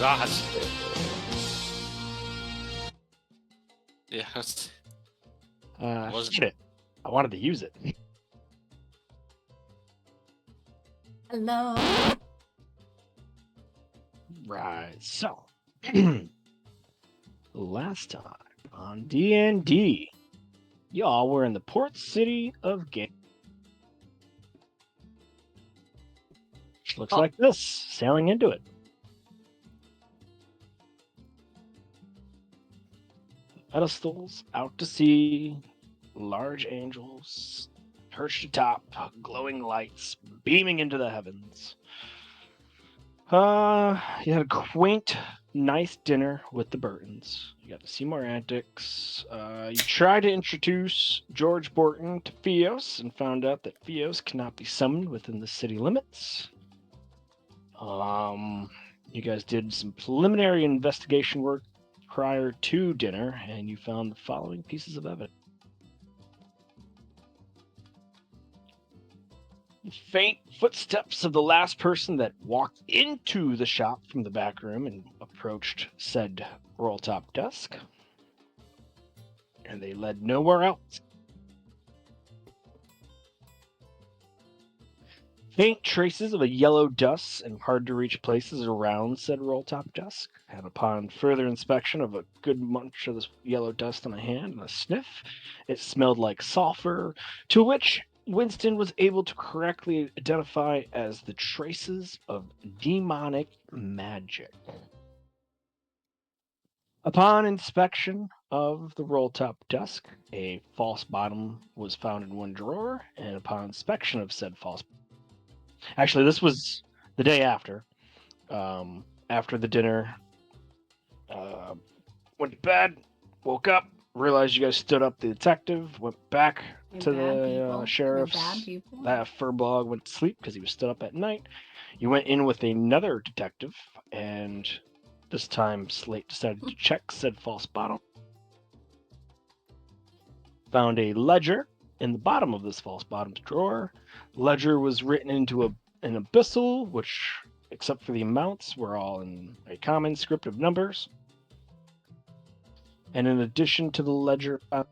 God. Yeah. Shit it. I wanted to use it. Hello. Right. So, last time on D&D, y'all were in the port city of Game. Looks like this, sailing into it. Pedestals out to sea, large angels perched atop, glowing lights beaming into the heavens. You had a quaint, nice dinner with the Burtons. You got to see more antics. You tried to introduce George Borton to Fios and found out that Fios cannot be summoned within the city limits. You guys did some preliminary investigation work prior to dinner, and you found the following pieces of evidence. Faint footsteps of the last person that walked into the shop from the back room and approached said roll-top desk. And they led nowhere else. Faint traces of a yellow dust and hard-to-reach places around said roll-top desk. And upon further inspection of a good munch of this yellow dust on a hand and a sniff, it smelled like sulfur, to which Winston was able to correctly identify as the traces of demonic magic. Upon inspection of the roll-top desk, a false bottom was found in one drawer, and upon inspection of said false... Actually, this was the day after. After the dinner, went to bed, woke up, realized you guys stood up the detective, went back to the sheriff's. That furball went to sleep because he was stood up at night. You went in with another detective, and this time Slate decided to check said false bottom. Found a ledger in the bottom of this false bottom's drawer. Ledger was written into an abyssal, which, except for the amounts, were all in a common script of numbers. And in addition to the ledger that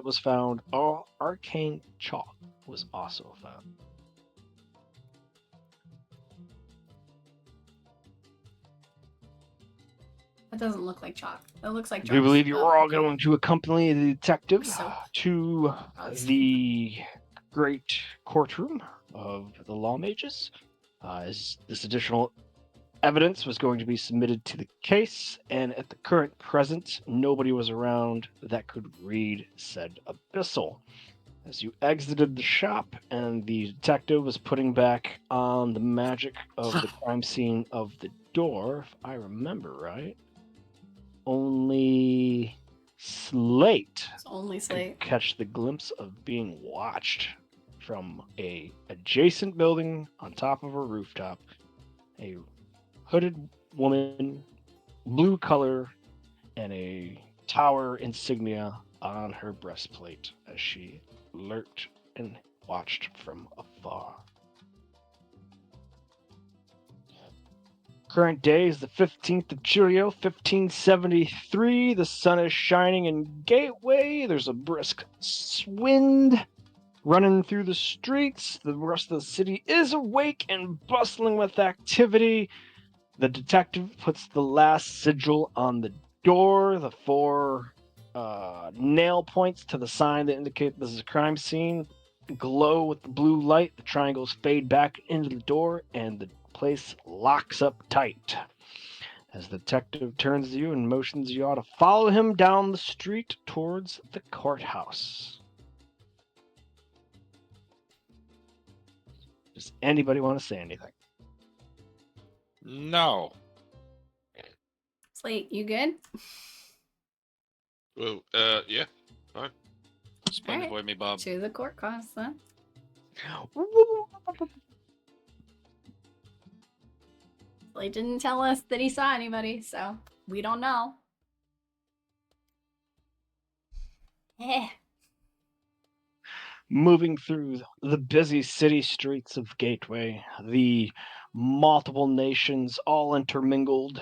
was found, all arcane chalk was also found. That doesn't look like chalk. That looks like chalk. We believe you are all going to accompany the detective to the great courtroom of the law mages. As this additional evidence was going to be submitted to the case, and at the current present, nobody was around that could read said abyssal. As you exited the shop and the detective was putting back on the magic of the crime scene of the door, if I remember right, only Slate could catch the glimpse of being watched from a adjacent building on top of a rooftop. A hooded woman, blue color, and a tower insignia on her breastplate as she lurked and watched from afar. Current day is the 15th of Julio, 1573. The sun is shining in Gateway. There's a brisk wind running through the streets. The rest of the city is awake and bustling with activity. The detective puts the last sigil on the door. The 4 nail points to the sign that indicate this is a crime scene glow with the blue light. The triangles fade back into the door, and the place locks up tight. As the detective turns to you and motions you all to follow him down the street towards the courthouse. Does anybody want to say anything? No. Slate, you good? Well, yeah. Fine. Explain it for me, Bob. To the courthouse, then. Slate didn't tell us that he saw anybody, so we don't know. moving through the busy city streets of Gateway, the multiple nations all intermingled.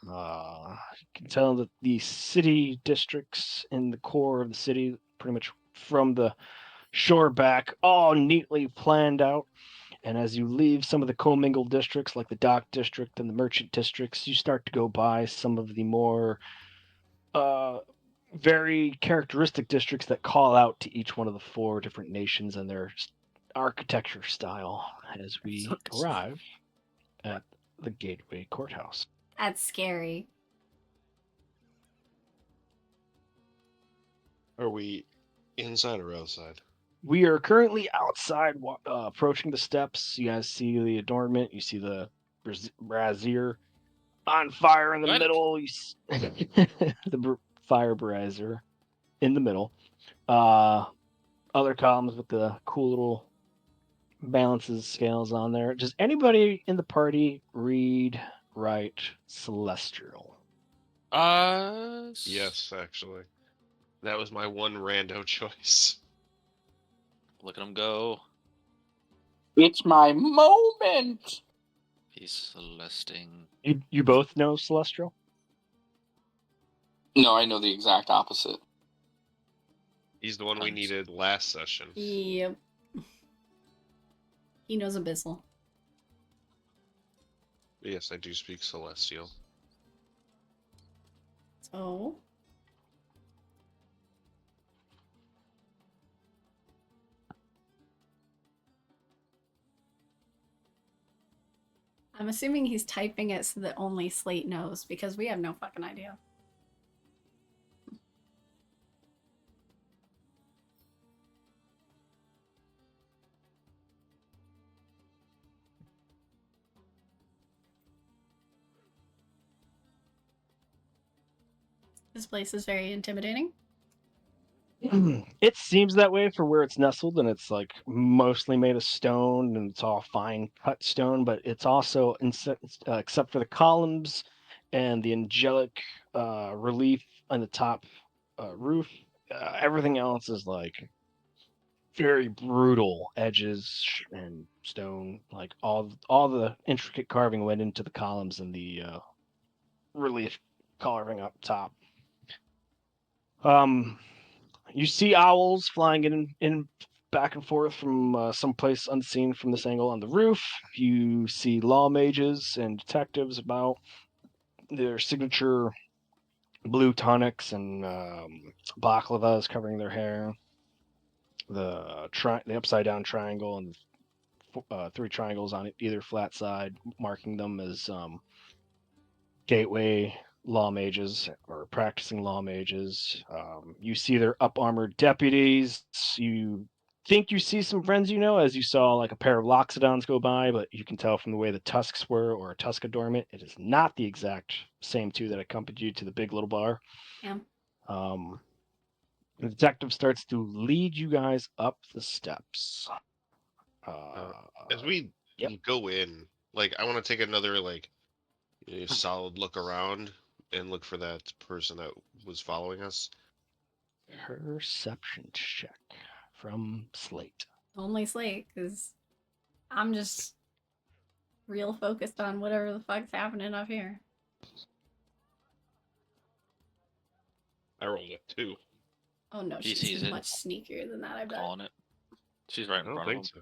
You can tell that the city districts in the core of the city, pretty much from the shore back, all neatly planned out. And as you leave some of the commingled districts, like the dock district and the merchant districts, you start to go by some of the more very characteristic districts that call out to each one of the four different nations and their architecture style as we arrive at the Gateway Courthouse. That's scary. Are we inside or outside? We are currently outside, approaching the steps. You guys see the adornment. You see the brazier on fire in the What? middle. The fire brazier in the middle. Other columns with the cool little balances, scales on there. Does anybody in the party read, write Celestial? Yes, actually. That was my one rando choice. Look at him go. It's my moment. He's celesting. You both know Celestial? No, I know the exact opposite. He's the one we needed last session. Yep. He knows Abyssal. Yes, I do speak Celestial. So. I'm assuming he's typing it so that only Slate knows, because we have no fucking idea. This place is very intimidating. It seems that way for where it's nestled, and it's like mostly made of stone, and it's all fine cut stone. But it's also, except for the columns and the angelic relief on the top roof, everything else is like very brutal edges and stone. Like all the intricate carving went into the columns and the relief carving up top. You see owls flying in back and forth from someplace unseen from this angle on the roof. You see law mages and detectives about their signature blue tunics and balaclavas covering their hair. The upside down triangle and three triangles on either flat side, marking them as gateway law mages or practicing law mages. You see their up armored deputies. You think you see some friends you know, as you saw like a pair of loxodons go by, but you can tell from the way the tusks were, or a tusk adornment, it is not the exact same two that accompanied you to the big little bar. Yeah. The detective starts to lead you guys up the steps. As we go in, like, I want to take another solid look around and look for that person that was following us. Perception check from Slate. Only Slate, because I'm just real focused on whatever the fuck's happening up here. I rolled a 2. Oh no, He she's sees it. much sneakier than that, I bet. Calling it. She's right in I don't front of think him.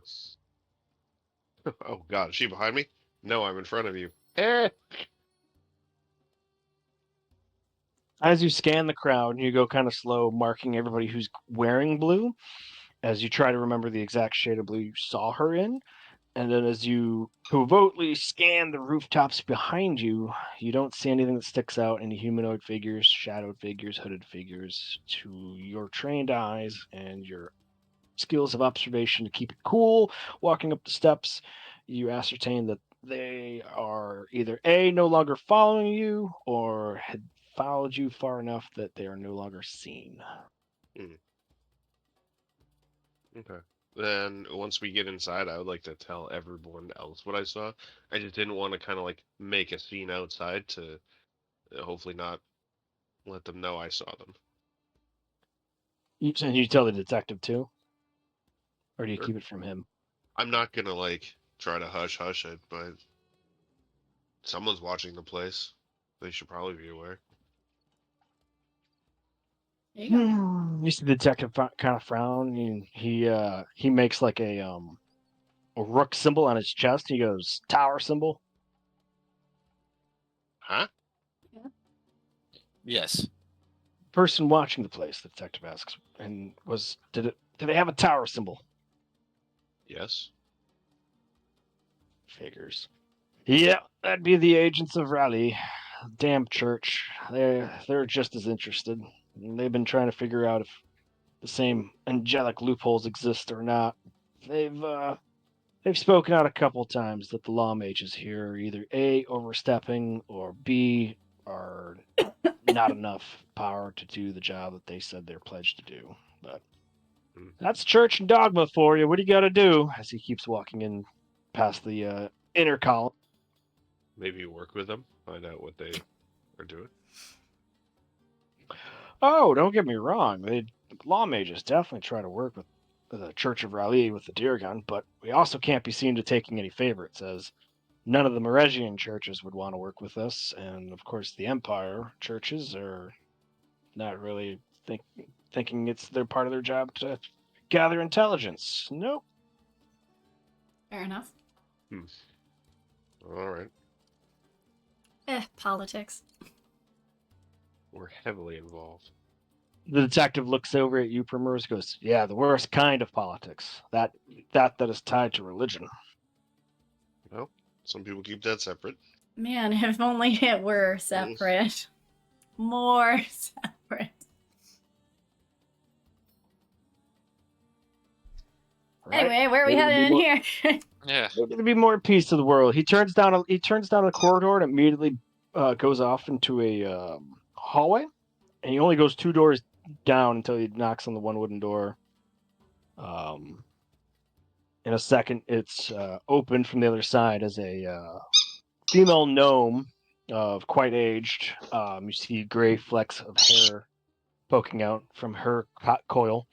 so. Oh god, is she behind me? No, I'm in front of you. Eh. As you scan the crowd, you go kind of slow, marking everybody who's wearing blue, as you try to remember the exact shade of blue you saw her in. And then as you covertly scan the rooftops behind you, you don't see anything that sticks out, any humanoid figures, shadowed figures, hooded figures. To your trained eyes and your skills of observation to keep it cool, walking up the steps, you ascertain that they are either A, no longer following you, or had followed you far enough that they are no longer seen. Okay. Then once we get inside, I would like to tell everyone else what I saw. I just didn't want to kind of like make a scene outside to hopefully not let them know I saw them. And you tell the detective too? Or do you Sure. keep it from him? I'm not gonna like try to hush it, but someone's watching the place. They should probably be aware. There you go. You see the detective kind of frown, and he makes like a rook symbol on his chest. He goes, tower symbol. Huh? Yes. Person watching the place, the detective asks, and did they have a tower symbol? Yes. Figures. Yeah, that'd be the agents of Raleigh. Damn church. They're just as interested. They've been trying to figure out if the same angelic loopholes exist or not. They've spoken out a couple times that the law mages here are either A, overstepping, or B, are not enough power to do the job that they said they're pledged to do. But that's church and dogma for you. What do you got to do? As he keeps walking in past the inner column. Maybe work with them, find out what they are doing. Oh, don't get me wrong. The law mages definitely try to work with the Church of Raleigh with the deer gun, but we also can't be seen to taking any favorites, as none of the Moregian churches would want to work with us, and of course the Empire churches are not really thinking it's their part of their job to gather intelligence. Nope. Fair enough. All right. Politics. We're heavily involved. The detective looks over at you, Primrose, goes, yeah, the worst kind of politics. That is tied to religion. Well, some people keep that separate. Man, if only it were separate. More separate. Right? Anyway, where are we Maybe headed in here? Yeah. Maybe there'd be more peace to the world. He turns down a corridor and immediately goes off into a hallway, and he only goes 2 doors down until he knocks on the one wooden door. In a second, it's opened from the other side as a female gnome of quite aged. You see gray flecks of hair poking out from her cowl.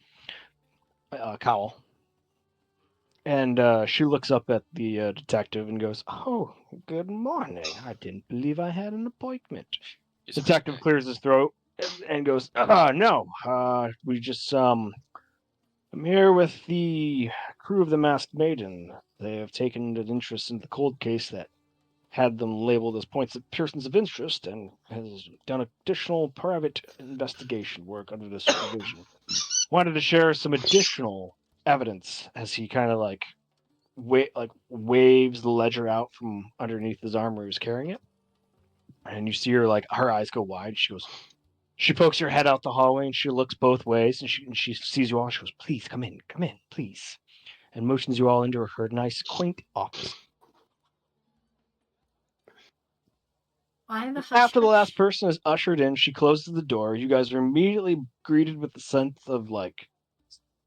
And she looks up at the detective and goes, "Oh, good morning. I didn't believe I had an appointment." He's a Detective respect. clears his throat and goes, "No. We just I'm here with the crew of the Masked Maiden. They have taken an interest in the cold case that had them labeled as persons of interest and has done additional private investigation work under the supervision. Wanted to share some additional evidence," as he kind of like waves the ledger out from underneath his arm where he was carrying it. And you see her her eyes go wide. She pokes her head out the hallway and she looks both ways and she sees you all. She goes, "Please come in, please," and motions you all into her nice, quaint office. Why the hush? After the last person is ushered in, she closes the door. You guys are immediately greeted with the scent of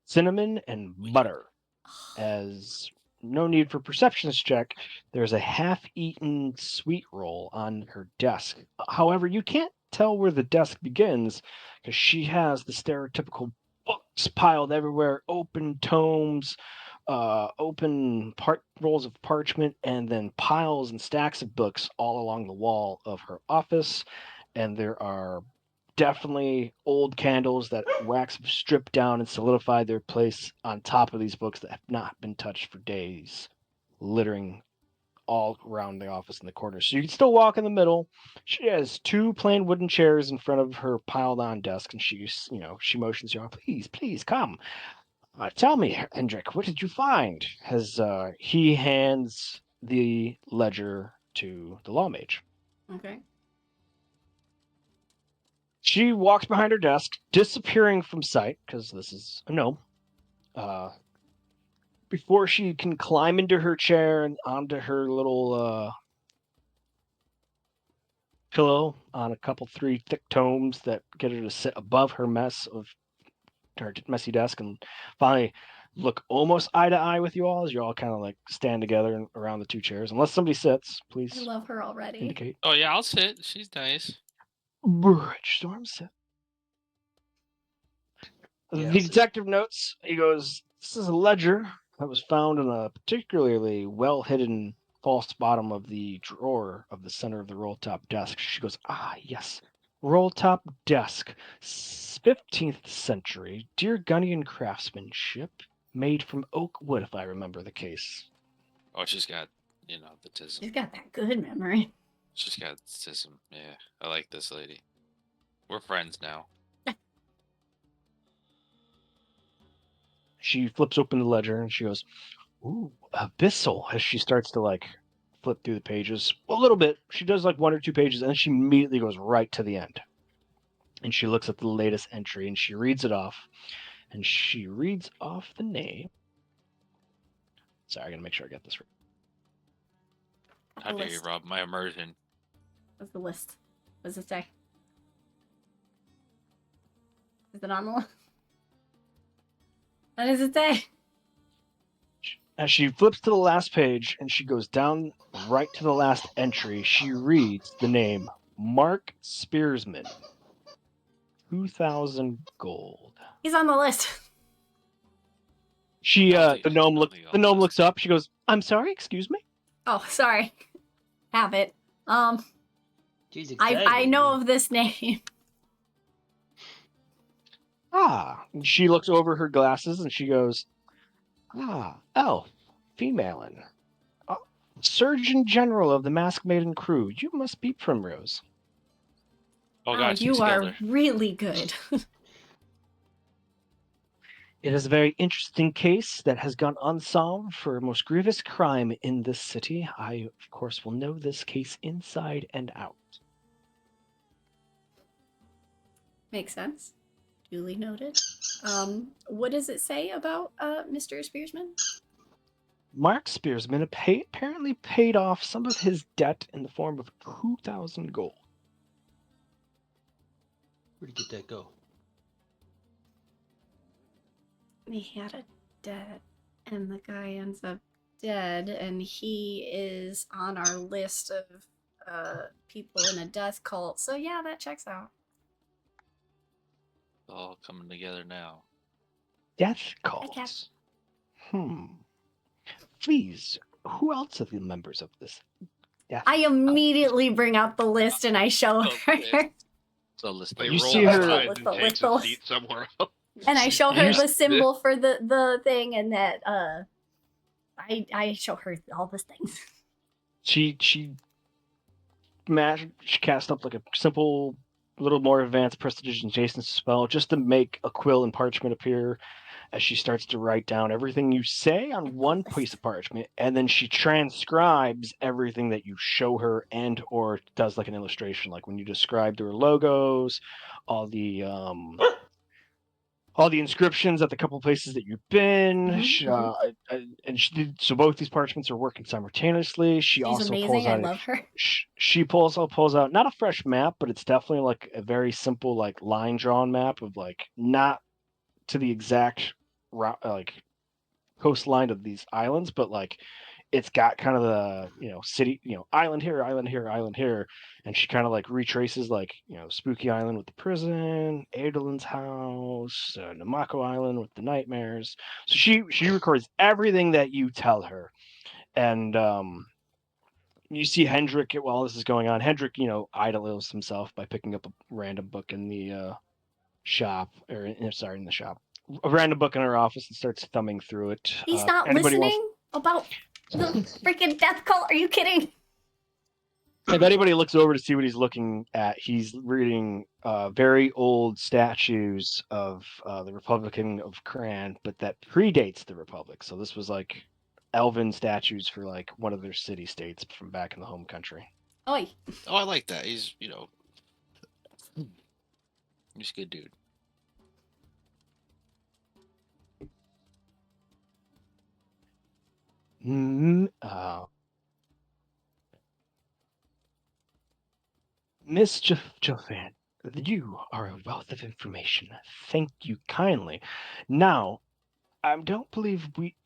cinnamon and butter. As no need for perceptions check, there's a half-eaten sweet roll on her desk. However, you can't tell where the desk begins because she has the stereotypical books piled everywhere, open tomes, open rolls of parchment, and then piles and stacks of books all along the wall of her office. And there are definitely old candles that wax have stripped down and solidified their place on top of these books that have not been touched for days, littering all around the office in the corners. So you can still walk in the middle. She has 2 plain wooden chairs in front of her piled on desk, and she motions you on, please come. Tell me, Hendrik, what did you find? As he hands the ledger to the law mage. Okay. She walks behind her desk, disappearing from sight, because this is a gnome. Before she can climb into her chair and onto her little pillow on a couple 3 thick tomes that get her to sit above her her messy desk, and finally look almost eye to eye with you all as you all kind of stand together around the 2 chairs. Unless somebody sits, I please love her already. indicate. Oh yeah, I'll sit. She's nice. Bridgestorm sit. Yeah, The detective notes, he goes, This is a ledger that was found in a particularly well-hidden false bottom of the drawer of the center of the roll-top desk. She goes, ah, yes, roll-top desk, 15th century, Deargunian craftsmanship, made from oak wood, if I remember the case. Oh, she's got, the tism. She's got that good memory. She's got tism. Yeah, I like this lady. We're friends now. She flips open the ledger and she goes, ooh, abyssal, as she starts to like flip through the pages. A little bit. She does like 1 or 2 pages and then she immediately goes right to the end. And she looks at the latest entry and she reads it off. And she reads off the name. Sorry, I gotta make sure I get this right. How dare you, Rob? My immersion. What's the list? What does it say? Is it on the list? What does it say? As she flips to the last page and she goes down right to the last entry, she reads the name Mark Spearsman. 2,000 gold. He's on the list. She Don't the gnome looks up. She goes, "I'm sorry, excuse me." Oh, sorry. Habit. She's I excited. know of this name. Ah, and she looks over her glasses and she goes, ah, elf, femaling. Surgeon General of the Masked Maiden crew. You must be Primrose. Oh Wow, God, you she's are killed her. really good. It is a very interesting case that has gone unsolved for a most grievous crime in this city. I, of course, will know this case inside and out. Makes sense. Duly noted. What does it say about Mr. Spearsman? Mark Spearsman apparently paid off some of his debt in the form of 2,000 gold. Where'd you get that go? He had a debt, and the guy ends up dead, and he is on our list of people in a death cult. So yeah, that checks out. All coming together now. Death Cap. cults. Please, who else are the members of this death I immediately bring out the list and I show her. Okay. So let's They You roll see her- aside With and the- takes with a the- seat somewhere else. And I show her You- the symbol for the thing, and that I show her all these things. She cast up like a simple, little more advanced prestidigitation spell just to make a quill and parchment appear as she starts to write down everything you say on one piece of parchment, and then she transcribes everything that you show her and or does like an illustration, like when you describe their logos, all the inscriptions at the couple places that you've been. So both these parchments are working simultaneously. She She's also amazing. pulls I out love her. she pulls out not a fresh map, but it's definitely like a very simple like line drawn map of like not to the exact like coastline of these islands, but like it's got kind of the city, island here, island here, island here, and she kind of like retraces like Spooky Island with the prison, Adolin's house, Namako Island with the nightmares. So she records everything that you tell her, and you see Hendrik while this is going on. Hendrik, idles himself by picking up a random book in the shop, or in the shop. A random book in her office and starts thumbing through it. He's not listening about the freaking death cult. Are you kidding? If anybody looks over to see what he's looking at, he's reading very old statues of the Republican of Cran, but that predates the Republic. So this was like elven statues for like one of their city states from back in the home country. Oi. Oh, I like that. He's he's a good dude. Miss Jovan, you are a wealth of information. Thank you kindly. Now, I don't believe we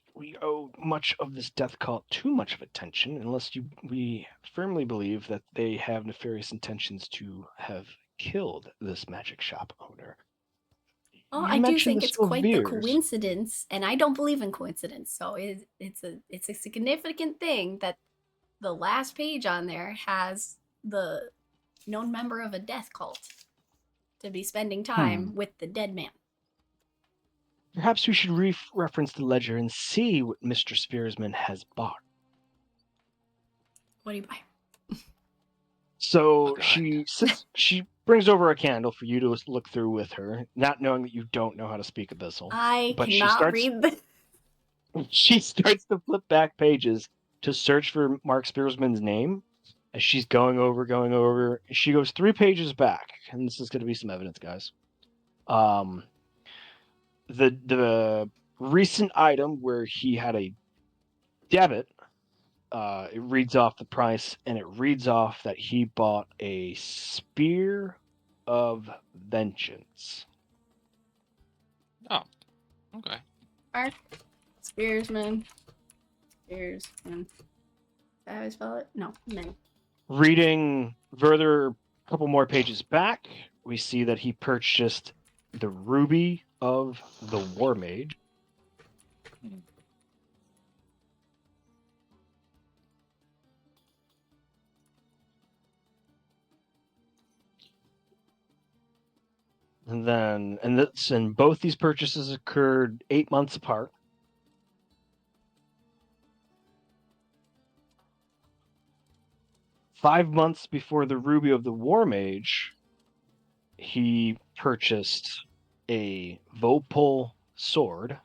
owe much of this death cult too much of attention, unless we firmly believe that they have nefarious intentions to have killed this magic shop owner. Well, You I do mentioned think the it's quite the Solvears. coincidence, and I don't believe in coincidence. So it's a significant thing that the last page on there has the known member of a death cult to be spending time with the dead man. Perhaps we should reference the ledger and see what Mr. Spearsman has bought. What do you buy? So Oh, God. she brings over a candle for you to look through with her, not knowing that you don't know how to speak abyssal. I But cannot read the. she starts to flip back pages to search for Mark Spearsman's name. As she's going over, she goes 3 pages back, and this is going to be some evidence, guys. The recent item where he had a debit, it reads off the price, and it reads off that he bought a Spear of Vengeance. Oh, okay. Mark Spearsman. Spearsman. Is that how I spell it? No, men. Reading further, a couple more pages back, we see that he purchased the Ruby of the War Mage. And both these purchases occurred 8 months apart. Five months before the Ruby of the War Mage, he purchased a Vopal sword.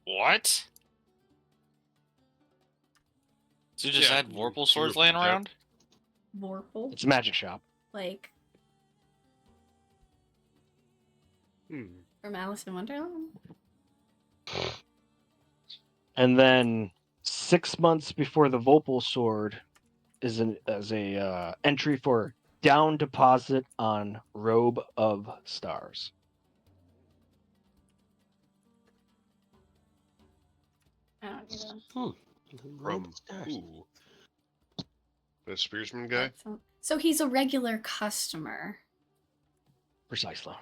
What? So you just Yeah, had Vorpal she swords repeat laying that. around? Vorpal. It's a magic shop. Like from Alice in Wonderland? And then 6 months before the Vopal sword is a entry for down deposit on Robe of Stars. I don't need them. From who? The Spearsman guy? So he's a regular customer. Precisely.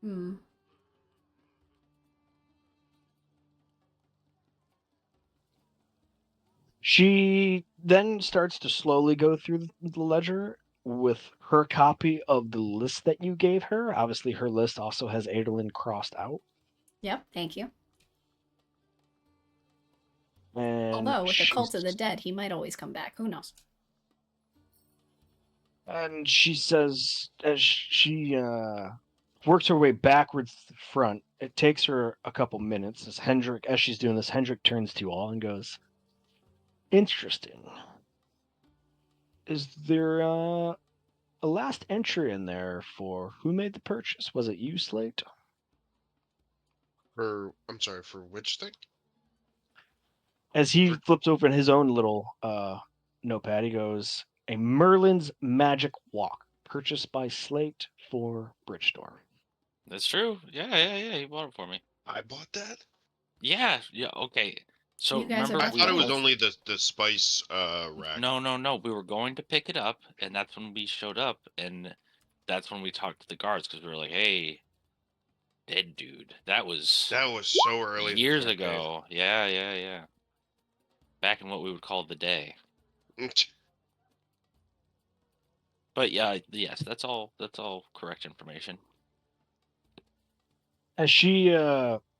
Hmm. She then starts to slowly go through the ledger with her copy of the list that you gave her. Obviously, her list also has Adolin crossed out. Yep, thank you. And Although with the Cult of the Dead, he might always come back. Who knows? And she says, as she works her way backwards to the front, it takes her a couple minutes. As she's doing this, Hendrik turns to you all and goes, "Interesting. Is there a last entry in there for who made the purchase? Was it you, Slate?" I'm sorry, for which thing? As he flips open his own little notepad, he goes, "A Merlin's Magic Walk, purchased by Slate for Bridgestorm." That's true. Yeah. He bought it for me. I bought that? Yeah. Okay. So You guys are remember I both thought it was both. only the spice rack. No. We were going to pick it up, and that's when we showed up, and that's when we talked to the guards because we were like, "Hey, dead dude, that was so early. in the years campaign. ago." Yeah. Back in what we would call the day. But yeah, yes, that's all correct information. As she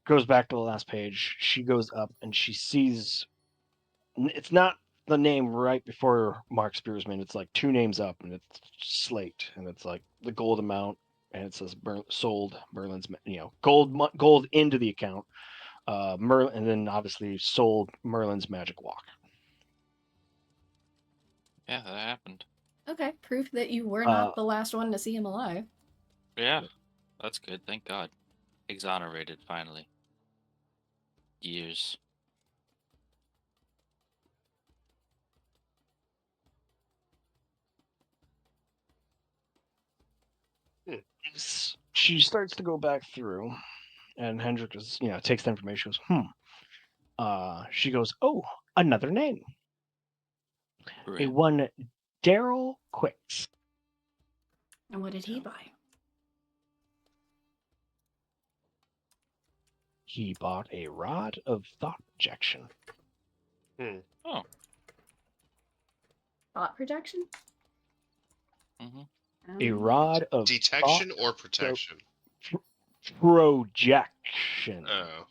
goes back to the last page, she goes up and she sees it's not the name right before Mark Spearsman. It's like 2 names up, and it's Slate, and it's like the gold amount, and it says sold Merlin's, gold into the account. And then obviously sold Merlin's Magic Walk. Yeah, that happened. Okay, proof that you were not the last one to see him alive. Yeah, that's good. Thank God. Exonerated, finally. Years. She starts to go back through, and Hendrik takes the information, goes, she goes, "Oh, another name. A Brilliant. one Daryl Quicks." And what did he buy? He bought a rod of thought projection. Oh. Thought projection? Mm-hmm. A rod of Detection thought or protection? projection. Oh,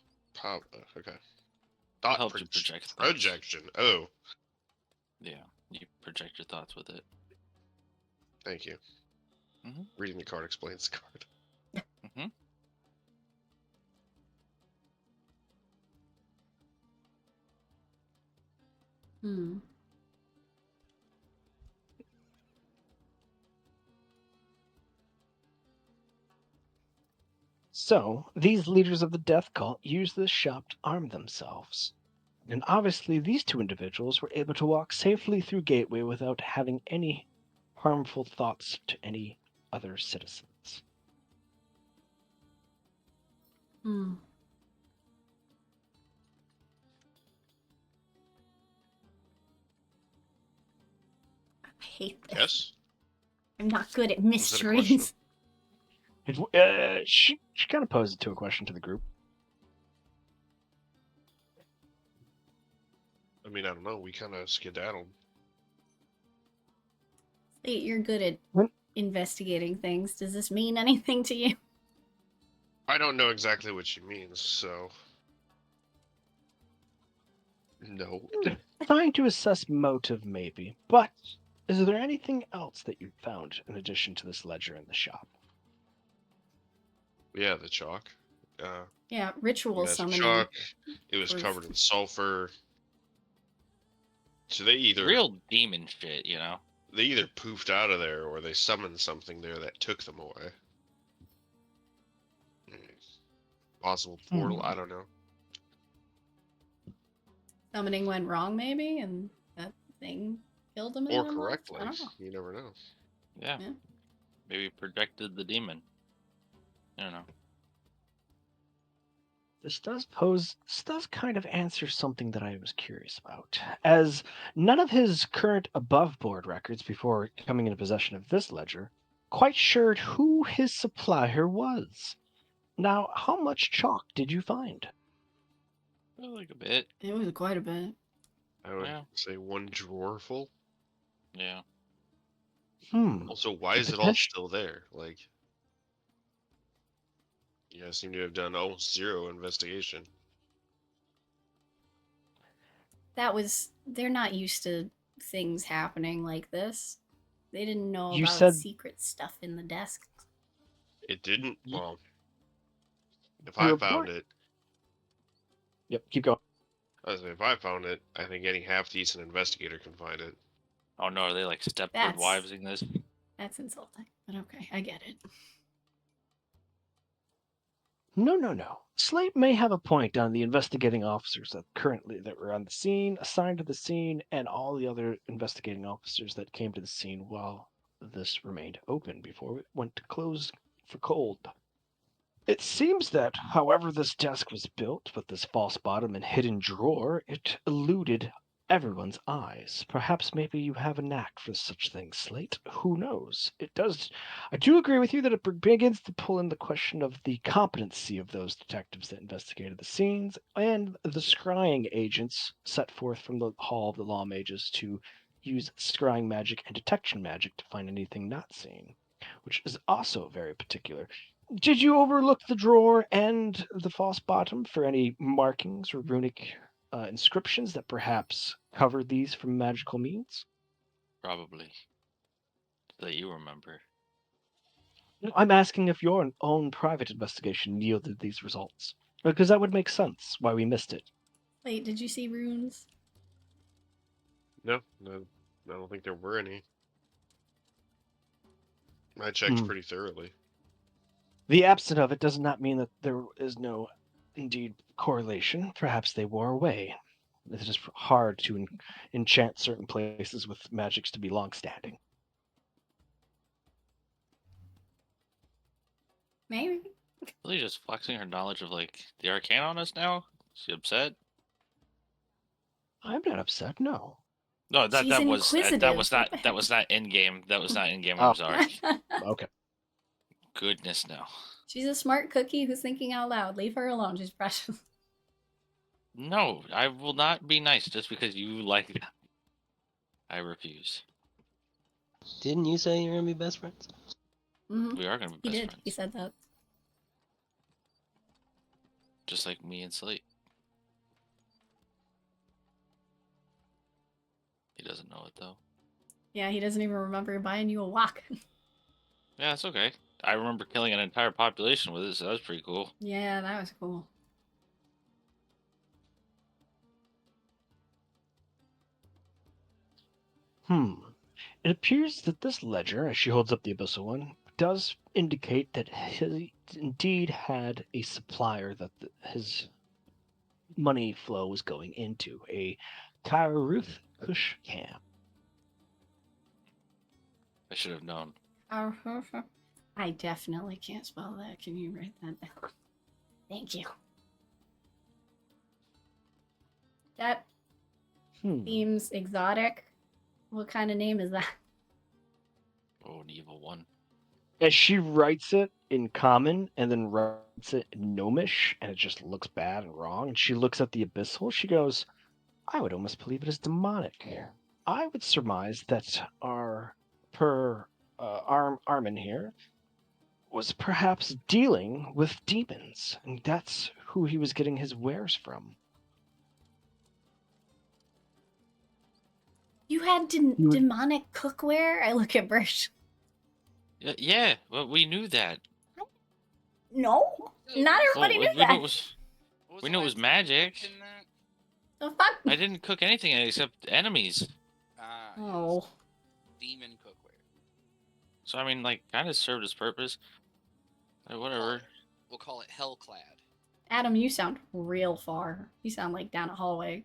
okay. Thought Helps you project thoughts. projection. Oh, Yeah, you project your thoughts with it. thank you. Mhm. Reading the card explains the card. Mm-hmm. Hmm. So, these leaders of the death cult used this shop to arm themselves. And obviously, these two individuals were able to walk safely through Gateway without having any harmful thoughts to any other citizens. Hmm. I hate this. Yes? I'm not good at that a mysteries. She kind of posed it to a question to the group. I mean, I don't know. We kind of skedaddled. You're good at What? investigating things. Does this mean anything to you? I don't know exactly what she means, so... No. Trying to assess motive, maybe. But is there anything else that you found in addition to this ledger in the shop? Yeah, the chalk. Yeah, ritual Magic summoning. chalk. It was was- covered in sulfur. So they either Real demon shit, you know. they either poofed out of there or they summoned something there that took them away. Possible portal, I don't know. Summoning went wrong, maybe, and that thing killed him. Or and then left? correctly. I don't know. You never know. Yeah. Yeah. Maybe projected the demon. I don't know. This does kind of answer something that I was curious about, as none of his current above board records before coming into possession of this ledger quite sure who his supplier was. Now, how much chalk did you find? Well, like a bit. It was quite a bit. I would Yeah. say one drawer full. Yeah. Also, why The is it all potential- still there? Like, you guys seem to have done almost zero investigation. They're not used to things happening like this. They didn't know You about said- secret stuff in the desk. It didn't. Ye- Well, if Your I report- found it, Yep, keep going. if I found it, I think any half decent investigator can find it. Oh no, are they like Stepford That's- wivesing this? That's insulting, but okay, I get it. No. Slate may have a point on the investigating officers that were on the scene, assigned to the scene, and all the other investigating officers that came to the scene while this remained open before it went to close for cold. It seems that, however this desk was built, with this false bottom and hidden drawer, it eluded everyone's eyes. Perhaps maybe you have a knack for such things, Slate. Who knows? I do agree with you that it begins to pull in the question of the competency of those detectives that investigated the scenes and the scrying agents set forth from the Hall of the Law Mages to use scrying magic and detection magic to find anything not seen, which is also very particular. Did you overlook the drawer and the false bottom for any markings or runic inscriptions that perhaps covered these from magical means? Probably. That you remember. No, I'm asking if your own private investigation yielded these results. Because that would make sense why we missed it. Wait, did you see runes? No, I don't think there were any. I checked pretty thoroughly. The absence of it does not mean that there is no, indeed, correlation. Perhaps they wore away. It's just hard to enchant certain places with magics to be long-standing. Maybe. Really just flexing her knowledge of like the arcane on us now? Is she upset? I'm not upset, no. No, She's that was inquisitive. not in game. That was not in game. Oh. I'm sorry. Okay. Goodness no. She's a smart cookie who's thinking out loud. Leave her alone. She's precious. No, I will not be nice just because you like that. I refuse. Didn't you say you're gonna be best friends? Mhm. We are gonna be He best did. friends, He said that. just like me and Slate. He doesn't know it though. Yeah, he doesn't even remember buying you a walk. Yeah, it's okay. I remember killing an entire population with it, so that was pretty cool. Yeah, that was cool. It appears that this ledger, as she holds up the abyssal one, does indicate that he indeed had a supplier that his money flow was going into, a Kairuth Kushcam. I should have known. I definitely can't spell that. Can you write that down? Thank you. That seems exotic. What kind of name is that? Oh, an evil one. As she writes it in common and then writes it in gnomish, and it just looks bad and wrong, and she looks at the abyssal, she goes, I would almost believe it is demonic. I would surmise that our Armin here was perhaps dealing with demons, and that's who he was getting his wares from. You had demonic cookware? I look at Birch. Yeah, well, we knew that. No, not everybody knew we that. knew it was. We knew it was magic. The fuck? I didn't cook anything except enemies. Oh. Demon cookware. So I mean, like, kind of served its purpose. Whatever. We'll call it Hellclad. Adam, you sound real far. You sound like down a hallway.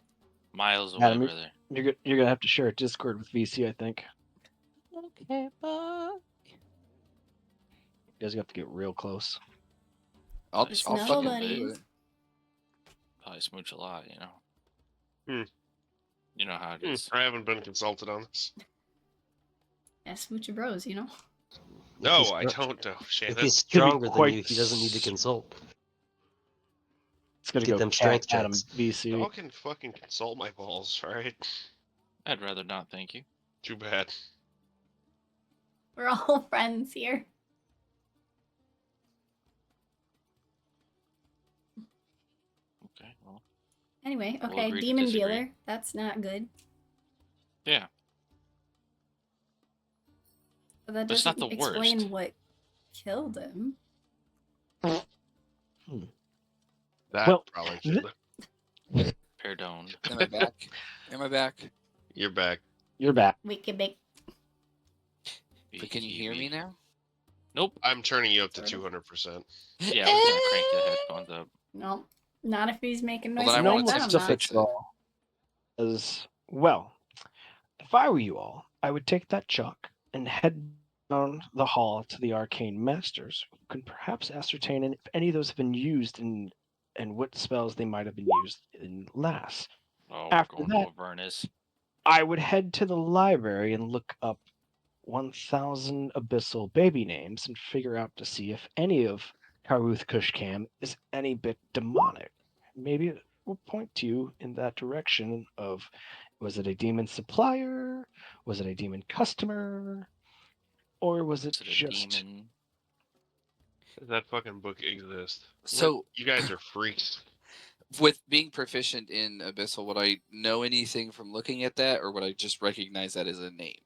Miles away, Adam, brother. you're gonna have to share a Discord with VC, I think. Okay, bye. You guys have to get real close. I'll It's fucking nobody. do it. Probably smooch a lot, you know. You know how it Hmm, is. I haven't been consulted on this. Yeah, smooch your bros, you know? No, I don't know, If Shannon. he's It's gonna be stronger than quite you, he doesn't need to consult. It's gonna Get go them cat strength Adam checks. VC. Y'all can fucking consult my balls, alright? I'd rather not, thank you. Too bad. We're all friends here. Okay, well, Anyway, We'll okay, agree to demon disagree. dealer. That's not good. yeah. But that But it's not doesn't the explain worst. what killed him. That Well, probably should. Pardon. Am I back? Am I back? You're back. You're back. Wicked big. But can you hear me now? Nope. I'm turning you up to Sort 200%. Yeah, I'm gonna crank the headphones up. No, not if he's making Well, noise. then I No wanted more to I'm stuff not. fix at all. As well, if I were you all, I would take that chalk and head down the hall to the arcane masters, who can perhaps ascertain if any of those have been used in and what spells they might have been used in last. Oh, After we're going that- to Avernus. I would head to the library and look up 1,000 abyssal baby names and figure out to see if any of Karuth Kushcam is any bit demonic. Maybe it will point to you in that direction of, was it a demon supplier? Was it a demon customer? Or was it Is it a just... demon? Does that fucking book exist? So, You guys are freaks. with being proficient in Abyssal, would I know anything from looking at that, or would I just recognize that as a name?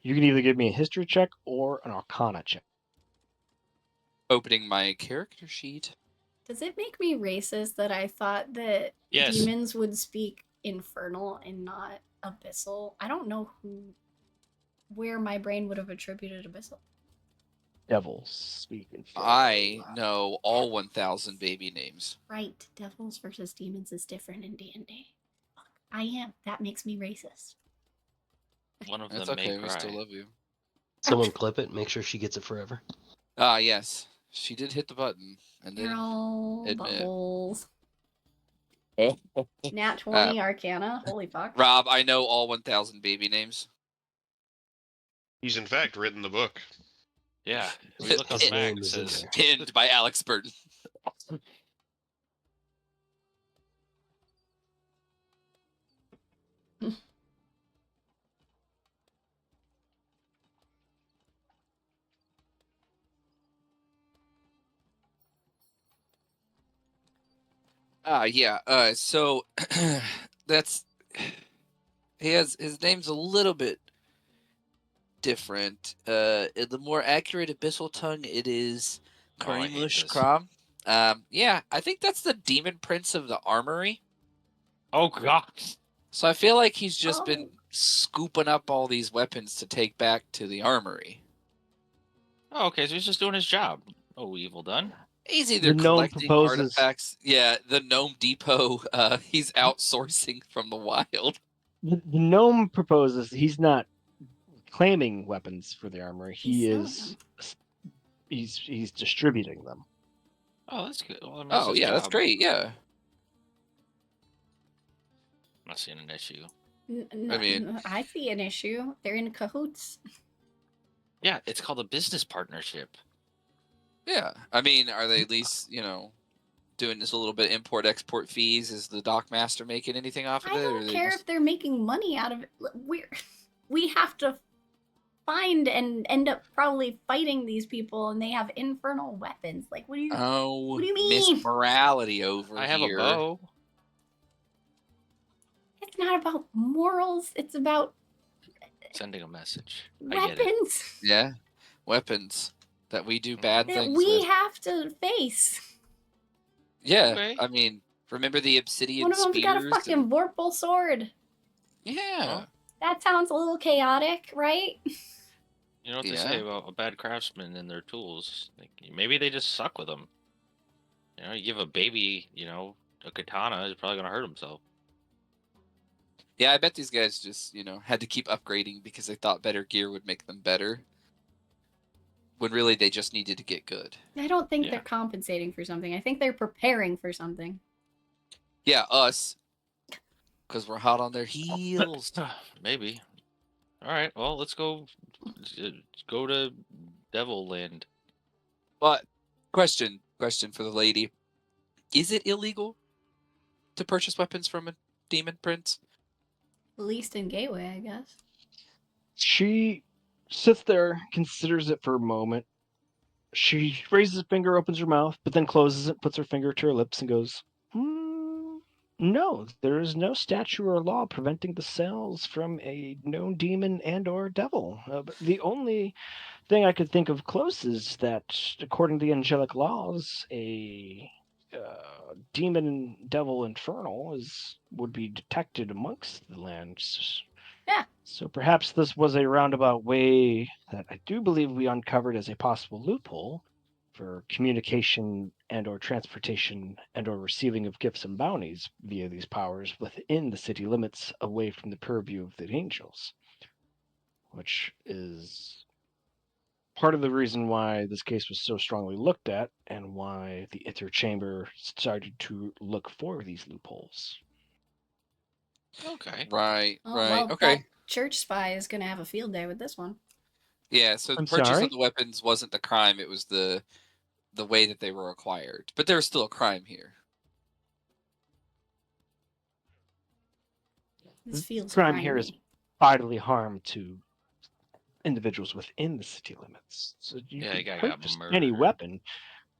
You can either give me a history check or an arcana check. Opening my character sheet. Does it make me racist that I thought that Yes. demons would speak infernal and not abyssal? I don't know where my brain would have attributed abyssal. Devils speak in I know all 1,000 baby names. Right, devils versus demons is different in D&D. Fuck, I am. That makes me racist. One of That's them okay, may we cry. still love you. Someone clip it, make sure she gets it forever. Ah, yes. She did hit the button. And They're then all admit. bubbles. Nat 20 Arcana. Holy fuck. Rob, I know all 1,000 baby names. He's in fact written the book. Yeah, we look on the His back. name It is in says there. Pinned by Alex Burton. Yeah. So that's his name's a little bit different. In the more accurate abyssal tongue, it is Oh, I hate Karimush this. Kram. Yeah, I think that's the demon prince of the armory. Oh god. So I feel like he's just Oh. been scooping up all these weapons to take back to the armory. Oh, okay, so he's just doing his job. Oh, evil done. He's either The gnome collecting proposes. artifacts. Yeah, the gnome depot. He's outsourcing from the wild. The gnome proposes he's not claiming weapons for the armory. He's He selling is. He's distributing them. Oh, that's good. Well, I mean, that's Oh his yeah, that's job. great. Yeah. I'm not seeing an issue. I mean- I see an issue. They're in cahoots. Yeah, it's called a business partnership. Yeah. I mean, are they at least, doing this a little bit import-export fees? Is the dock master making anything off of I it? or don't are they care just- if they're making money out of it. We have to find and end up probably fighting these people, and they have infernal weapons. Like, what do you? Oh, What do you Miss mean? Morality over I have here. a bow. It's not about morals. It's about Sending a message. I get it. weapons Yeah. Weapons that we do bad that things we with. have to face. Yeah. Okay. I mean, remember the obsidian One of them's spears? got a fucking vorpal sword. Yeah. That sounds a little chaotic, right? You know what they Yeah. say about a bad craftsman and their tools? Like, maybe they just suck with them. You give a baby, a katana, he's probably gonna hurt himself. Yeah, I bet these guys just, had to keep upgrading because they thought better gear would make them better. When really they just needed to get good. I don't think Yeah. they're compensating for something. I think they're preparing for something. Yeah, us. Because we're hot on their heels. Maybe. All right. Well, let's go. Go to Devil Land. But question for the lady. Is it illegal to purchase weapons from a demon prince? At least in Gateway, I guess. She sits there, considers it for a moment. She raises a finger, opens her mouth, but then closes it, puts her finger to her lips, and goes, no, there is no statute or law preventing the sales from a known demon and or devil. But the only thing I could think of close is that, according to the angelic laws, a demon, devil, infernal would be detected amongst the lands. Yeah. So perhaps this was a roundabout way that I do believe we uncovered as a possible loophole for communication and or transportation and or receiving of gifts and bounties via these powers within the city limits away from the purview of the angels, which is part of the reason why this case was so strongly looked at and why the Ither Chamber started to look for these loopholes. Okay. Right, Oh, right. well, Okay. that church spy is going to have a field day with this one. Yeah, so the I'm purchase sorry? of the weapons wasn't the crime, it was the way that they were acquired. But there's still a crime here. This feels crime here is grimy. bodily harm to individuals within the city limits. So you Yeah, can the guy got purchase any murdered. weapon,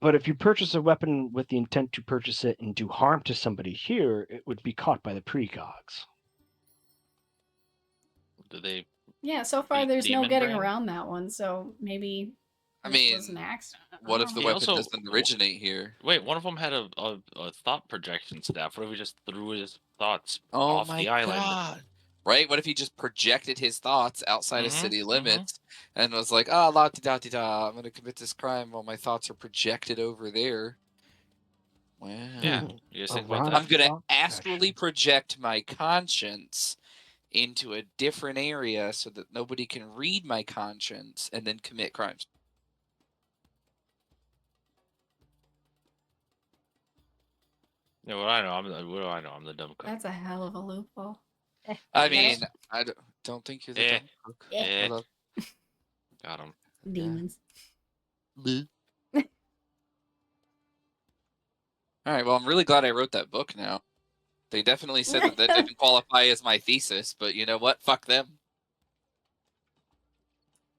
but if you purchase a weapon with the intent to purchase it and do harm to somebody here, it would be caught by the precogs. Do they? Yeah, so far Beat there's no demon getting brand? around that one, so maybe I this was an mean, accident. what if the He weapon also- doesn't originate here? Wait, one of them had a thought projection staff. What if we just threw his thoughts Oh off my the island? god. Right? What if he just projected his thoughts outside of Mhm, city mhm. limits and was like, ah, la di da di da, I'm gonna commit this crime while my thoughts are projected over there. Wow. Yeah. You guys think about Erotic that? I'm gonna thought astrally projection. project my conscience into a different area so that nobody can read my conscience and then commit crimes. Yeah, what I know, what do I know? I'm the dumb cook. That's a hell of a loophole. I Get it? mean, I don't think you're the Eh. dumb cook. Eh. I love- Got him. Demons. All right. Well, I'm really glad I wrote that book now. They definitely said that didn't qualify as my thesis, but you know what? Fuck them.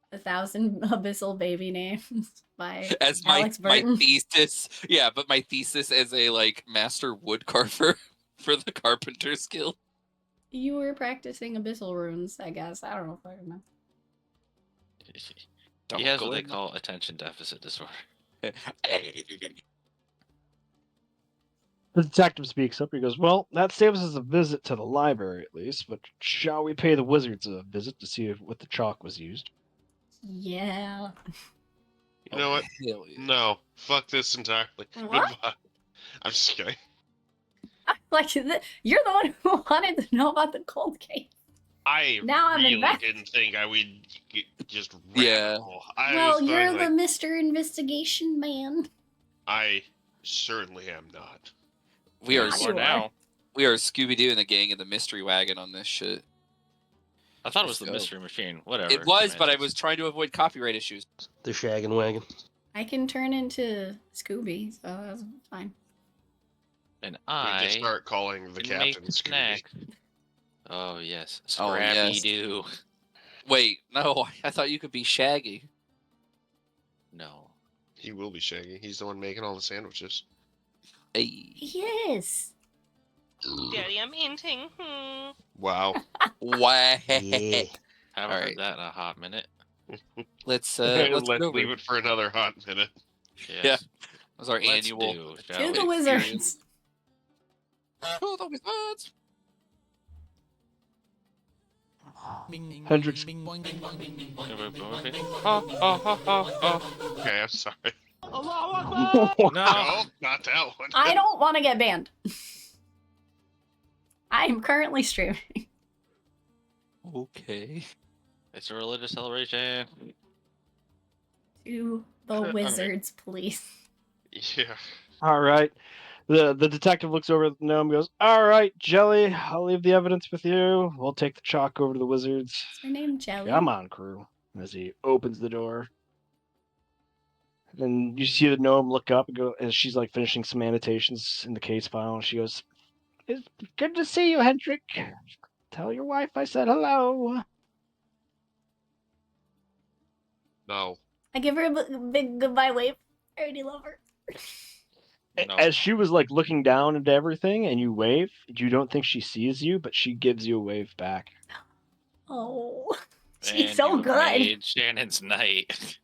1,000 Abyssal Baby Names by As Alex my Burton. thesis, yeah, but my thesis as a like master wood carver for the carpenter's guild. You were practicing Abyssal runes, I guess. I don't know if I know. Don't He has go what they in the- call attention deficit disorder. The detective speaks up. He goes, "Well, that saves us a visit to the library at least, but shall we pay the wizards a visit to see what the chalk was used?" Yeah. You know what? Hell yeah. No, fuck this entirely. What? Goodbye. I'm just kidding. Like, you're the one who wanted to know about the cold case. I Now I'm really invested. didn't think I would get just Yeah. radical. I Well, was you're going the like, Mr. Investigation Man. I certainly am not. We are Yeah, Or you are. now. we are Scooby Doo and the gang in the mystery wagon on this shit. I thought it was Let's the go. mystery machine. Whatever. It was, but I semantics. was trying to avoid copyright issues. The shaggin' wagon. I can turn into Scooby, so that's fine. And We just I start calling the can make captain Scooby. snacks. Oh yes, Oh, yes. Scrappy Doo. Wait, no, I thought you could be Shaggy. No. He will be Shaggy. He's the one making all the sandwiches. Hey. Yes. Daddy, I'm hinting. Wow. Wah. Yeah. Haven't Alright. heard that in a hot minute. Let's Let's get over. leave it for another hot minute. Yes. Yeah. That was our Let's annual. do, To shall the we? wizards. Oh, the wizards. Hendrix, Okay, I'm sorry. No. No, not that one. I don't want to get banned. I am currently streaming. Okay. It's a religious celebration. To the wizards, please. Yeah. all right. The detective looks over at the gnome and goes, "All right, Jelly, I'll leave the evidence with you. We'll take the chalk over to the wizards. Is her name Jelly? Come on, crew." As he opens the door. And you see the gnome look up and go, as she's like finishing some annotations in the case file. And she goes, "It's good to see you, Hendrik. Tell your wife I said hello." No. I give her a big goodbye wave. I already love her. No. As she was like looking down into everything and you wave, you don't think she sees you, but she gives you a wave back. Oh, she's And so you good. made Shannon's night.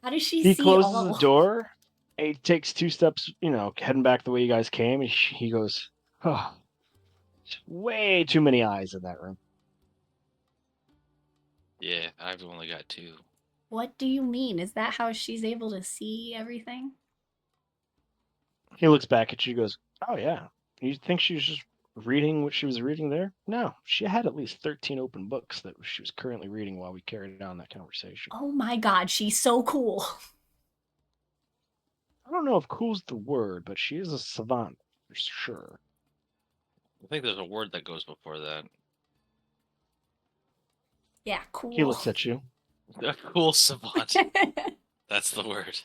How does she He see closes all? the door and he takes 2 steps, heading back the way you guys came, and he goes, "Oh, way too many eyes in that room." Yeah, I've only got 2. What do you mean? Is that how she's able to see everything? He looks back at you, goes, "Oh yeah, you think she was just reading what she was reading there? No, she had at least 13 open books that she was currently reading while we carried on that conversation." Oh my god, she's so cool. I don't know if cool's the word, but she is a savant for sure. I think there's a word that goes before that. Yeah, cool. He looks at you. A cool savant. That's the word.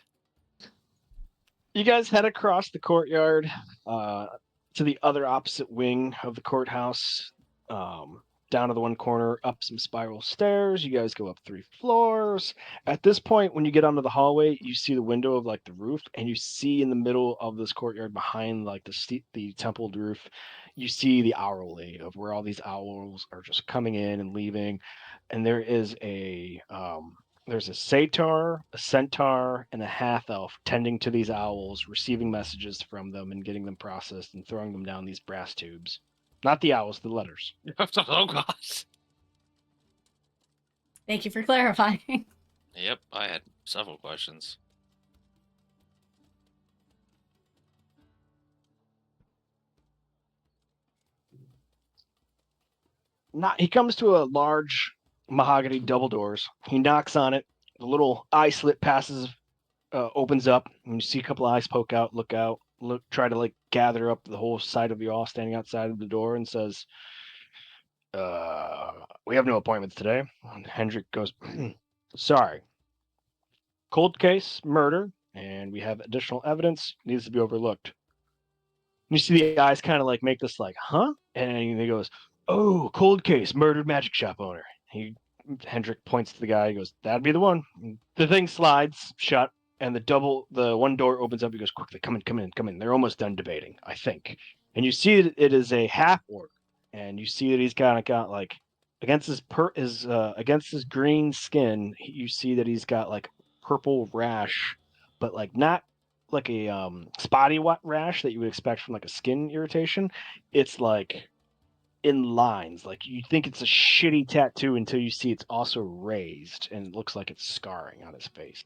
You guys head across the courtyard to the other opposite wing of the courthouse, down to the one corner, up some spiral stairs. You guys go up 3 floors. At this point, when you get onto the hallway, you see the window of like the roof, and you see in the middle of this courtyard behind like the templed roof, you see the owlry of where all these owls are just coming in and leaving, and there is there's a satyr, a centaur, and a half elf tending to these owls, receiving messages from them and getting them processed and throwing them down these brass tubes. Not the owls, the letters. Oh god. Thank you for clarifying. Yep, I had several questions. He comes to a large mahogany double doors. He knocks on it. The little eye slit opens up, and you see a couple eyes poke out, look out. try to like gather up the whole side of you all standing outside of the door and says, we have no appointments today. And Hendrik goes, sorry. Cold case, murder, and we have additional evidence, needs to be overlooked. You see the guys kind of like make this like, huh? And he goes, oh, cold case, murdered magic shop owner. Hendrik points to the guy. He goes, that'd be the one. The thing slides shut, and the one door opens up. He goes, quickly, come in. They're almost done debating, I think. And you see that it is a half orc, and you see that he's kind of got like against his green skin. You see that he's got like purple rash, but like not like a spotty rash that you would expect from like a skin irritation. It's like in lines. Like you think it's a shitty tattoo until you see it's also raised and it looks like it's scarring on his face.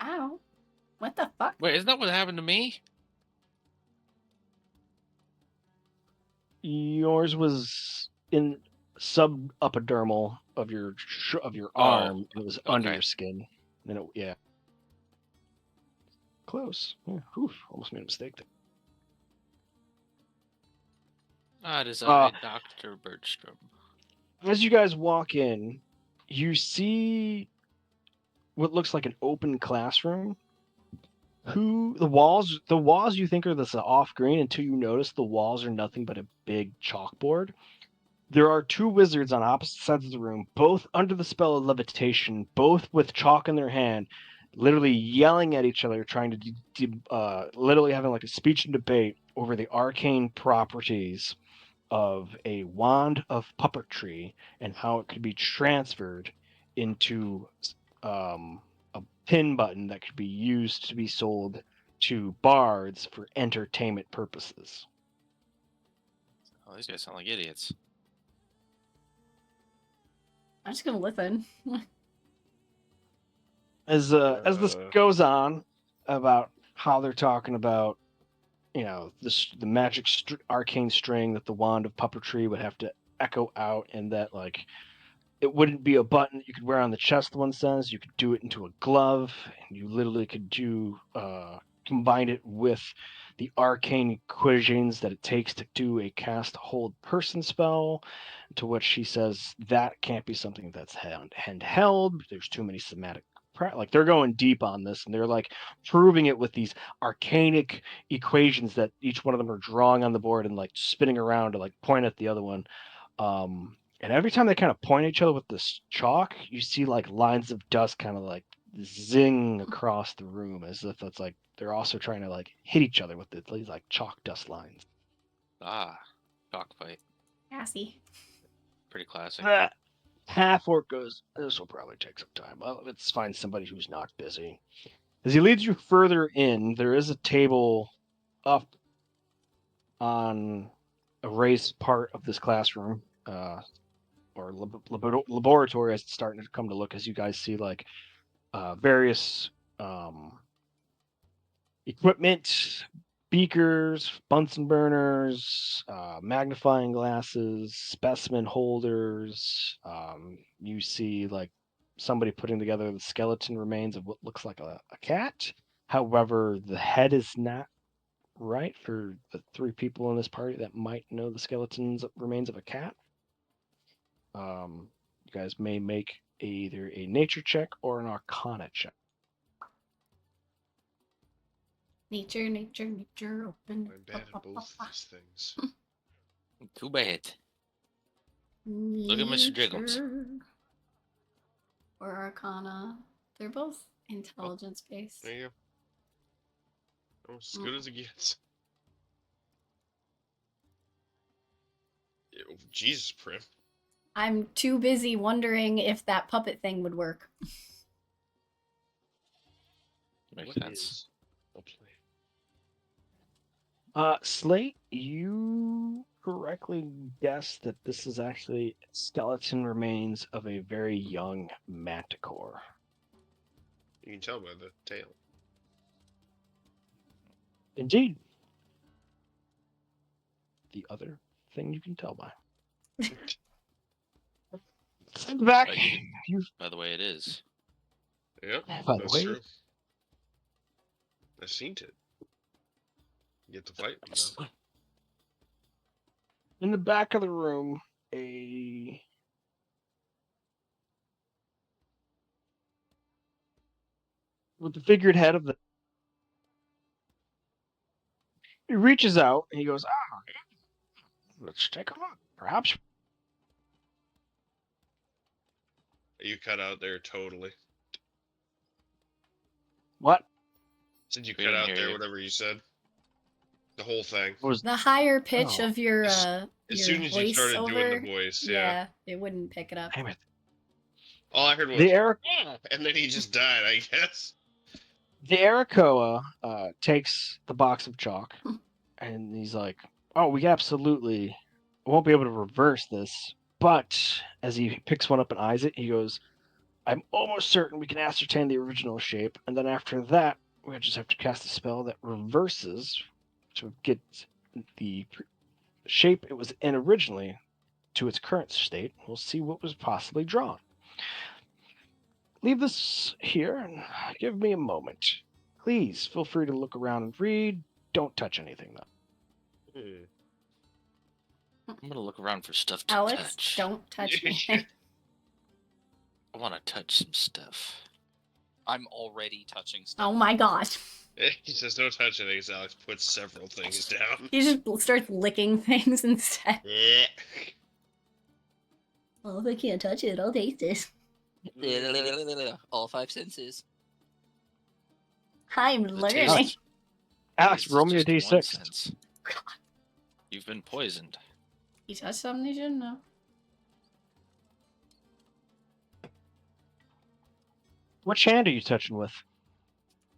Ow. What the fuck? Wait, isn't that what happened to me? Yours was in subepidermal of your arm. And it was under okay. your skin. And yeah. Close. Yeah. Whew, almost made a mistake there. It is Dr. Bergstrom. As you guys walk in, you see what looks like an open classroom. The walls you think are this off green until you notice the walls are nothing but a big chalkboard. There are two wizards on opposite sides of the room, both under the spell of levitation, both with chalk in their hand, literally yelling at each other, trying to literally having like a speech and debate over the arcane properties of a wand of puppetry and how it could be transferred into a pin button that could be used to be sold to bards for entertainment purposes. Oh, these guys sound like idiots. I'm just gonna listen. As this goes on about how they're talking about, the magic arcane string that the wand of puppetry would have to echo out, and that like it wouldn't be a button that you could wear on the chest. One says you could do it into a glove, and you literally could combine it with the arcane equations that it takes to do a cast hold person spell. To which she says that can't be something that's handheld. There's too many somatic. Like they're going deep on this, and they're like proving it with these arcanic equations that each one of them are drawing on the board and like spinning around to like point at the other one. And every time they kind of point at each other with this chalk, you see like lines of dust kind of like zing across the room, as if it's like they're also trying to like hit each other with these like chalk dust lines. Chalk fight. Gassy. Pretty classic. Half orc goes, this will probably take some time. Well, let's find somebody who's not busy. As he leads you further in, there is a table up on a raised part of this classroom, or laboratory, as it's starting to come to look, as you guys see like various equipment, beakers, Bunsen burners, magnifying glasses, specimen holders. You see like somebody putting together the skeleton remains of what looks like a cat. However, the head is not right for the three people in this party that might know the skeleton's remains of a cat. You guys may make either a nature check or an arcana check. Nature, open. I'm bad at both these things. Too bad. Look at Mr. Jiggles. Nature or Arcana. They're both intelligence based. There you go. Oh, as good as it gets. Ew, Jesus, Prim. I'm too busy wondering if that puppet thing would work. Makes What sense. is a play? Slate, you correctly guessed that this is actually skeleton remains of a very young manticore. You can tell by the tail. Indeed. The other thing you can tell by. Back. By the way, it is. Yeah, By the that's way, true. I've seen it. Get to fight. In the back of the room, with the figured head of the, he reaches out and he goes, let's take a look. Perhaps. You cut out there totally. What? Said you We cut didn't out hear there you. whatever you said. The whole thing. What was The higher pitch Oh. of your As soon as you started doing the voiceover, voice, yeah. it wouldn't pick it up. damn it. All I heard was, The Eric and then he just died, I guess. the Arakoa takes the box of chalk and he's like, oh, we absolutely won't be able to reverse this. But as he picks one up and eyes it, he goes, I'm almost certain we can ascertain the original shape. And then after that, we just have to cast a spell that reverses to get the shape it was in originally to its current state. We'll see what was possibly drawn. Leave this here and give me a moment. Please feel free to look around and read. Don't touch anything, though. I'm gonna look around for stuff to Alex, touch. don't touch anything. I want to touch some stuff. I'm already touching stuff. Oh my gosh. He says, don't touch anything, as Alex puts several things down. He just starts licking things instead. Yeah. Well, if I can't touch it, I'll taste it. All five senses. I'm The learning. taste- Alex, taste roll is me a just one d6. sense. You've been poisoned. You touched something you shouldn't know. Which hand are you touching with?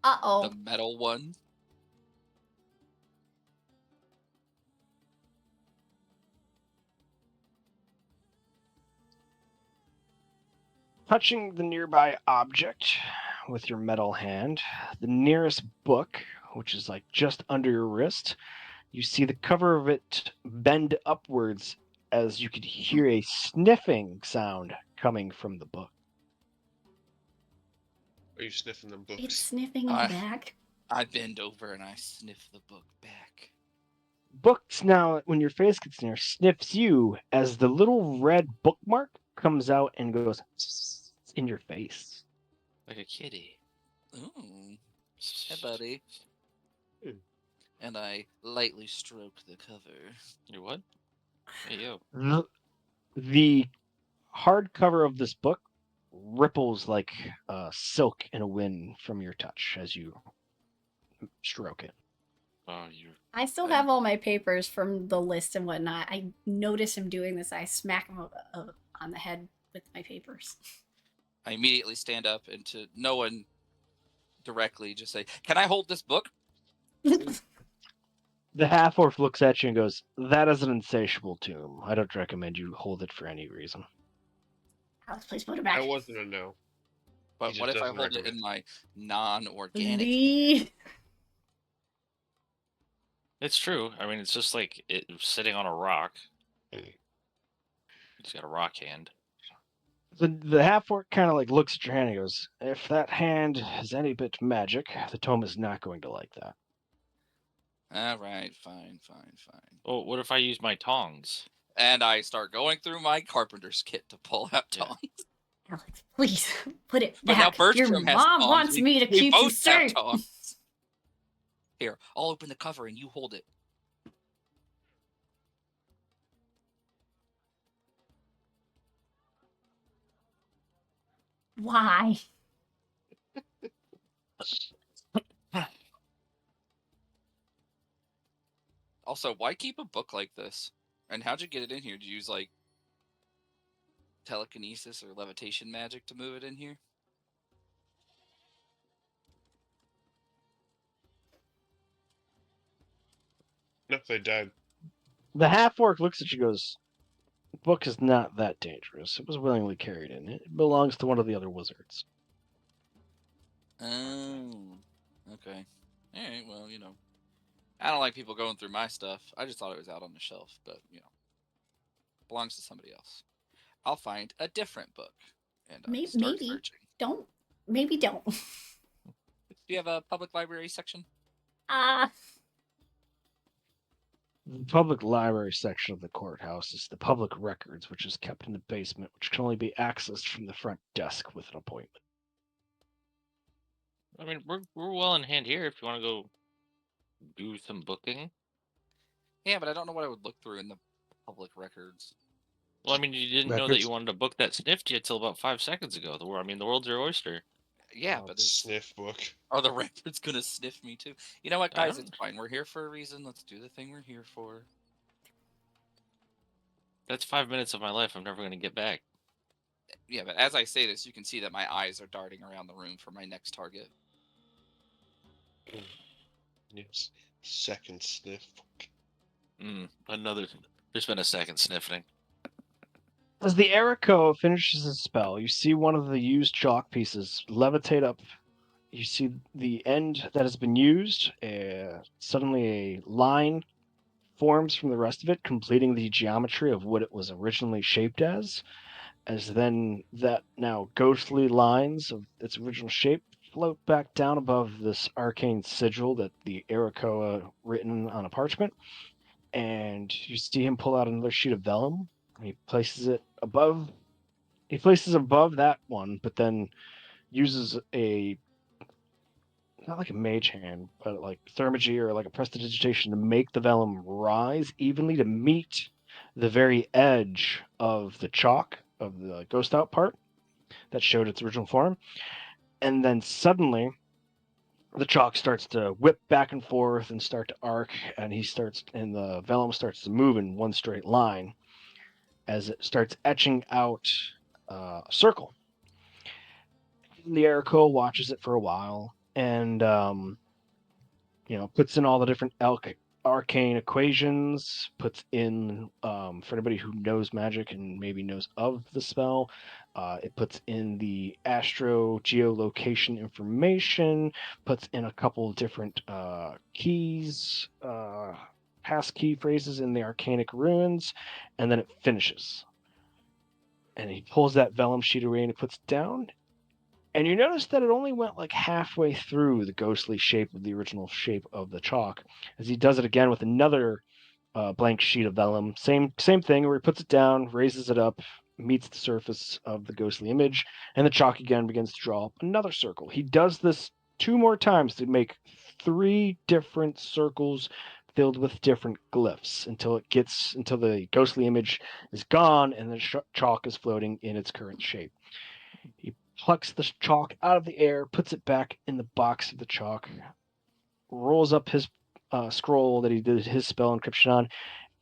Uh-oh. The metal one. Touching the nearby object with your metal hand, the nearest book, which is like just under your wrist, you see the cover of it bend upwards as you could hear a sniffing sound coming from the book. Are you sniffing them books? It's sniffing in the back. I bend over and I sniff the book back. Books now, when your face gets near, sniffs you as the little red bookmark comes out and goes in your face. Like a kitty. Ooh. Hey, buddy. Hmm. And I lightly stroke the cover. You what? Hey, yo. The hardcover of this book ripples like silk in a wind from your touch as you stroke it. Oh, you. I still have all my papers from the list and whatnot. I notice him doing this. I smack him on the head with my papers. I immediately stand up and to no one directly just say, "Can I hold this book?" The half-orc looks at you and goes, that is an insatiable tomb. I don't recommend you hold it for any reason. Alex, please put it back. That wasn't a no. But He what just if I doesn't hold it recommend. in my non-organic? The... It's true. I mean, it's just like it sitting on a rock. He's got a rock hand. The half-orc kind of like looks at your hand and goes, if that hand has any bit magic, the tome is not going to like that. All right, fine. Oh, what if I use my tongs? And I start going through my carpenter's kit to pull out Yeah. tongs. Alex, please put it But now back. Bertram Your has mom tongs. wants me to we keep both you have safe. tongs. Here, I'll open the cover and you hold it. Why? Also, why keep a book like this? And how'd you get it in here? Did you use like telekinesis or levitation magic to move it in here? No, they died. The half-orc looks at you and goes, the book is not that dangerous. It was willingly carried in. It belongs to one of the other wizards. Oh, okay. All right, well, I don't like people going through my stuff. I just thought it was out on the shelf, but, belongs to somebody else. I'll find a different book. And I start Maybe. searching. Don't. Maybe don't. Do you have a public library section? The public library section of the courthouse is the public records, which is kept in the basement, which can only be accessed from the front desk with an appointment. I mean, we're well in hand here. If you want to go do some booking. Yeah, but I don't know what I would look through in the public records. Well, I mean, you didn't know that Records. you wanted to book that sniffed yet till about 5 seconds ago. The world's your oyster. Yeah, Oh, but sniff book. are the records gonna sniff me too? You know what, I guys? don't- It's fine. We're here for a reason. Let's do the thing we're here for. That's 5 minutes of my life I'm never going to get back. Yeah, but as I say this, you can see that my eyes are darting around the room for my next target. Yes. Second sniff book. Another. There's been a second sniffing. As the Erico finishes his spell, you see one of the used chalk pieces levitate up. You see the end that has been used. Suddenly, a line forms from the rest of it, completing the geometry of what it was originally shaped as. As then that now ghostly lines of its original shape float back down above this arcane sigil that the Ericoa written on a parchment. And you see him pull out another sheet of vellum. He places it above. He places above that one, but then uses a not like a mage hand, but like thermagy or like a prestidigitation to make the vellum rise evenly to meet the very edge of the chalk of the ghost out part that showed its original form. And then suddenly the chalk starts to whip back and forth and start to arc, and the vellum starts to move in one straight line as it starts etching out a circle. The Erico watches it for a while and puts in all the different arcane equations, puts in, for anybody who knows magic and maybe knows of the spell, it puts in the astro geolocation information, puts in a couple of different keys, pass key phrases in the arcanic ruins, and then it finishes. And he pulls that vellum sheet away and he puts it down. And you notice that it only went like halfway through the ghostly shape of the original shape of the chalk, as he does it again with another blank sheet of vellum. Same thing, where he puts it down, raises it up, meets the surface of the ghostly image, and the chalk again begins to draw up another circle. He does this 2 more times to make 3 different circles filled with different glyphs until the ghostly image is gone and the chalk is floating in its current shape. He plucks the chalk out of the air, puts it back in the box of the chalk, rolls up his scroll that he did his spell encryption on,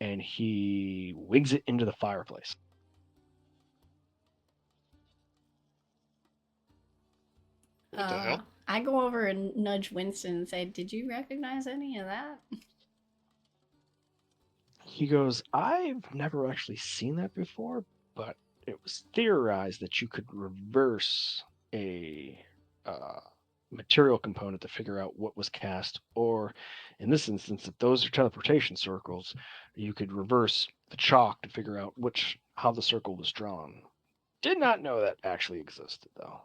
and he wigs it into the fireplace. What the hell? I go over and nudge Winston and say, "Did you recognize any of that?" He goes, I've never actually seen that before, but it was theorized that you could reverse a material component to figure out what was cast, or in this instance, if those are teleportation circles, you could reverse the chalk to figure out how the circle was drawn. Did not know that actually existed, though.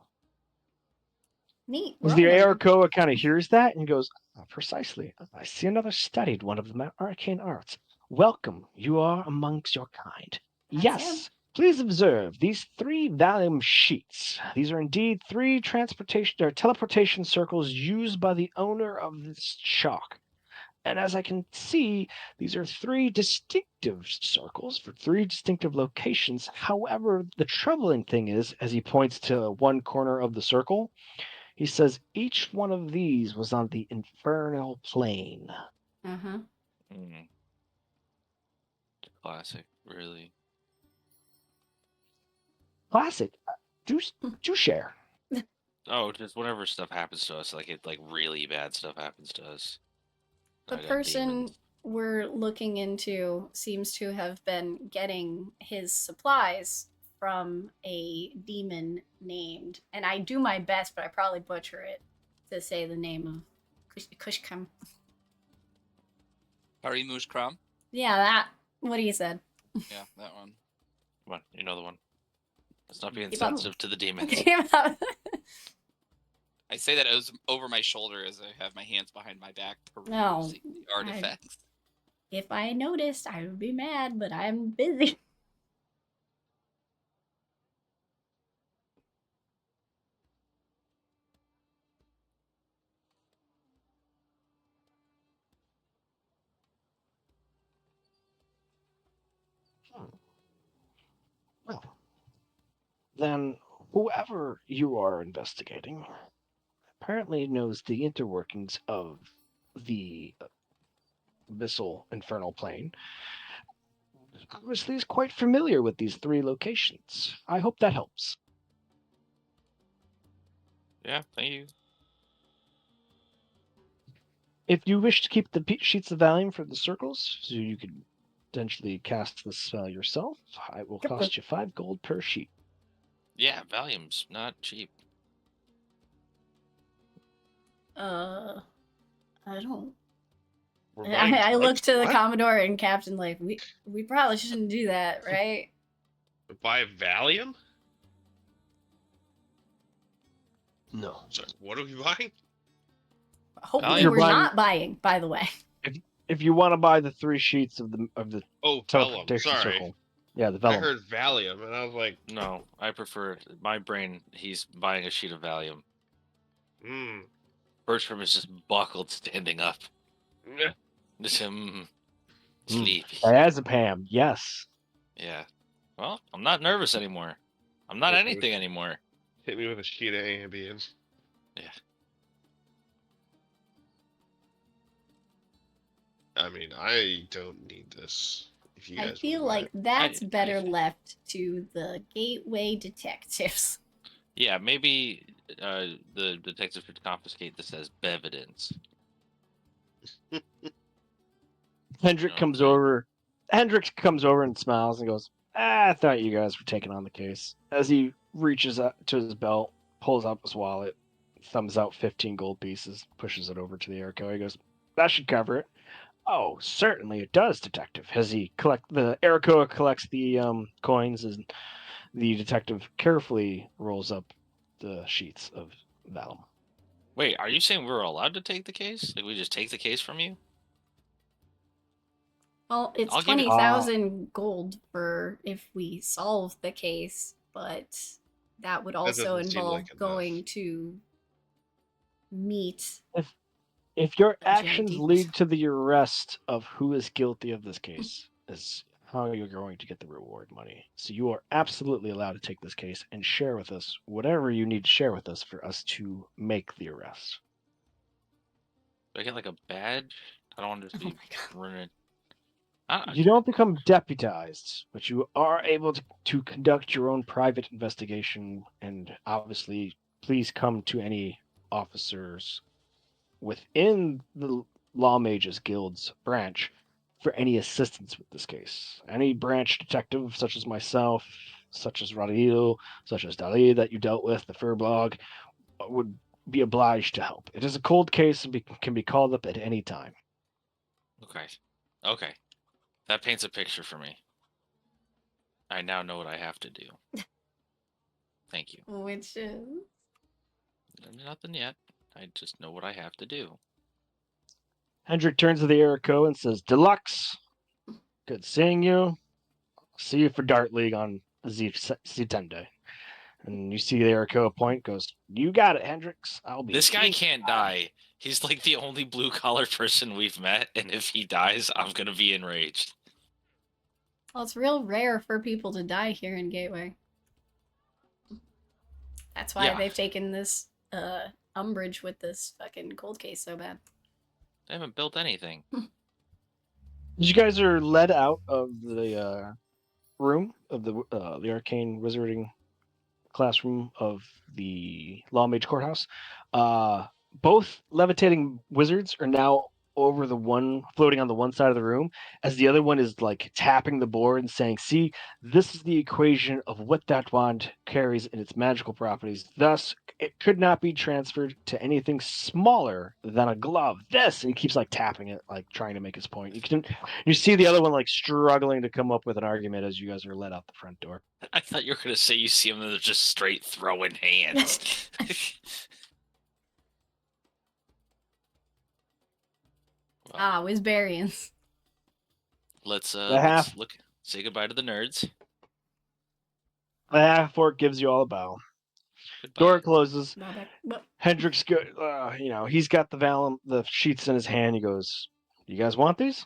Neat. As We're the all learning. Aircoa kind of hears that and goes, precisely. I see another studied one of the arcane arts. Welcome, you are amongst your kind. That's Yes, him. please observe these 3 vellum sheets. These are indeed 3 teleportation circles used by the owner of this chalk. And as I can see, these are 3 distinctive circles for 3 distinctive locations. However, the troubling thing is, as he points to one corner of the circle, he says each one of these was on the infernal plane. Uh-huh. Classic, really. Classic. Do share. Oh, just whenever stuff happens to us, like really bad stuff happens to us. The I got person demons. we're looking into seems to have been getting his supplies from a demon named, and I do my best, but I probably butcher it, to say the name of Kushkam. Harimush Kram? Yeah, that. What he said. Yeah, that one. Come on, you know the one. Let's not be Keep up. insensitive to the demons. I say that over my shoulder as I have my hands behind my back, No, perusing the artifacts. If I noticed, I would be mad, but I'm busy. Well, then whoever you are investigating apparently knows the interworkings of the abyssal infernal plane. Obviously, is quite familiar with these 3 locations. I hope that helps. Yeah, thank you. If you wish to keep the sheets of Valium for the circles, so you could potentially cast the spell yourself, it will cost you 5 gold per sheet. Yeah, Valium's not cheap. I don't. We're buying I look drugs? to the What? Commodore and Captain like we probably shouldn't do that, right? Buy Valium? No. Sorry, what are we buying? Hopefully, You're we're buying- not buying. By the way, If you want to buy the 3 sheets of the Oh, Vellum. teleportation Sorry. circle, yeah, the I vellum. heard Valium, and I was like, No, I prefer my brain. He's buying a sheet of Valium. hmm. Bertram is just buckled, standing up. Yeah. Just him Hmm. sleepy. Diazepam, yes. Yeah. Well, I'm not nervous anymore. I'm not Okay. anything anymore. Hit me with a sheet of Ambien. Yeah. I mean, I don't need this. If you I guys feel wanna buy like it. that's I- better left to the Gateway detectives. Yeah, maybe the detective should confiscate this as evidence. Hendrik Okay. comes over. Hendrik comes over and smiles and goes, I thought you guys were taking on the case. As he reaches up to his belt, pulls up his wallet, thumbs out 15 gold pieces, pushes it over to the Erico. He goes, that should cover it. Oh, certainly it does, detective. As he the Erico collects the coins, and the detective carefully rolls up the sheets of vellum. Wait, are you saying we're allowed to take the case? Like we just take the case from you? Well, it's I'll give it- 20,000 gold for if we solve the case, but that would also doesn't seem involve like enough. going to meet. If your The actions JD. lead to the arrest of who is guilty of this case, is how you're going to get the reward money. So you are absolutely allowed to take this case and share with us whatever you need to share with us for us to make the arrest. Do I get like a badge? I don't want to just Oh be my god. running. You don't become deputized, but you are able to conduct your own private investigation, and obviously, please come to any officers within the Law Mages Guild's branch for any assistance with this case. Any branch detective, such as myself, such as Rodrigo, such as Dali that you dealt with, the Furblog, would be obliged to help. It is a cold case and can be called up at any time. Okay. Okay. That paints a picture for me. I now know what I have to do. Thank you. Which is. Nothing yet. I just know what I have to do. Hendrik turns to the Erico and says, Deluxe, good seeing you. See you for Dart League on Z10 And you see the Erico point, goes, you got it, Hendrix. I'll be. This guy can't die. He's like the only blue collar person we've met, and if he dies, I'm gonna be enraged. Well, it's real rare for people to die here in Gateway. That's why Yeah. they've taken this umbrage with this fucking cold case so bad. They haven't built anything. You guys are led out of the room of the arcane wizarding classroom of the Law Mage Courthouse. Both levitating wizards are now over the one floating on the one side of the room, as the other one is like tapping the board and saying, see, this is the equation of what that wand carries in its magical properties. Thus, it could not be transferred to anything smaller than a glove. This, and he keeps like tapping it, like trying to make his point. You see the other one like struggling to come up with an argument as you guys are led out the front door. I thought you were gonna say you see them and they're just straight throwing hands. Whizbarians. Let's half- look. Say goodbye to the nerds. The half-orc gives you all a bow. Goodbye. Door closes. But Hendrix he's got the sheets in his hand. He goes, "You guys want these?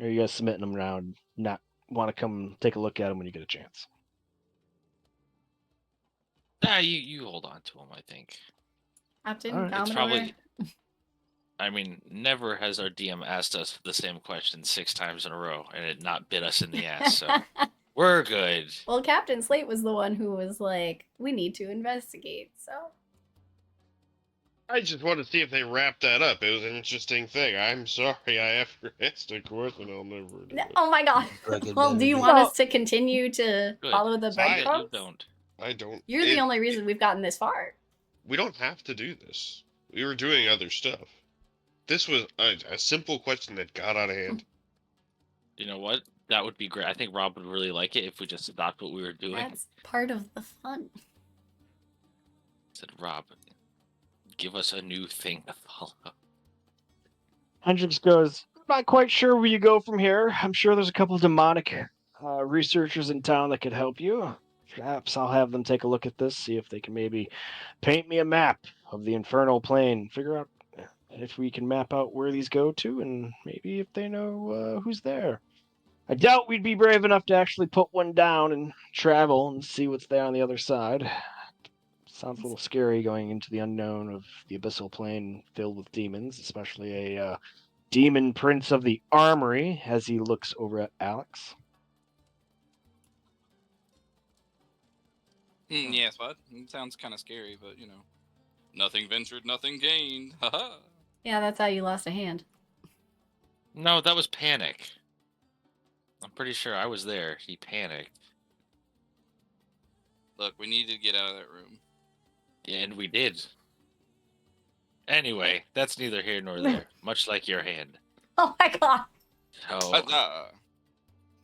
Or are you guys submitting them now and not want to come take a look at them when you get a chance?" Nah, you hold on to them. I think Captain, All right. it's Commodore. probably. I mean, never has our DM asked us the same question 6 times in a row and it not bit us in the ass. So we're good. Well, Captain Slate was the one who was like, "We need to investigate." So I just want to see if they wrapped that up. It was an interesting thing. I'm sorry I ever asked a question I'll never do. oh my god. Fucking Well, do you better want No. us to continue to Good. follow the Say that you breadcrumbs? don't. I don't. You're the only reason we've gotten this far. We don't have to do this. We were doing other stuff. This was a simple question that got out of hand. You know what? That would be great. I think Rob would really like it if we just stopped what we were doing. That's part of the fun. Said Rob, give us a new thing to follow. Hendrix goes, "Not quite sure where you go from here. I'm sure there's a couple of demonic researchers in town that could help you. Perhaps I'll have them take a look at this, see if they can maybe paint me a map of the infernal plane, figure out if we can map out where these go to, and maybe if they know who's there. I doubt we'd be brave enough to actually put one down and travel and see what's there on the other side. Sounds a little scary going into the unknown of the abyssal plane filled with demons, especially a demon prince of the armory," as he looks over at Alex. Yes, what? It sounds kind of scary, but nothing ventured, nothing gained. Haha. Yeah, that's how you lost a hand. No, that was panic. I'm pretty sure I was there. He panicked. Look, we need to get out of that room. Yeah, and we did. Anyway, that's neither here nor there. Much like your hand. Oh my god. So Huzzah!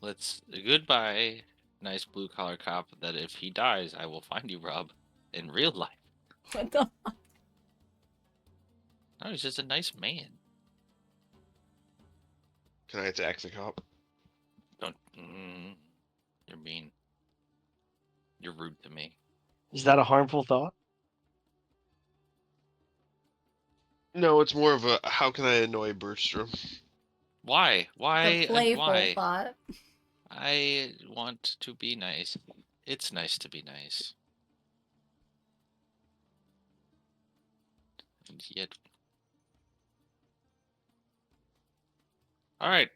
let's goodbye, nice blue collar cop. That if he dies, I will find you, Rob, in real life. What the fuck? No, he's just a nice man. Can I attack the cop? Don't. You're mean. You're rude to me. Is that a harmful thought? No, it's more of a how can I annoy Bergstrom? Why? Why The and playful why? thought. I want to be nice. It's nice to be nice. And yet. Alright.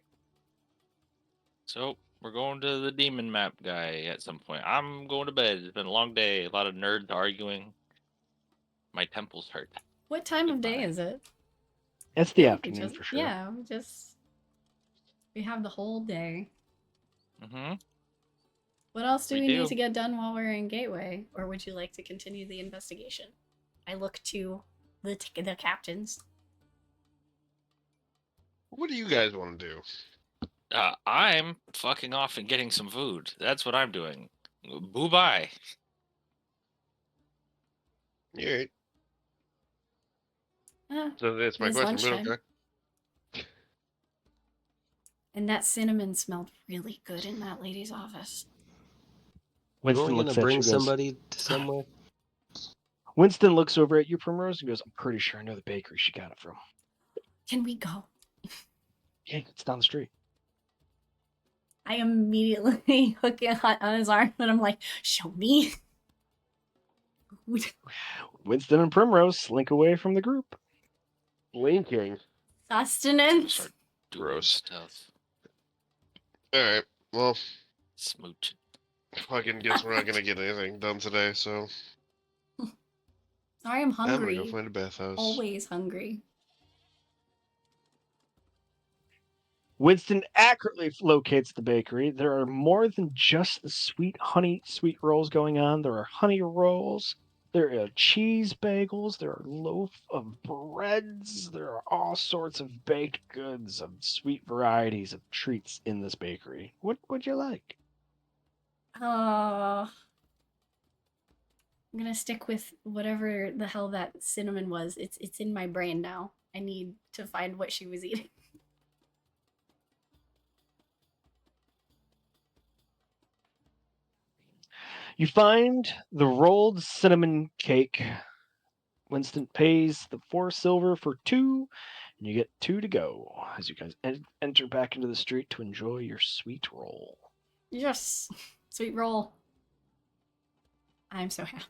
So, we're going to the demon map guy at some point. I'm going to bed. It's been a long day. A lot of nerds arguing. My temples hurt. What time of day Goodbye. is it? It's the Yeah, afternoon for sure. Yeah, we have the whole day. Mm-hmm. What else do We we do. need to get done while we're in Gateway? Or would you like to continue the investigation? I look to the captains. What do you guys want to do? I'm fucking off and getting some food. That's what I'm doing. Boo-bye. Alright. Ah, So that's my It is question. But lunchtime. okay. and that cinnamon smelled really good in that lady's office. Winston We're looks gonna at you bring and goes, somebody to somewhere. Winston looks over at you, Primrose, and goes, "I'm pretty sure I know the bakery she got it from. Can we go? Yeah, it's down the street." I immediately hook it on his arm and I'm like, show me. Winston and Primrose slink away from the group. Blinking. Sustenance. Start doing Gross. stuff. Alright. Well, Smooch. fucking guess we're not gonna get anything done today, so Sorry, I'm I'm gonna hungry. go find a bathhouse. Always hungry. Winston accurately locates the bakery. There are more than just the sweet rolls going on. There are honey rolls. There are cheese bagels. There are loaf of breads. There are all sorts of baked goods of sweet varieties of treats in this bakery. What would you like? I'm gonna stick with whatever the hell that cinnamon was. It's in my brain now. I need to find what she was eating. You find the rolled cinnamon cake. Winston pays the 4 silver for 2, and you get 2 to go as you guys enter back into the street to enjoy your sweet roll. Yes. Sweet roll. I'm so happy.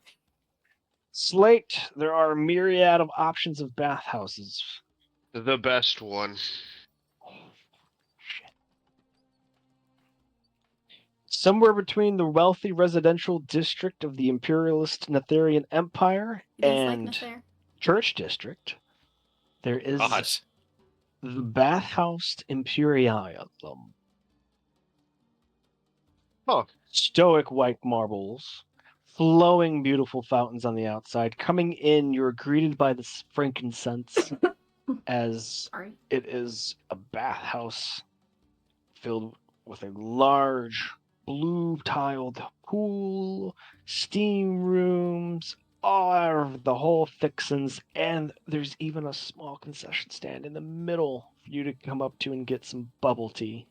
Slate, there are a myriad of options of bathhouses. The best one. Shit. Somewhere between the wealthy residential district of the imperialist Netherian Empire It is like and Nathair. Church District, there is God. the Bathhouse Imperialum. Huh. Stoic white marbles, flowing beautiful fountains on the outside. Coming in, you're greeted by this frankincense as Sorry. it is a bathhouse filled with a large blue tiled pool, steam rooms, all the whole fixins, and there's even a small concession stand in the middle for you to come up to and get some bubble tea.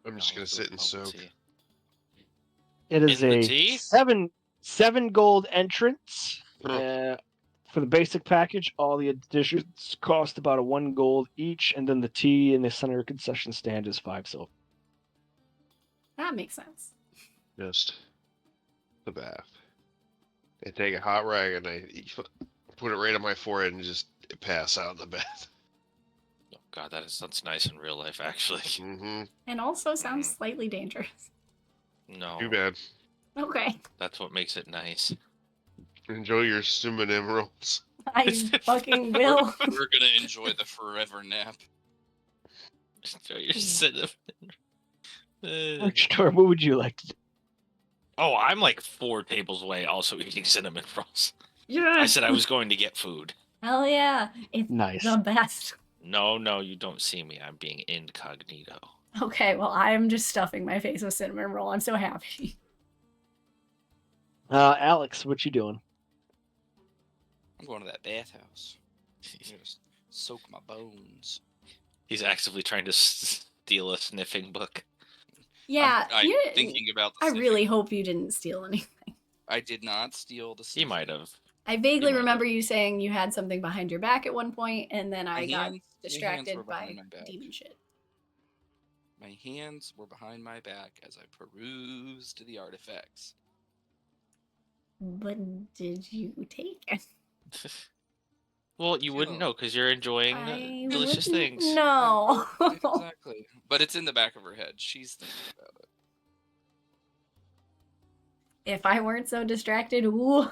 I'm just gonna sit and soak. It is In the a tea? seven gold entrance. Huh. For the basic package, all the additions cost about a 1 gold each, and then the tea in the center concession stand is 5 silver. That makes sense. Just the bath. I take a hot rag and I put it right on my forehead and just pass out in the bath. Oh, God, sounds nice in real life, actually. Mm-hmm. And also sounds slightly dangerous. No. Too bad. Okay. That's what makes it nice. Enjoy your cinnamon rolls. I fucking will. We're gonna enjoy the forever nap. Enjoy your cinnamon. Storm, what would you like to do? Oh, I'm like 4 tables away also eating cinnamon rolls. Yeah. I said I was going to get food. Hell yeah. It's Nice. the best. No, you don't see me. I'm being incognito. Okay, well, I'm just stuffing my face with cinnamon roll. I'm so happy. Alex, what you doing? I'm going to that bathhouse. I'm gonna soak my bones. He's actively trying to steal a sniffing book. Yeah, I'm you, thinking about the I sniffing. really hope you didn't steal anything. I did not steal the He sniffing. might have. I vaguely might remember you saying you had something behind your back at one point, and then I got My hands distracted were by behind my back. demon shit. My hands were behind my back as I perused the artifacts. But did you take it? Well, you wouldn't know because you're enjoying I delicious wouldn't things. know. Exactly. But it's in the back of her head. She's thinking about it. If I weren't so distracted, ooh.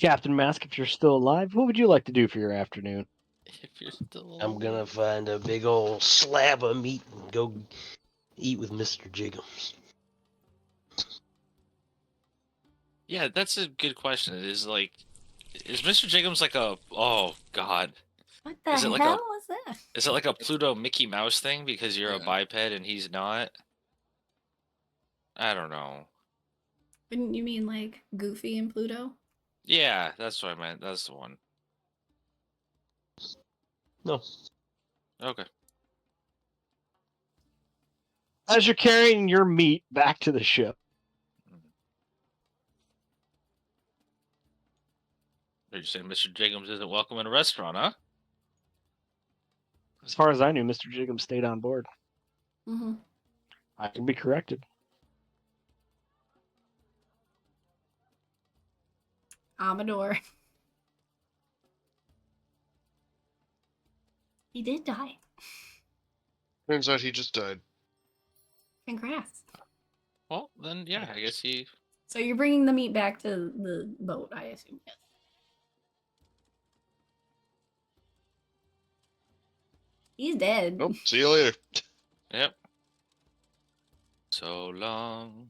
Captain Mask, if you're still alive, what would you like to do for your afternoon? If you're still I'm gonna alive. find a big old slab of meat and go eat with Mr. Jiggums. Yeah, that's a good question. It is like, is Mr. Jacobs like a? Oh God, What the Is it hell like a- was that? is it like a Pluto Mickey Mouse thing because you're a Yeah. biped and he's not? I don't know. Wouldn't you mean like Goofy and Pluto? Yeah, that's what I meant. That's the one. No. Okay. As you're carrying your meat back to the ship, Are you saying Mr. Jacobs isn't welcome in a restaurant, huh? as far as I knew, Mr. Jiggum stayed on board. Mm-hmm. I can be corrected. Amador. He did die. Turns out he just died. Congrats. Well, then yeah, I guess he. So you're bringing the meat back to the boat, I assume. Yes. He's dead. Nope. See you later. Yep. So long.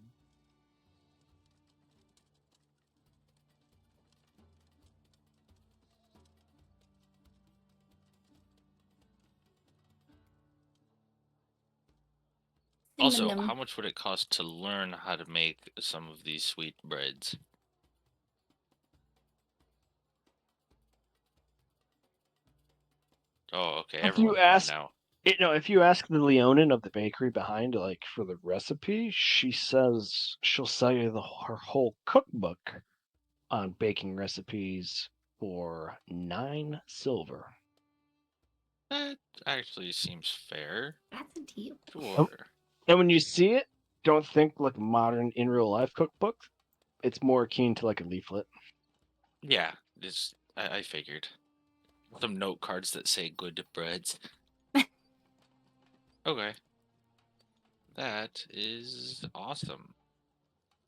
Also, Cinnamon. how much would it cost to learn how to make some of these sweet breads? Oh, okay. After Everyone you ask- now. If you ask the Leonin of the bakery behind, like for the recipe, she says she'll sell you her whole cookbook on baking recipes for 9 silver. That actually seems fair. That's a deal. Sure. And when you see it, don't think like a modern in real life cookbook. It's more akin to like a leaflet. Yeah, I figured. Some note cards that say good breads. Okay. That is awesome.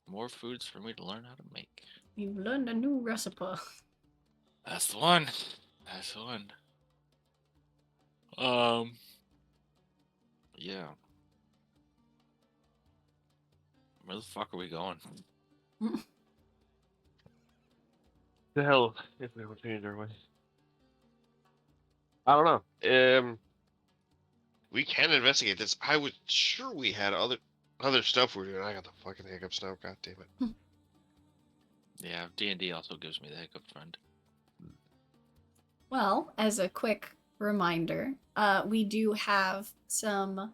More foods for me to learn how to make. You've learned a new recipe. That's the one. That's the one. Yeah. Where the fuck are we going? The hell if we were changed our way. I don't know. We can investigate this. I was sure we had other stuff we're doing. I got the fucking hiccups now. God damn it. Yeah, D&D also gives me the hiccups, friend. Well, as a quick reminder, we do have some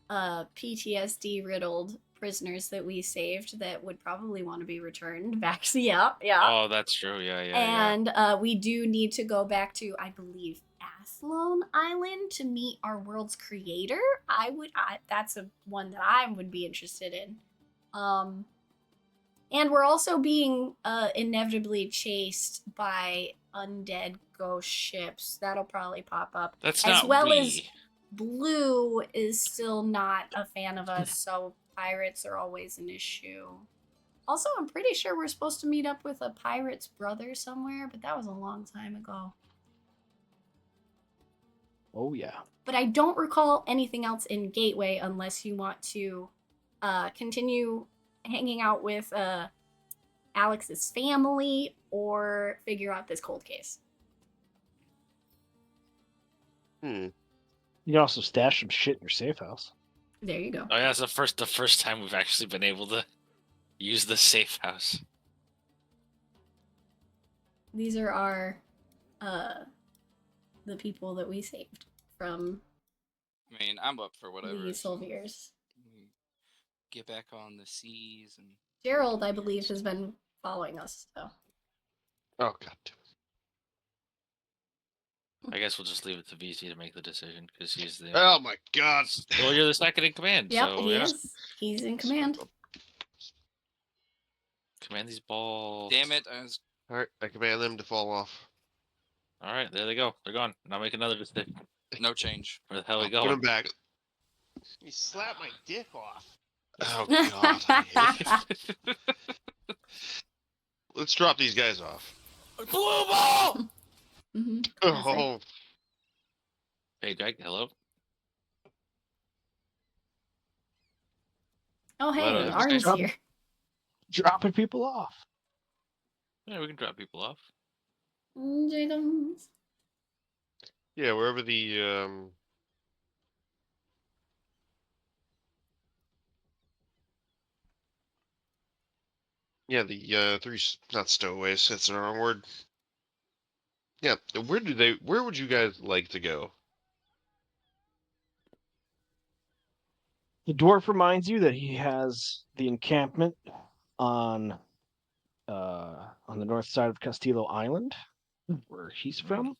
PTSD riddled prisoners that we saved that would probably want to be returned back. Yeah. Oh, that's true. Yeah. And we do need to go back to, I believe, Athlone Island to meet our world's creator. That's one that I would be interested in. And we're also being inevitably chased by undead ghost ships. That'll probably pop up. That's as not well we. as Blue is still not a fan of us, so pirates are always an issue. Also, I'm pretty sure we're supposed to meet up with a pirate's brother somewhere, but that was a long time ago. Oh yeah. But I don't recall anything else in Gateway unless you want to continue hanging out with Alex's family or figure out this cold case. You can also stash some shit in your safe house. There you go. Oh yeah, it's the first time we've actually been able to use the safe house. These are our the people that we saved from I mean, I'm up for whatever. the Solvears. Get back on the seas and. Gerald, I believe, has been following us. So. Oh god damn I guess we'll just leave it to VC to make the decision because he's the. it. Oh my god. Well, you're the second in command. Yep, so, he yeah. is. He's in command. Command these balls. Damn it! Alright, I command them to fall off. All right, there they go. They're gone. Now make another decision. No change. Where the hell are we Put them going? back. You slapped my dick off. Oh god. I hate it. Let's drop these guys off. Blue ball! Mm-hmm. Oh, Hey, Greg, hello. Oh, hey, Well, Arn's okay. here. Dropping people off. Yeah, we can drop people off. Jacobs. yeah, wherever the yeah, the three not stowaways, that's the wrong word. Yeah, where would you guys like to go? The dwarf reminds you that he has the encampment on the north side of Castillo Island, where he's from.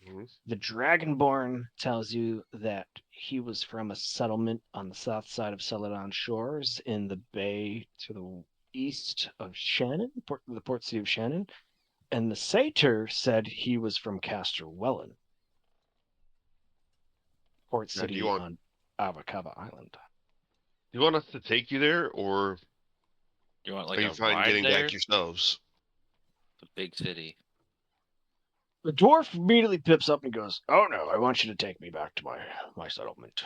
Mhm. The Dragonborn tells you that he was from a settlement on the south side of Celadon Shores in the bay to the east of Shannon, the port city of Shannon. And the Satyr said he was from Casterwellen, port Now, city on Avacava Island. Do you want us to take you there, or You want like are you a fine ride getting there? back yourselves? The big city. The dwarf immediately pips up and goes, "Oh no, I want you to take me back to my settlement.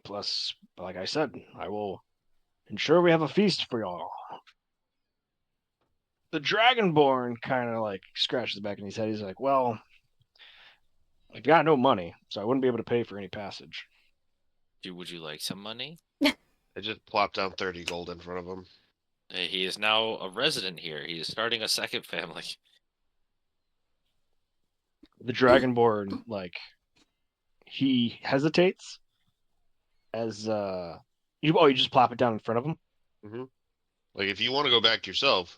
Plus, like I said, I will ensure we have a feast for y'all." The Dragonborn kind of like scratches the back of his head. He's like, "Well, I've got no money, so I wouldn't be able to pay for any passage." Would you like some money? I just plopped down 30 gold in front of him. Hey, he is now a resident here. He is starting a second family. The Dragonborn, like, he hesitates as you just plop it down in front of him. Like, if you want to go back yourself,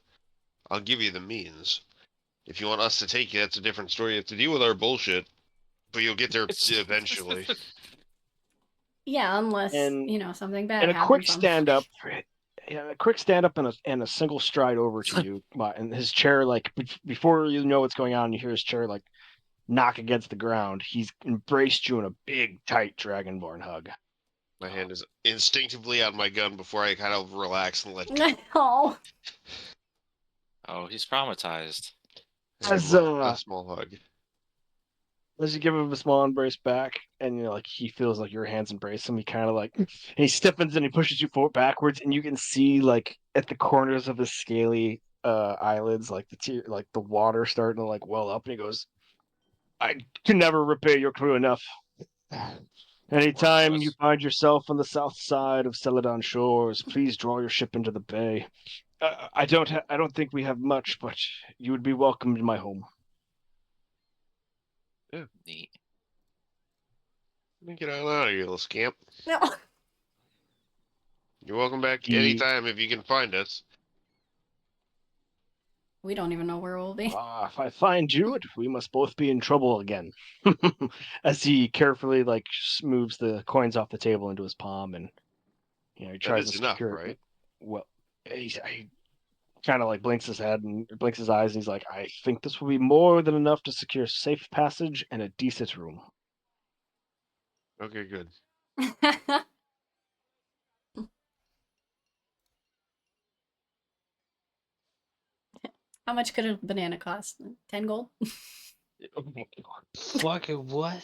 I'll give you the means. If you want us to take you, that's a different story. You have to deal with our bullshit, but you'll get there eventually. Yeah, unless And something bad and a quick happens. stand up, a quick stand up and a single stride over to you, and his chair before you know what's going on, you hear his chair knock against the ground. He's embraced you in a big, tight dragonborn hug. My hand is instinctively on my gun before I kind of relax and let go. Oh, Oh, he's traumatized. As A small hug. As you give him a small embrace back, and he feels like your hands embrace him, he kind of and he stiffens and he pushes you forward backwards, and you can see at the corners of his scaly eyelids, the water starting to well up, and he goes, "I can never repay your crew enough. Anytime you find yourself on the south side of Celadon shores, please draw your ship into the bay. I don't think we have much, but you would be welcomed in my home." Yeah. Neat. Let me get on out of here, little scamp. no. You're welcome back He- anytime if you can find us. We don't even know where we'll be. If I find you, we must both be in trouble again. As he carefully moves the coins off the table into his palm, and he That tries is to enough, secure it. right? Well, he kind of blinks his head and blinks his eyes, and he's like, "I think this will be more than enough to secure safe passage and a decent room." Okay, good. How much could a banana cost? 10 gold? Fucking what?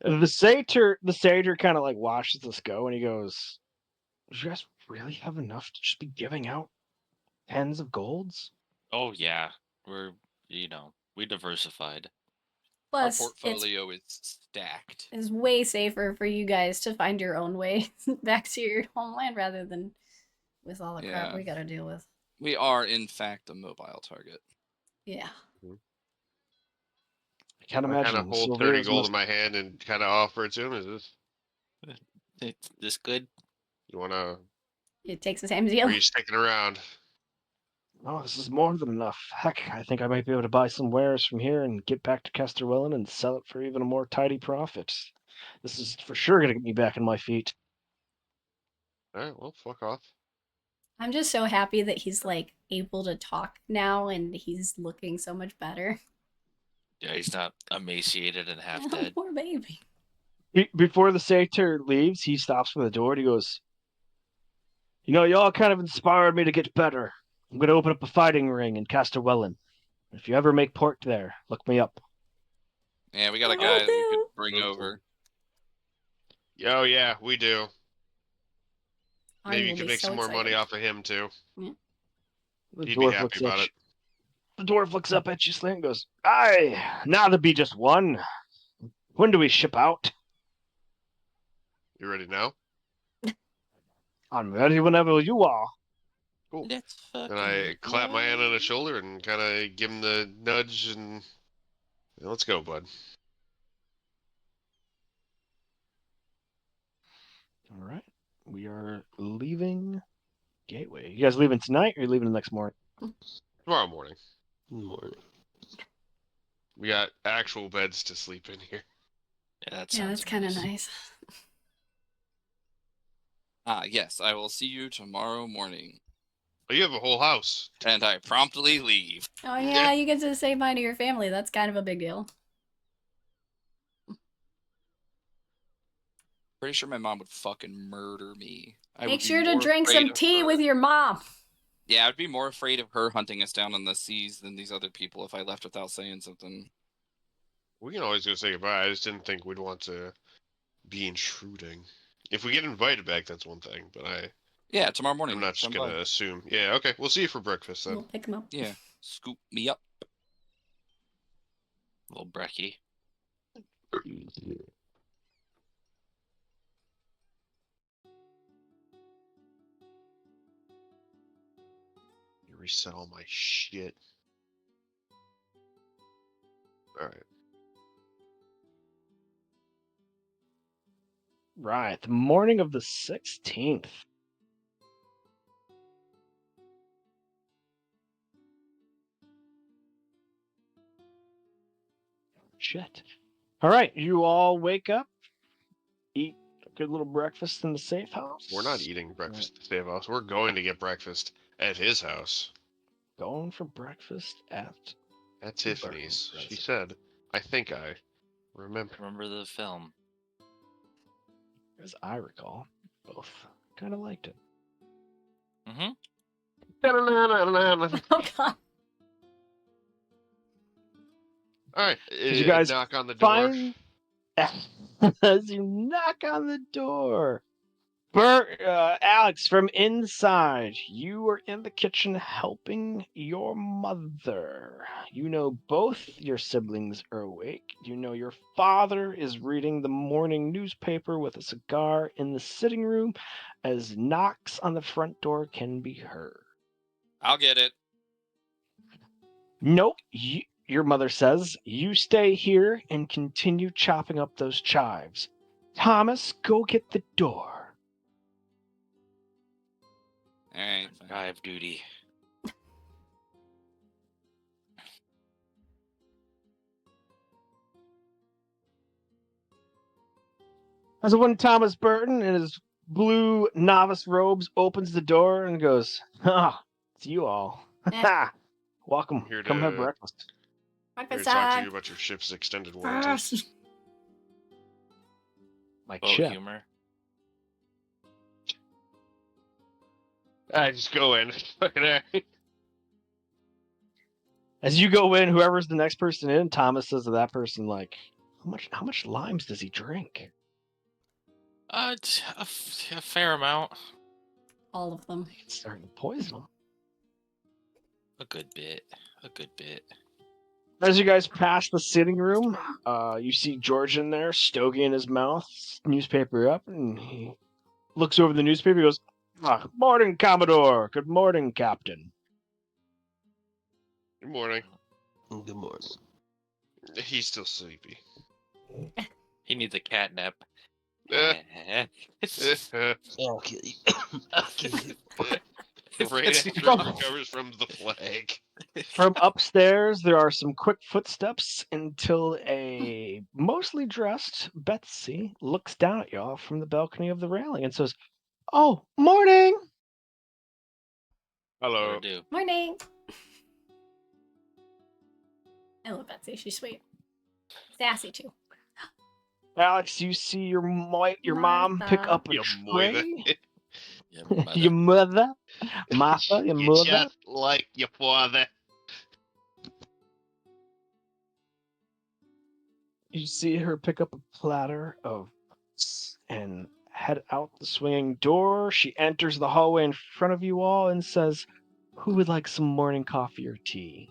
The satyr kind of watches this go, and he goes, "Do you guys really have enough to just be giving out tens of golds?" Oh yeah, we diversified. Our Plus, portfolio is stacked. it's way safer for you guys to find your own way back to your homeland rather than with all the crap Yeah. we gotta deal with. We are, in fact, a mobile target. Yeah. I can't I imagine. kind of hold 30 Solvears gold must in my hand and kind of offer it to him. Is This good? you want to... It takes the same deal. Or are you sticking around? Oh, this is more than enough. Heck, I think I might be able to buy some wares from here and get back to Castillo Island and sell it for even a more tidy profit. This is for sure going to get me back on my feet. Alright, well, fuck off. I'm just so happy that he's able to talk now and he's looking so much better. Yeah, he's not emaciated and half Oh, dead. poor baby. Before the satyr leaves, he stops by the door and he goes, "Y'all kind of inspired me to get better. I'm going to open up a fighting ring in Casterwellen. If you ever make port there, look me up." Yeah, we got a Will guy that we do. could bring over. Oh, yeah, we do. I Maybe you will could be make so some more money excited. off of him, too. The He'd be dwarf happy looks about at it. The dwarf looks up at you, Slant, and goes, "Aye, now there be just one. When do we ship out?" You ready now? "I'm ready whenever you are." Cool. Let's And I clap my hand on his shoulder and kind of give him the nudge and... Let's go, bud. All right. We are leaving Gateway. You guys leaving tonight or are you leaving the next morning? Tomorrow morning. Morning. We got actual beds to sleep in here. Yeah, that Yeah, sounds that's kind of nice. nice. Yes, I will see you tomorrow morning. Oh, you have a whole house. And I promptly leave. Oh yeah, you get to say bye to your family. That's kind of a big deal. Pretty sure my mom would fucking murder me. I Make would be sure to more drink afraid some of tea her. with your mom. Yeah, I'd be more afraid of her hunting us down on the seas than these other people if I left without saying something. We can always go say goodbye. I just didn't think we'd want to be intruding. If we get invited back, that's one thing. But Yeah, tomorrow morning. I'm not just come gonna by. assume. Yeah, okay. We'll see you for breakfast then. We'll pick him up. Yeah, scoop me up. Little brekkie. You reset all my shit. All right. Right, the morning of the 16th. Shit. All right, you all wake up, eat a good little breakfast in the safe house. We're not eating breakfast at the safe house. We're going to get breakfast at his house. Going for breakfast at Tiffany's. Burton's She said, I think I remember. Remember the film? as I recall. Both kind of liked it. Mm-hmm. Oh god. Alright, Did you guys knock on the door. find as you knock on the door? Alex, from inside, you are in the kitchen helping your mother. You know both your siblings are awake. You know your father is reading the morning newspaper with a cigar in the sitting room as knocks on the front door can be heard. I'll get it. Nope, your mother says. You stay here and continue chopping up those chives. Thomas, go get the door. All right. Fine. Drive duty. As when Thomas Burton in his blue novice robes opens the door and goes, "Ah, it's you all. Eh. Welcome. Here Come have to- breakfast." Here Breakfast to talk to time. you about your ship's extended warranty. First. Like Boat chef. humor. I just go in. As you go in, whoever's the next person in, Thomas says to that person, like, how much limes does he drink? It's a fair amount. All of them. It's starting to poison him. A good bit. A good bit. As you guys pass the sitting room, you see George in there, stogie in his mouth, newspaper up, and he looks over the newspaper. He goes, "Morning, Commodore. Good morning, Captain." Good morning. Good morning. He's still sleepy. He needs a cat nap. Eh. I'll kill you. I'll kill you. Right after he recovers from the plague. From upstairs, there are some quick footsteps until a mostly dressed Betsy looks down at y'all from the balcony of the railing and says, "Oh, morning!" Hello. What'd do? Morning. I love Betsy. She's sweet. Sassy too. Alex, you see your mom pick Martha. up a You tray. Yeah, Your mother, Martha, your You mother. just like your father. You see her pick up a platter of and head out the swinging door. She enters the hallway in front of you all and says, "Who would like some morning coffee or tea?"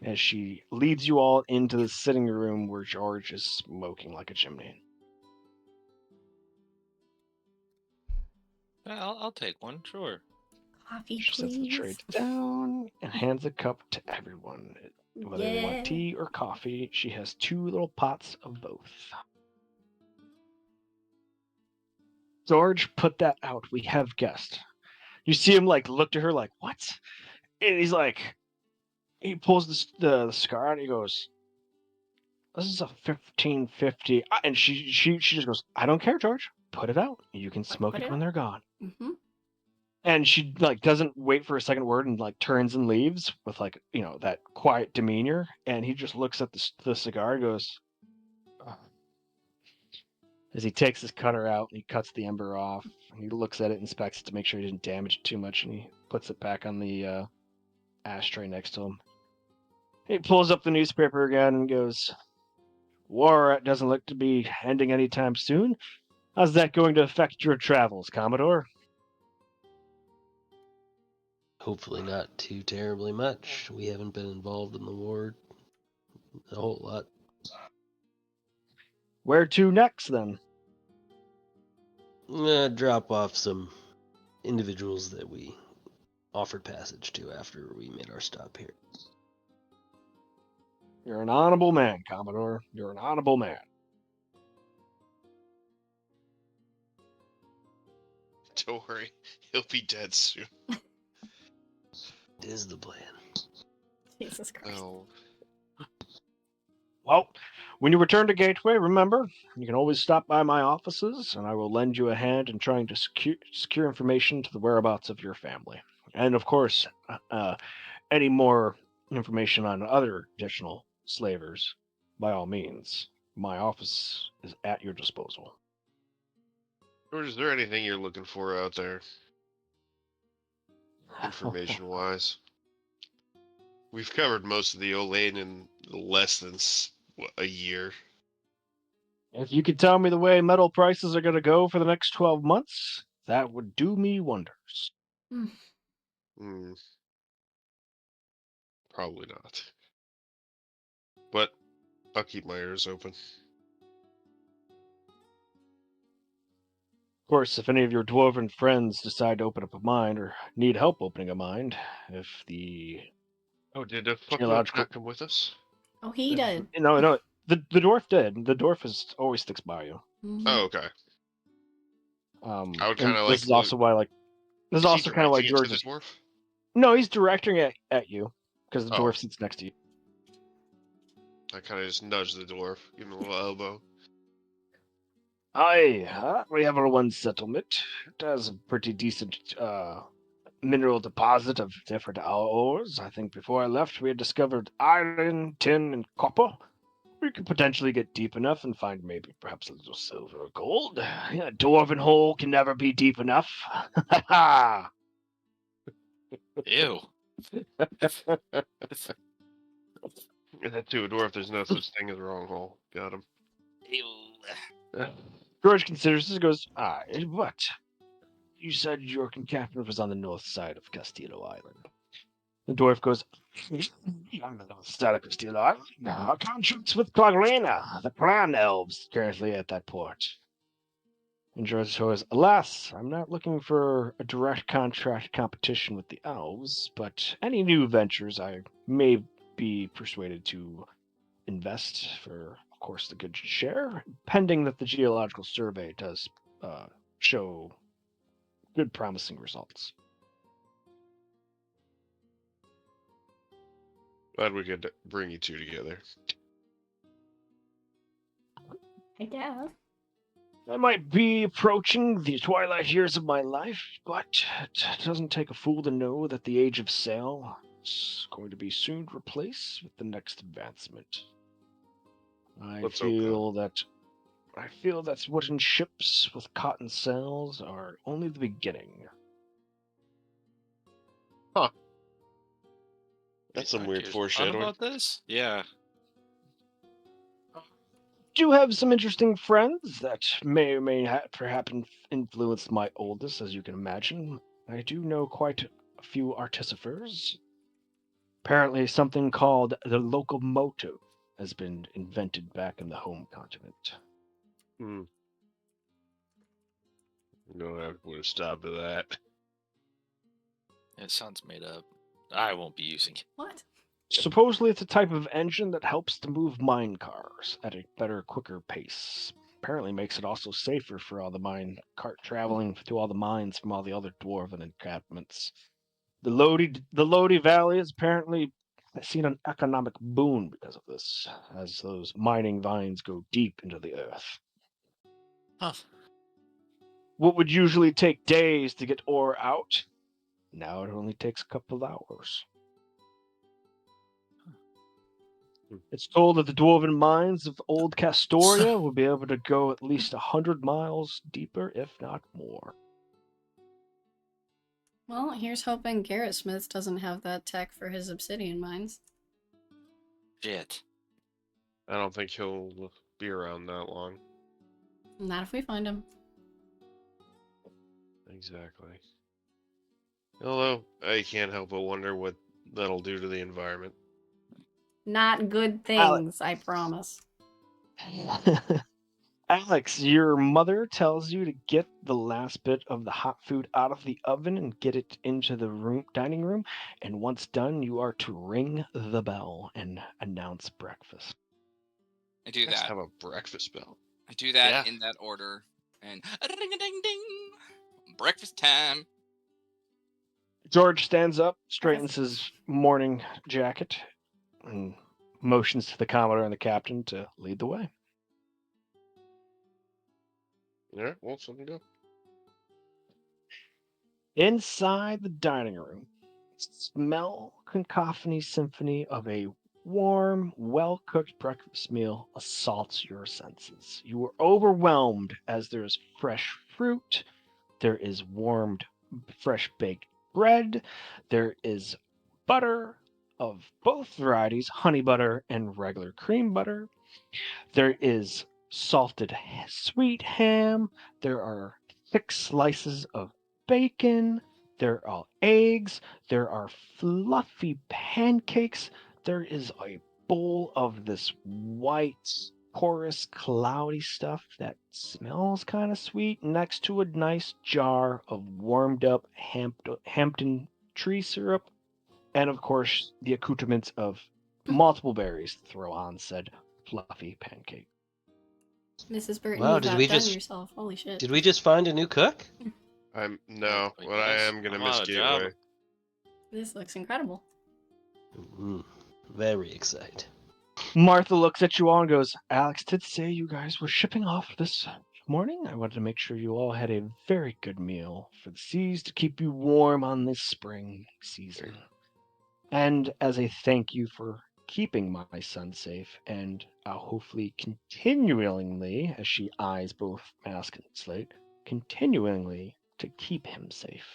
As she leads you all into the sitting room where George is smoking like a chimney. I'll take one, sure. Coffee, She sets the tray please. down and hands a cup to everyone. Whether they want tea or coffee, she has 2 little pots of both. George, put that out. We have guests. You see him look to her like, "What?" And he's like, he pulls the cigar out and he goes, "This is a 1550. And she just goes, "I don't care, George. Put it out. You can smoke put it it when out." they're gone." Mm-hmm. And she doesn't wait for a second word and turns and leaves with that quiet demeanor. And he just looks at the cigar and goes, "Ugh." As he takes his cutter out and he cuts the ember off. He looks at it, inspects it to make sure he didn't damage it too much, and he puts it back on the ashtray next to him. He pulls up the newspaper again and goes, "War doesn't look to be ending anytime soon. How's that going to affect your travels, Commodore?" Hopefully not too terribly much. We haven't been involved in the war a whole lot. "Where to next, then?" Drop off some individuals that we offered passage to after we made our stop here. "You're an honorable man, Commodore. You're an honorable man." Don't worry, he'll be dead soon. It is the plan. Jesus Christ. Oh, Well, when you return to Gateway, remember, you can always stop by my offices, and I will lend you a hand in trying to secure information to the whereabouts of your family. And, of course, any more information on other additional slavers, by all means, my office is at your disposal. George, is there anything you're looking for out there, information-wise? We've covered most of the Olane in less than a year. If you could tell me the way metal prices are going to go for the next 12 months, that would do me wonders. Hmm. Probably not. But I'll keep my ears open. Of course, if any of your dwarven friends decide to open up a mine or need help opening a mine, if the Oh, did the fuck geological... not come with us? Oh, he did. No, the dwarf did. The dwarf always sticks by you. Mhm. Oh, okay. I would kind And of this like. is also why, this is Is he also kind of why directing it to George the is... dwarf? No, he's directing it at you, because the Oh. dwarf sits next to you. I kind of just nudged the dwarf, give him a little elbow. Aye, we have our one settlement. It has a pretty decent mineral deposit of different ores. I think before I left, we had discovered iron, tin, and copper. We could potentially get deep enough and find maybe perhaps a little silver or gold. Yeah, a dwarven hole can never be deep enough. Ha ha! Ew. And that to a dwarf, there's no such thing as a wrong hole. Got him. Ew. George considers this and goes, aye, what? You said your encampment was on the north side of Castillo Island. The dwarf goes, on the north side of Castillo Island. Our contract's with Clarina, the clan elves, currently at that port. And George goes, alas, I'm not looking for a direct contract competition with the elves, but any new ventures I may be persuaded to invest for, of course, the good share, pending that the geological survey does show good promising results. Glad we could bring you two together. I guess. I might be approaching the twilight years of my life, but it doesn't take a fool to know that the age of sail is going to be soon replaced with the next advancement. I Let's feel that wooden ships with cotton sails are only the beginning. That's some Talk weird to your son foreshadowing. about this? Yeah. Do have some interesting friends that may or may have perhaps influenced my oldest, as you can imagine. I do know quite a few artificers. Apparently, something called the locomotive has been invented back in the home continent. No, I would have stopped at that. It sounds made up. I won't be using it. What? Supposedly, it's a type of engine that helps to move mine cars at a better, quicker pace. Apparently, makes it also safer for all the mine cart traveling to all the mines from all the other dwarven encampments. The Lodi Valley has apparently seen an economic boon because of this, as those mining vines go deep into the earth. Huh. What would usually take days to get ore out, now it only takes a couple of hours. It's told that the dwarven mines of Old Castoria will be able to go at least 100 miles deeper, if not more. Well, here's hoping Garrett Smith doesn't have that tech for his obsidian mines. Shit. I don't think he'll be around that long. Not if we find him. Exactly. Although, I can't help but wonder what that'll do to the environment. Not good things, I promise. Alex, your mother tells you to get the last bit of the hot food out of the oven and get it into the dining room, and once done, you are to ring the bell and announce breakfast. I do Let's that. have a breakfast bell. I do that Yeah. in that order. And ring a ding ding. breakfast time. George stands up, straightens his morning jacket, and motions to the Commodore and the captain to lead the way. Yeah, well, something go. Inside the dining room, smell cacophony symphony of a warm, well-cooked breakfast meal assaults your senses. You are overwhelmed as there is fresh fruit, there is warmed, fresh baked bread, there is butter of both varieties, honey butter and regular cream butter. There is salted sweet ham. There are thick slices of bacon. There are eggs. There are fluffy pancakes. There is a bowl of this white, porous, cloudy stuff that smells kind of sweet next to a nice jar of warmed up Hampton tree syrup. And of course, the accoutrements of multiple berries to throw on said fluffy pancake. Mrs. Burton, Wow, you've did we outdone just- yourself. Holy shit. Did we just find a new cook? No, I but I guess. am gonna I'm miss on a job. Gateway. This looks incredible. Very excited. Martha looks at you all and goes, Alex did say you guys were shipping off this morning. I wanted to make sure you all had a very good meal for the seas to keep you warm on this spring season. And as a thank you for keeping my son safe, and hopefully continually, as she eyes both Mask and Slate, continually to keep him safe.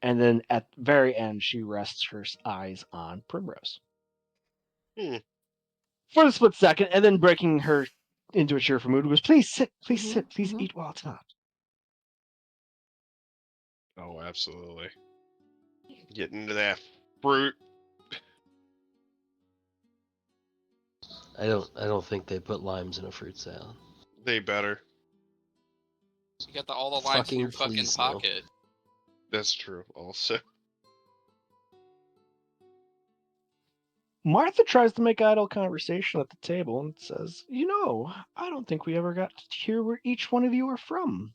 And then at the very end, she rests her eyes on Primrose. Hmm. For a split second, and then breaking her into a cheerful mood, goes, please sit, Mhm, please mhm. eat while it's hot. Oh, absolutely. Get into that fruit. I don't think they put limes in a fruit salad. They better. You got all the limes in your Fucking fucking please, no. pocket. That's true. Also, Martha tries to make idle conversation at the table and says, I don't think we ever got to hear where each one of you are from.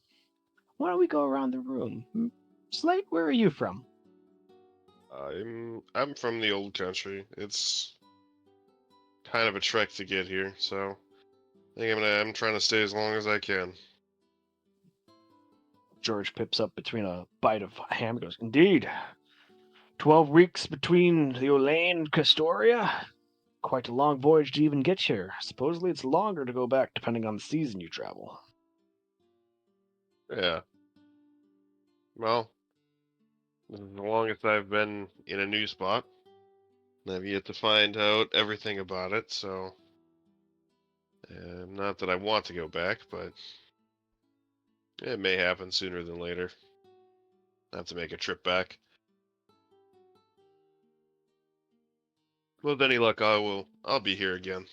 Why don't we go around the room? Slate, where are you from? I'm from the old country. It's kind of a trek to get here, so I think I'm trying to stay as long as I can. George pips up between a bite of ham and goes, Indeed. 12 weeks between the Olaine and Castoria. Quite a long voyage to even get here. Supposedly it's longer to go back depending on the season you travel. Yeah. Well, this is the longest I've been in a new spot. I've yet to find out everything about it, so not that I want to go back, but it may happen sooner than later. I have to make a trip back. With any luck, I'll be here again.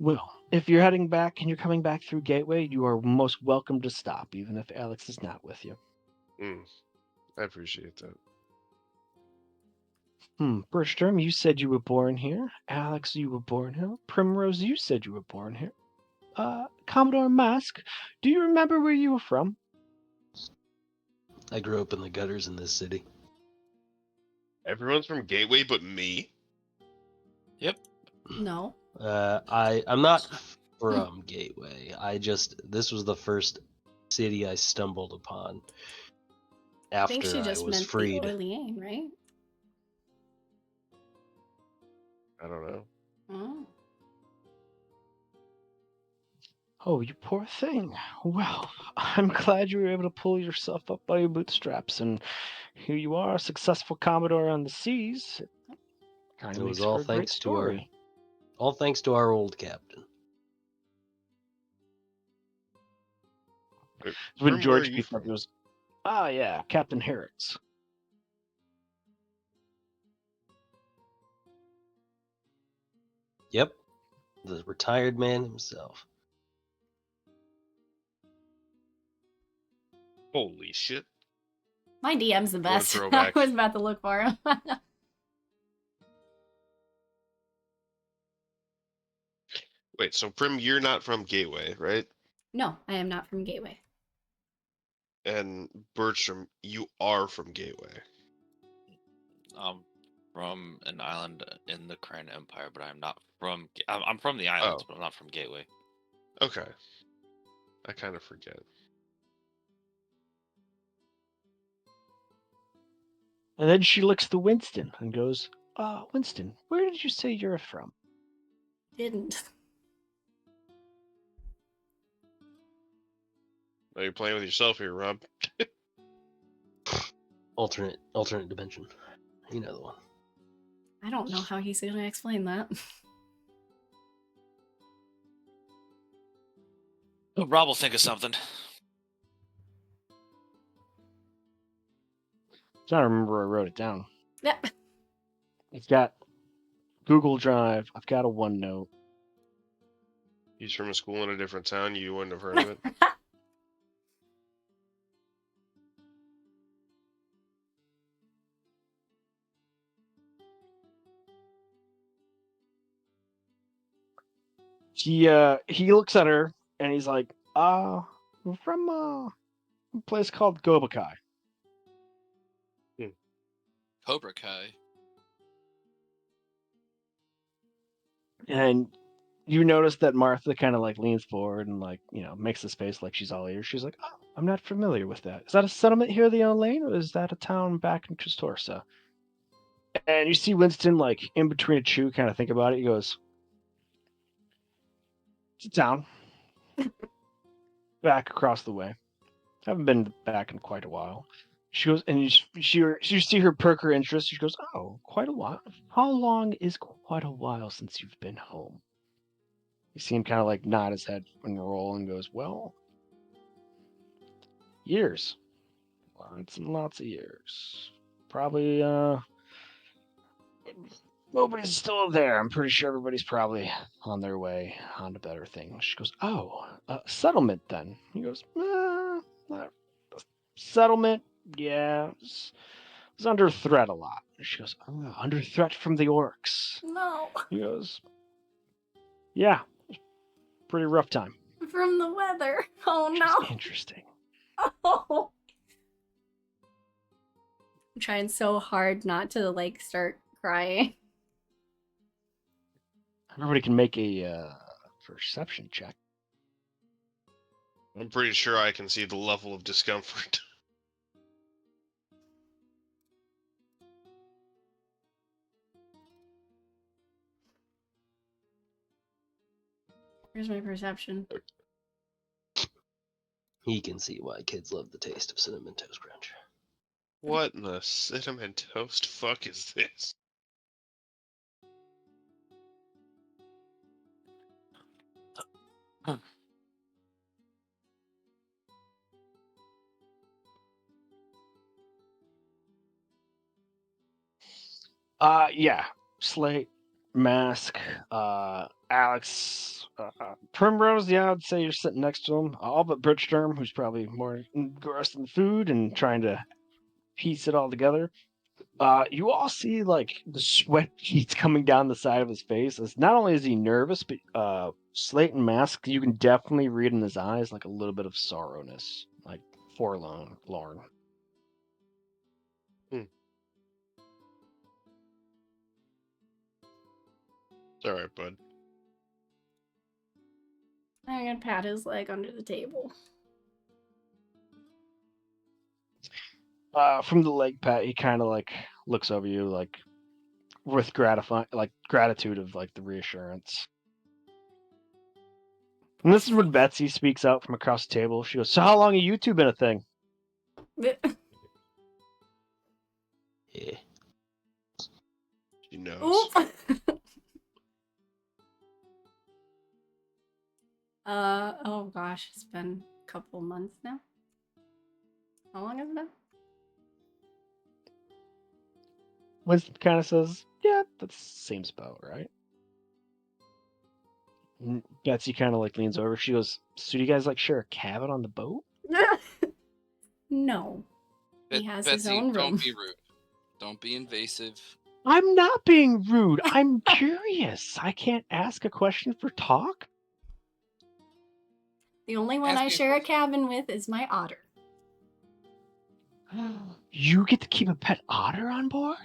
Well, if you're heading back and you're coming back through Gateway, you are most welcome to stop, even if Alex is not with you. I appreciate that. Bergstrom, you said you were born here. Alex, you were born here. Primrose, you said you were born here. Commodore Mask, do you remember where you were from? I grew up in the gutters in this city. Everyone's from Gateway but me? Yep. No. I'm not from Gateway. This was the first city I stumbled upon I think after she I just was meant freed. the Orlean, right? I don't know. Oh. Oh, you poor thing. Well, I'm glad you were able to pull yourself up by your bootstraps, and here you are, a successful Commodore on the seas. Kind It of was makes all for a great thanks to our story. old captain. Wait, When where are George you beats up, from? he goes, yeah, Captain Harris. Yep, the retired man himself. Holy shit. My DM's the What a best. I throwback. was about to look for him. Wait, so Prim, you're not from Gateway, right? No, I am not from Gateway. And Bertram, you are from Gateway. From an island in the Crown Empire, but I'm not from. I'm from the islands, Oh. but I'm not from Gateway. Okay. I kind of forget. And then she looks to Winston and goes, Winston, where did you say you're from? Didn't. Now you're playing with yourself here, Rob. Alternate dimension. You know the one. I don't know how he's gonna explain that. Oh, Rob will think of something. I don't remember where I wrote it down. Yep. I've got Google Drive. I've got a OneNote. He's from a school in a different town. You wouldn't have heard of it. He looks at her and he's like, I'm from a place called Gobakai. Cobra Kai. And you notice that Martha kind of like leans forward and like, makes this face like she's all ears. She's like, oh, I'm not familiar with that. Is that a settlement here, the Lane, or is that a town back in Cristorsa? And you see Winston like in between a chew kind of think about it. He goes, it's a town. Back across the way. Haven't been back in quite a while. She goes, and you see her perk her interest. She goes, oh, quite a while. How long is quite a while since you've been home? You see him kind of like nod his head and roll and goes, well, years. Lots and lots of years. Probably, nobody's still there. I'm pretty sure everybody's probably on their way on to better things. She goes, oh, settlement then. He goes, settlement, yeah. It was under threat a lot. She goes, oh, under threat from the orcs. No. He goes, yeah, pretty rough time. From the weather. Oh no. Interesting. Oh. I'm trying so hard not to like start crying. Everybody can make a perception check. I'm pretty sure I can see the level of discomfort. Here's my perception. He can see why kids love the taste of Cinnamon Toast Crunch. What in the cinnamon toast fuck is this? Yeah. Slate, Mask, Alex, Primrose, yeah, I'd say you're sitting next to him. All but Britchterm, who's probably more engrossed in the food and trying to piece it all together. You all see like the sweat beads coming down the side of his face. It's not only is he nervous, but Slate and Mask, you can definitely read in his eyes like a little bit of sorrowness, like forlorn. It's alright, bud. I'm gonna pat his leg under the table. From the leg pat, he kind of like looks over you like with gratitude of like the reassurance. And this is when Betsy speaks out from across the table. She goes, so how long have you two been a thing? Yeah. She knows. Oop. Oh gosh, it's been a couple months now. How long has it been? Winston kind of says, yeah, that seems about right. And Betsy kind of like leans over. She goes, so do you guys like share a cabin on the boat? No. He has his Betsy, own room. don't be rude. Don't be invasive. I'm not being rude. I'm curious. I can't ask a question for talk. The only one Ask I me a share a question. cabin with is my otter. You get to keep a pet otter on board?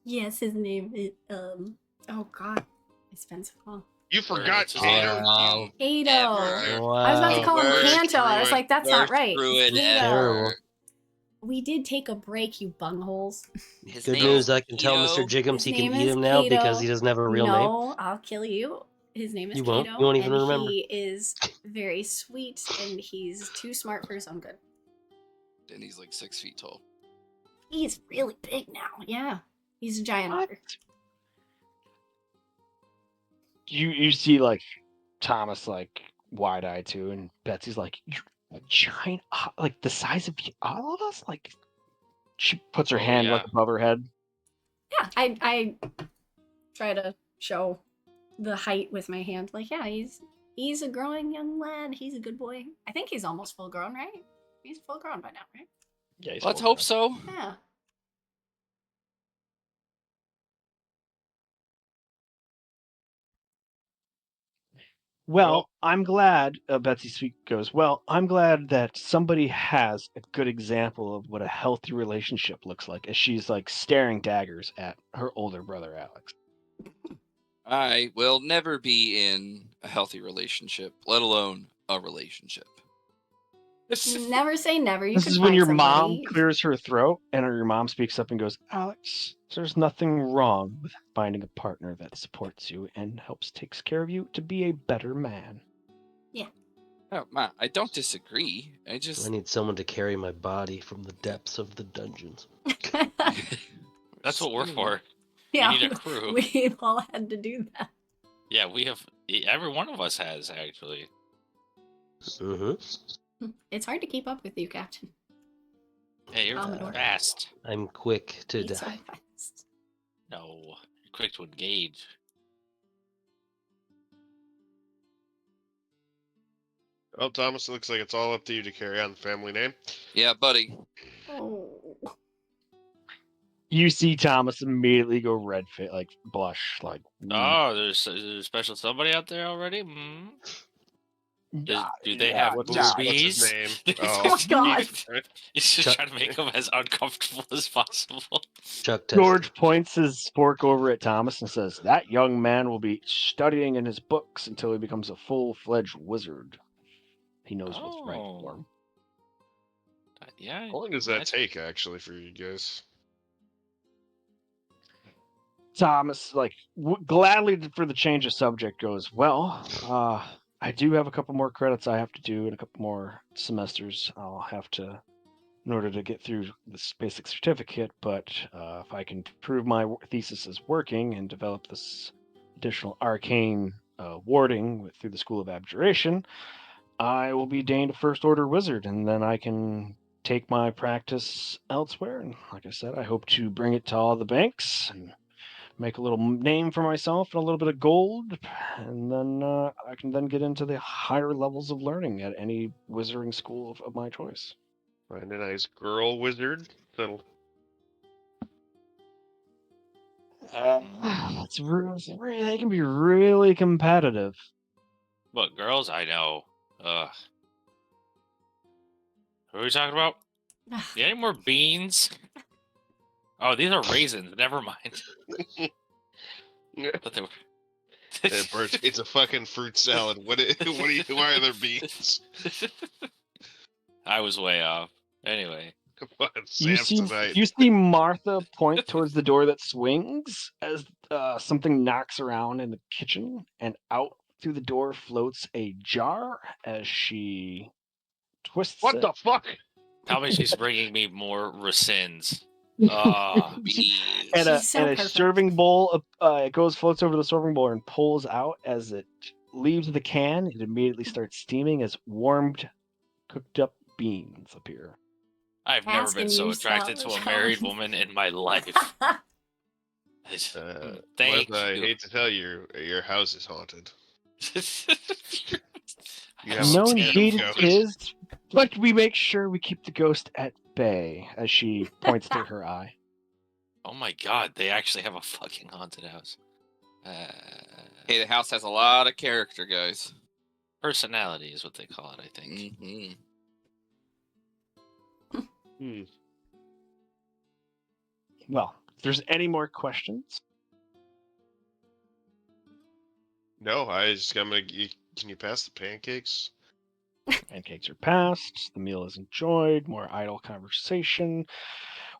Yes, his name is oh god. It's been so long. You forgot what's his Kato. name? Wow. Kato. Ever. Wow. I was about to Oh, call him worst Kanto. I was druid. like, that's not Worst right. druid Kato. Terrible. We did take a break, you bungholes. His Good name news, is I can tell Mr. Keto. Jiggums His he can name eat is him now because Kato. he doesn't have a real name. No, I'll kill you. His name is You won't. Kato, You won't even and remember. he is very sweet, and he's too smart for his own good. And he's like 6 feet tall. He's really big now. Yeah, he's a giant What? otter. You see like Thomas like wide eyed too, and Betsy's like, "You're a giant, like the size of all of us." Like she puts her Oh, hand like yeah. above her head. Yeah, I try to show the height with my hand. Like, yeah, he's a growing young lad. He's a good boy. I think he's almost full grown, right? He's full grown by now, right? Yeah, he's Let's full hope grown. so. Yeah. Well, I'm glad. Betsy Sweet goes. Well, I'm glad that somebody has a good example of what a healthy relationship looks like, as she's like staring daggers at her older brother Alex. I will never be in a healthy relationship, let alone a relationship. Never say never. You This can is when find your somebody. mom clears her throat, and your mom speaks up and goes, "Alex, there's nothing wrong with finding a partner that supports you and takes care of you to be a better man." Oh, Ma, I don't disagree. I just I need someone to carry my body from the depths of the dungeons. That's what we're for. Yeah, need a crew. We've all had to do that. Yeah, we have. Every one of us has, actually. Mm-hmm. It's hard to keep up with you, Captain. Hey, you're Commodore. fast. I'm quick to He's so die. fast. No, you're quick to engage. Well, Thomas, it looks like it's all up to you to carry on the family name. yeah, buddy. Oh. You see Thomas immediately go red face, like blush, like. Oh, there's a special somebody out there already? Hmm? Do they have What's boobies? his name? Oh my God. He's just Chuck- trying to make them as uncomfortable as possible. Chuck test. George points his fork over at Thomas and says, "That young man will be studying in his books until he becomes a full-fledged wizard. He knows what's right for him." Yeah. How long does that take, actually, for you guys? Thomas, like, gladly for the change of subject, goes, "Well, I do have a couple more credits I have to do and a couple more semesters I'll have to, in order to get through this basic certificate, but if I can prove my thesis is working and develop this additional arcane warding through the School of Abjuration, I will be deigned a First Order Wizard, and then I can take my practice elsewhere. And like I said, I hope to bring it to all the banks and make a little name for myself and a little bit of gold, and then I can then get into the higher levels of learning at any wizarding school of my choice." Find a nice girl wizard that'll. It's really, they can be really competitive. But girls, I know. Ugh. Who are we talking about? You any more beans? Oh, these are raisins. Never mind. But they were... It's a fucking fruit salad. Why are there beans? I was way off. Anyway. Come on, You Samsonite. see Martha point towards the door that swings as something knocks around in the kitchen, and out through the door floats a jar as she twists What it. the fuck? Tell me she's bringing me more resins. and Bees. a, She's so and a perfect. serving bowl it floats over the serving bowl and pulls out. As it leaves the can, it immediately starts steaming as warmed, cooked up beans appear. I've never Ask been and so you attracted to a salad. married woman in my life. Thank Martha, I you. hate to tell you, your house is haunted. You I have No, a indeed ghost. it is, but we make sure we keep the ghost at bay, as she points to her eye. Oh my god, they actually have a fucking haunted house. Hey, the house has a lot of character, guys. Personality is what they call it, I think. Mm-hmm. Well, if there's any more questions, No, can you pass the pancakes? pancakes are passed, the meal is enjoyed, more idle conversation.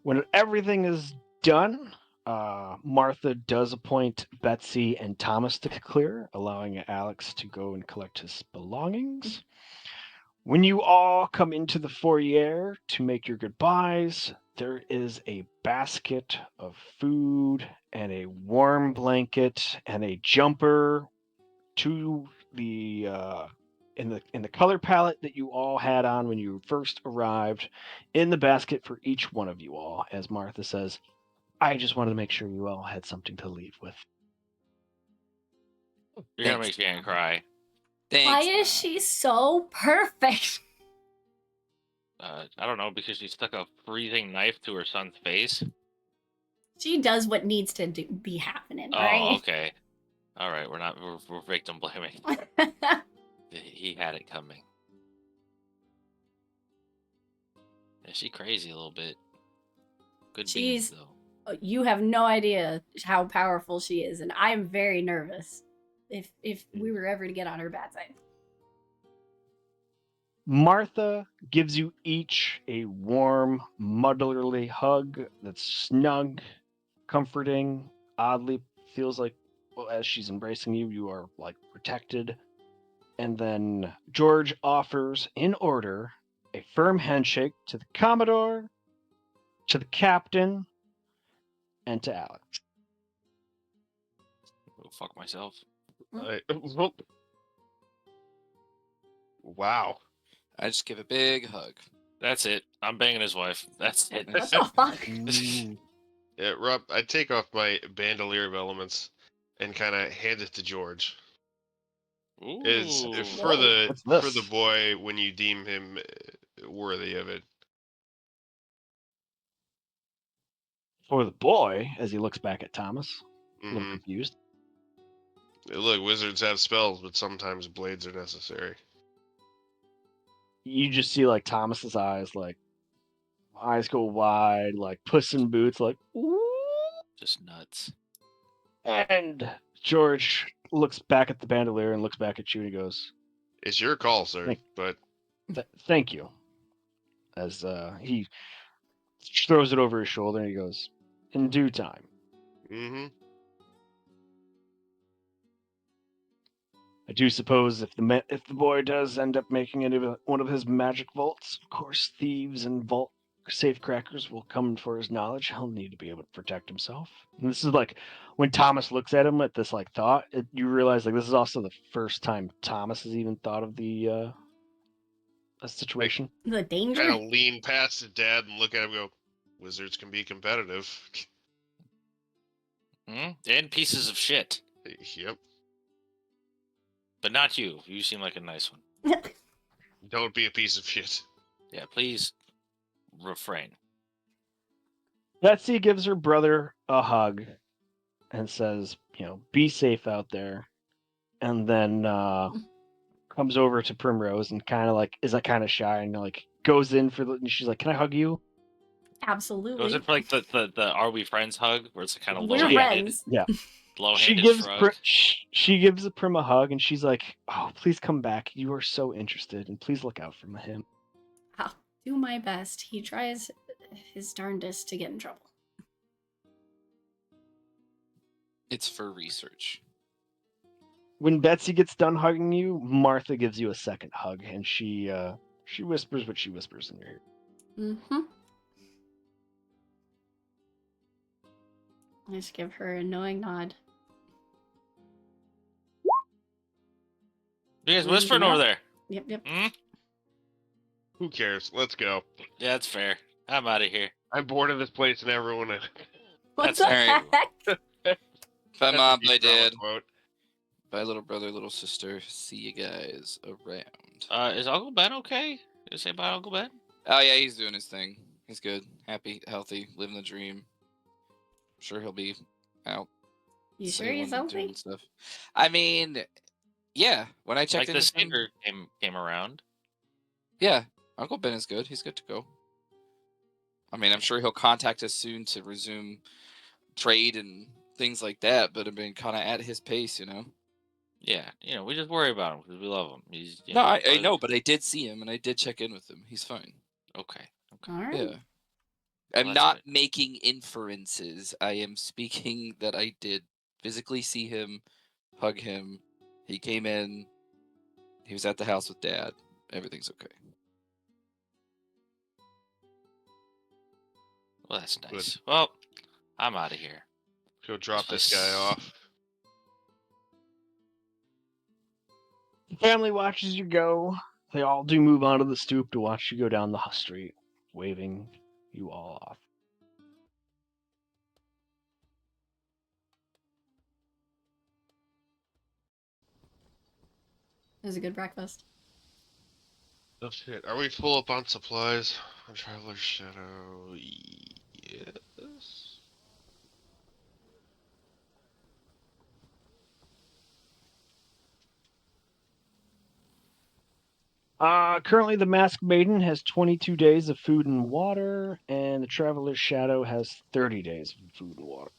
When everything is done, Martha does appoint Betsy and Thomas to clear, allowing Alex to go and collect his belongings. When you all come into the foyer to make your goodbyes, there is a basket of food and a warm blanket and a jumper to the in the color palette that you all had on when you first arrived in the basket for each one of you all. As Martha says, I just wanted to make sure you all had something to leave with. You're gonna Thanks. make Shannon cry. Thanks. Why is Mom. she so perfect? I don't know, because she stuck a freezing knife to her son's face. She does what needs to be happening, Oh, right? okay. All right, we're victim blaming. He had it coming. Yeah, she crazy a little bit. Good beans She's- though. You have no idea how powerful she is, and I'm very nervous if we were ever to get on her bad side. Martha gives you each a warm, motherly hug that's snug, comforting, oddly feels like, well, as she's embracing you, you are like protected. And then George offers, in order, a firm handshake to the Commodore, to the Captain, and to Alex. Go fuck myself. Wow. I just give a big hug. That's it. I'm banging his wife. That's it. What the fuck? Yeah, Rob, I take off my bandolier of elements and kind of hand it to George. Is Ooh. for the What's this? for the boy when you deem him worthy of it. For the boy, as he looks back at Thomas, a little Mhm. confused. Look, wizards have spells, but sometimes blades are necessary. You just see like Thomas's eyes, like eyes go wide, like Puss in Boots, like ooh. Just nuts. And George looks back at the bandolier and looks back at you and he goes, It's your call, sir. But Thank you. As he throws it over his shoulder and he goes, in due time. mm-hmm. I do suppose if the boy does end up making it one of his magic vaults, of course, thieves and vault safecrackers will come for his knowledge. He'll need to be able to protect himself. And this is like when Thomas looks at him at this like thought, you realize like this is also the first time Thomas has even thought of the a situation. The danger? Kind of lean past his dad and look at him and go, wizards can be competitive. And pieces of shit. Yep. But not you. You seem like a nice one. Don't be a piece of shit. Yeah, please refrain. Betsy gives her brother a hug and says, be safe out there. And then comes over to Primrose and kind of like is like kind of shy and like goes in for and she's like, "Can I hug you?" Absolutely. Goes in for like the Are We Friends hug, where it's kind of We're low-handed. friends. Yeah. Low-handed She gives Prim a hug and she's like, "Oh, please come back. You are so interested, and please look out for him." I'll do my best. He tries his darndest to get in trouble. It's for research. When Betsy gets done hugging you, Martha gives you a second hug, and she whispers what she whispers in your ear. Mm-hmm. I just give her a knowing nod. You guys whispering over there? Yep. Who cares? Let's go. Yeah, that's fair. I'm out of here. I'm bored of this place and everyone in it. What That's the alright. heck? Bye, That's a Mom. Bye, Futurama Dad. quote. Bye, little brother, little sister. See you guys around. Is Uncle Ben okay? Did you say bye, Uncle Ben? Oh, yeah, he's doing his thing. He's good. Happy, healthy, living the dream. Sure he'll be out. You sure sailing he's and doing healthy? Stuff. I mean, Yeah, when I checked Like in the with him, sticker came around. yeah, Uncle Ben is good. He's good to go. I mean, I'm sure he'll contact us soon to resume trade and things like that. But I mean, kind of at his pace, you know. Yeah, we just worry about him because we love him. He's No, I but- know, but I did see him and I did check in with him. He's fine. Okay. All right. Yeah. I'm that's not good. making inferences. I am speaking that I did physically see him, hug him. He came in. He was at the house with Dad. Everything's okay. Well, that's Good. nice. Well, I'm out of here. Go drop this guy off. The family watches you go. They all do move onto the stoop to watch you go down the street, waving you all off. It was a good breakfast. Oh shit. Are we full up on supplies? On Traveler's Shadow? Yes. Currently, the Masked Maiden has 22 days of food and water, and the Traveler's Shadow has 30 days of food and water.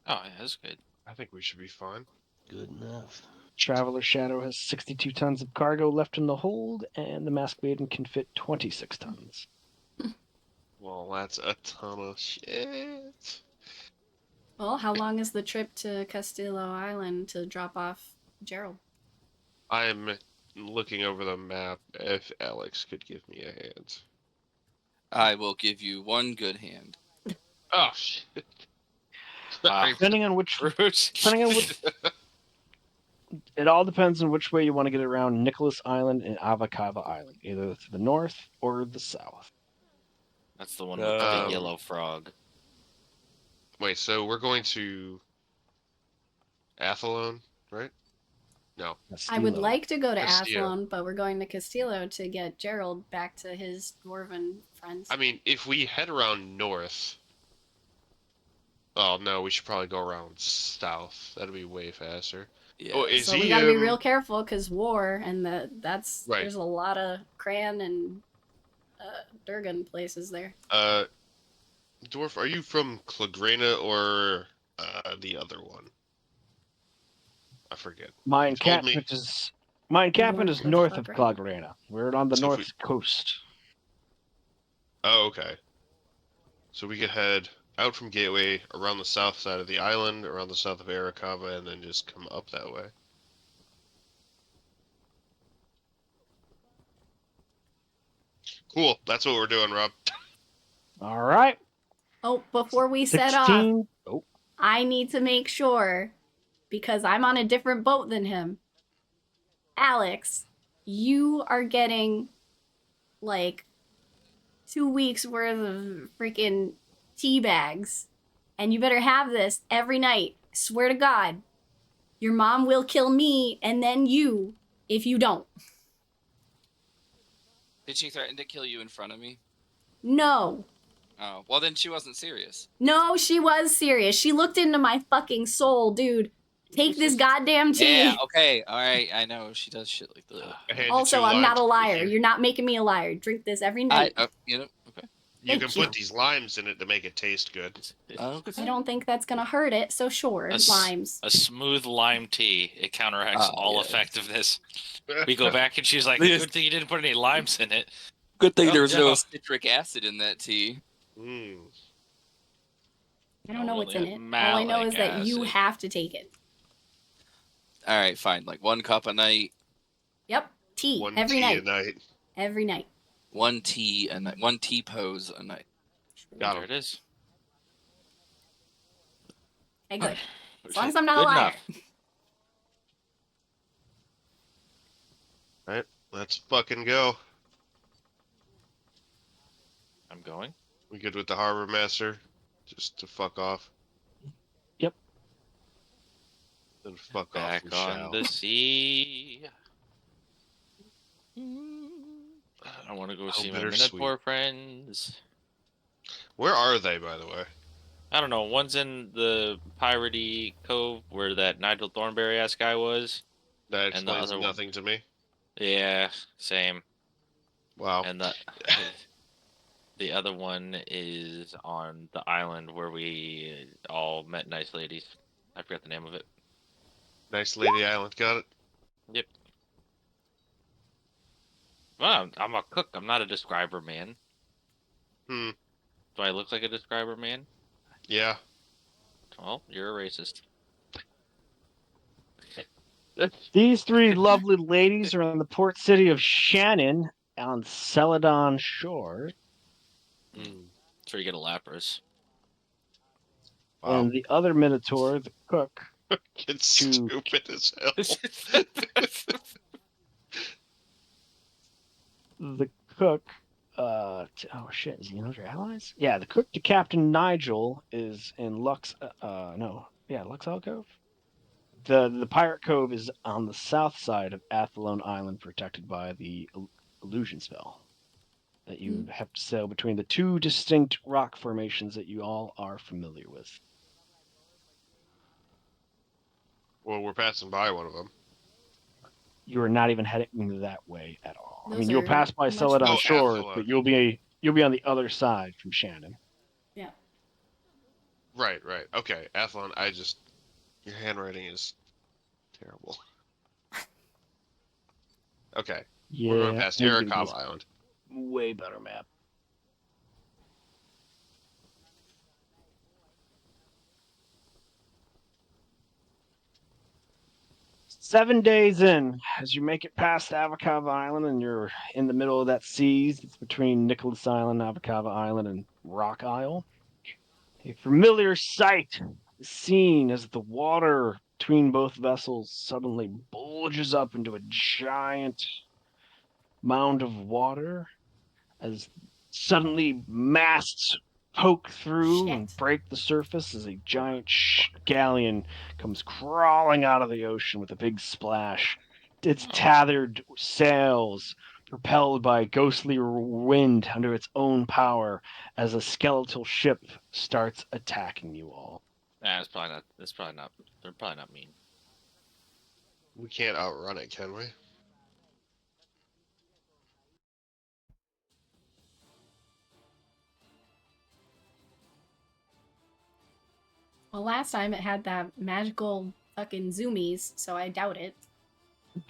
Oh, yeah, that's good. I think we should be fine. Good enough. Traveler's Shadow has 62 tons of cargo left in the hold, and the Masked Maiden can fit 26 tons. Well, that's a ton of shit. Well, how long is the trip to Castillo Island to drop off Gerald? I'm looking over the map if Alex could give me a hand. I will give you one good hand. Oh shit. Ah. Depending on which, Roots. it all depends on which way you want to get around Nicholas Island and Avacava Island, either to the north or the south. That's the one with the Um, yellow frog. Wait, so we're going to Athlone, right? No. I would Castillo. like to go to Castillo. Athlone, but we're going to Castillo to get Gerald back to his dwarven friends. I mean, if we head around north. Oh no, we should probably go around south. That'd be way faster. Yeah. Oh, is so he? we gotta be real careful because war and that's Right. there's a lot of Cran and Durgan places there. Dwarf, are you from Clagrena or the other one? I forget. My You told me. encampment is north of Clagrena. Clagrena. We're on the So if north coast. Oh, okay. So we could head out from Gateway, around the south side of the island, around the south of Arakawa, and then just come up that way. Cool. That's what we're doing, Rob. All right. Oh, before we set off, 16. Oh, I need to make sure because I'm on a different boat than him. Alex, you are getting like 2 weeks worth of freaking tea bags. And you better have this every night. Swear to God. Your mom will kill me and then you if you don't. Did she threaten to kill you in front of me? No. Oh, well then she wasn't serious. No, she was serious. She looked into my fucking soul, dude. Take this goddamn tea. Yeah, okay, alright, I know she does shit like that. I handed Also, you I'm not limes a to liar. make You're not making me a liar. Drink this every night. Okay. You Thank can you. put these limes in it to make it taste good. I don't think that's gonna hurt it, so sure, limes. A smooth lime tea. It counteracts Oh, all yeah. effectiveness. We go back and she's like, Yes. good thing you didn't put any limes in it. Good thing Oh, there's no no. citric acid in that tea. Mm. I don't know what's in Only it. All I know malic is that you acid. have to take it. Alright, fine. Like 1 cup a night, Yep, tea One every tea night. a night. Every night. 1 tea a night, 1 tea pose a night. Got There him. it is. Okay, good. As long as I'm not a Good liar. enough. Alright, let's fucking go. I'm going. We good with the harbor master? Just to fuck off. Yep. Then fuck off Back and on shout. the sea. I want to go How see my bittersweet. Minotaur friends. Where are they, by the way? I don't know. One's in the piratey cove where that Nigel Thornberry ass guy was, That and the explains other one. nothing to me. Yeah, same. Wow. And the other one is on the island where we all met nice ladies. I forgot the name of it. Nice Lady Island, got it. Yep. Well, I'm a cook. I'm not a describer man. Hmm. Do I look like a describer man? Yeah. Well, you're a racist. These three lovely ladies are in the port city of Shannon on Celadon Shore, Hmm. That's where you get a Lapras. Wow. and the other Minotaur, the cook, It's to- stupid as hell. the cook. Oh shit! Is he another allies? Yeah, the cook to Captain Nigel is in Lux. Lux Cove. The pirate cove is on the south side of Athlone Island, protected by the illusion spell. That you have to sail between the two distinct rock formations that you all are familiar with. Well, we're passing by one of them. You are not even heading that way at all. Those you'll are pass by much Celadon Oh, Shores, Athlone. but you'll be on the other side from Shannon. Yeah. Right. Okay, Athlon, your handwriting is terrible. Okay. We're going Yeah, past I'm gonna Arakawa this Island. way better map. Seven days in, as you make it past Avocava Island and you're in the middle of that seas, it's between Nicholas Island, Avocava Island, and Rock Isle. A familiar sight is seen as the water between both vessels suddenly bulges up into a giant mound of water as suddenly masts poke through and Shit. break the surface as a giant galleon comes crawling out of the ocean with a big splash. Its tethered sails propelled by ghostly wind under its own power as a skeletal ship starts attacking you all. Nah, it's probably not. It's probably not. They're probably not mean. We can't outrun it, can we? Well, last time it had that magical fucking zoomies, so I doubt it.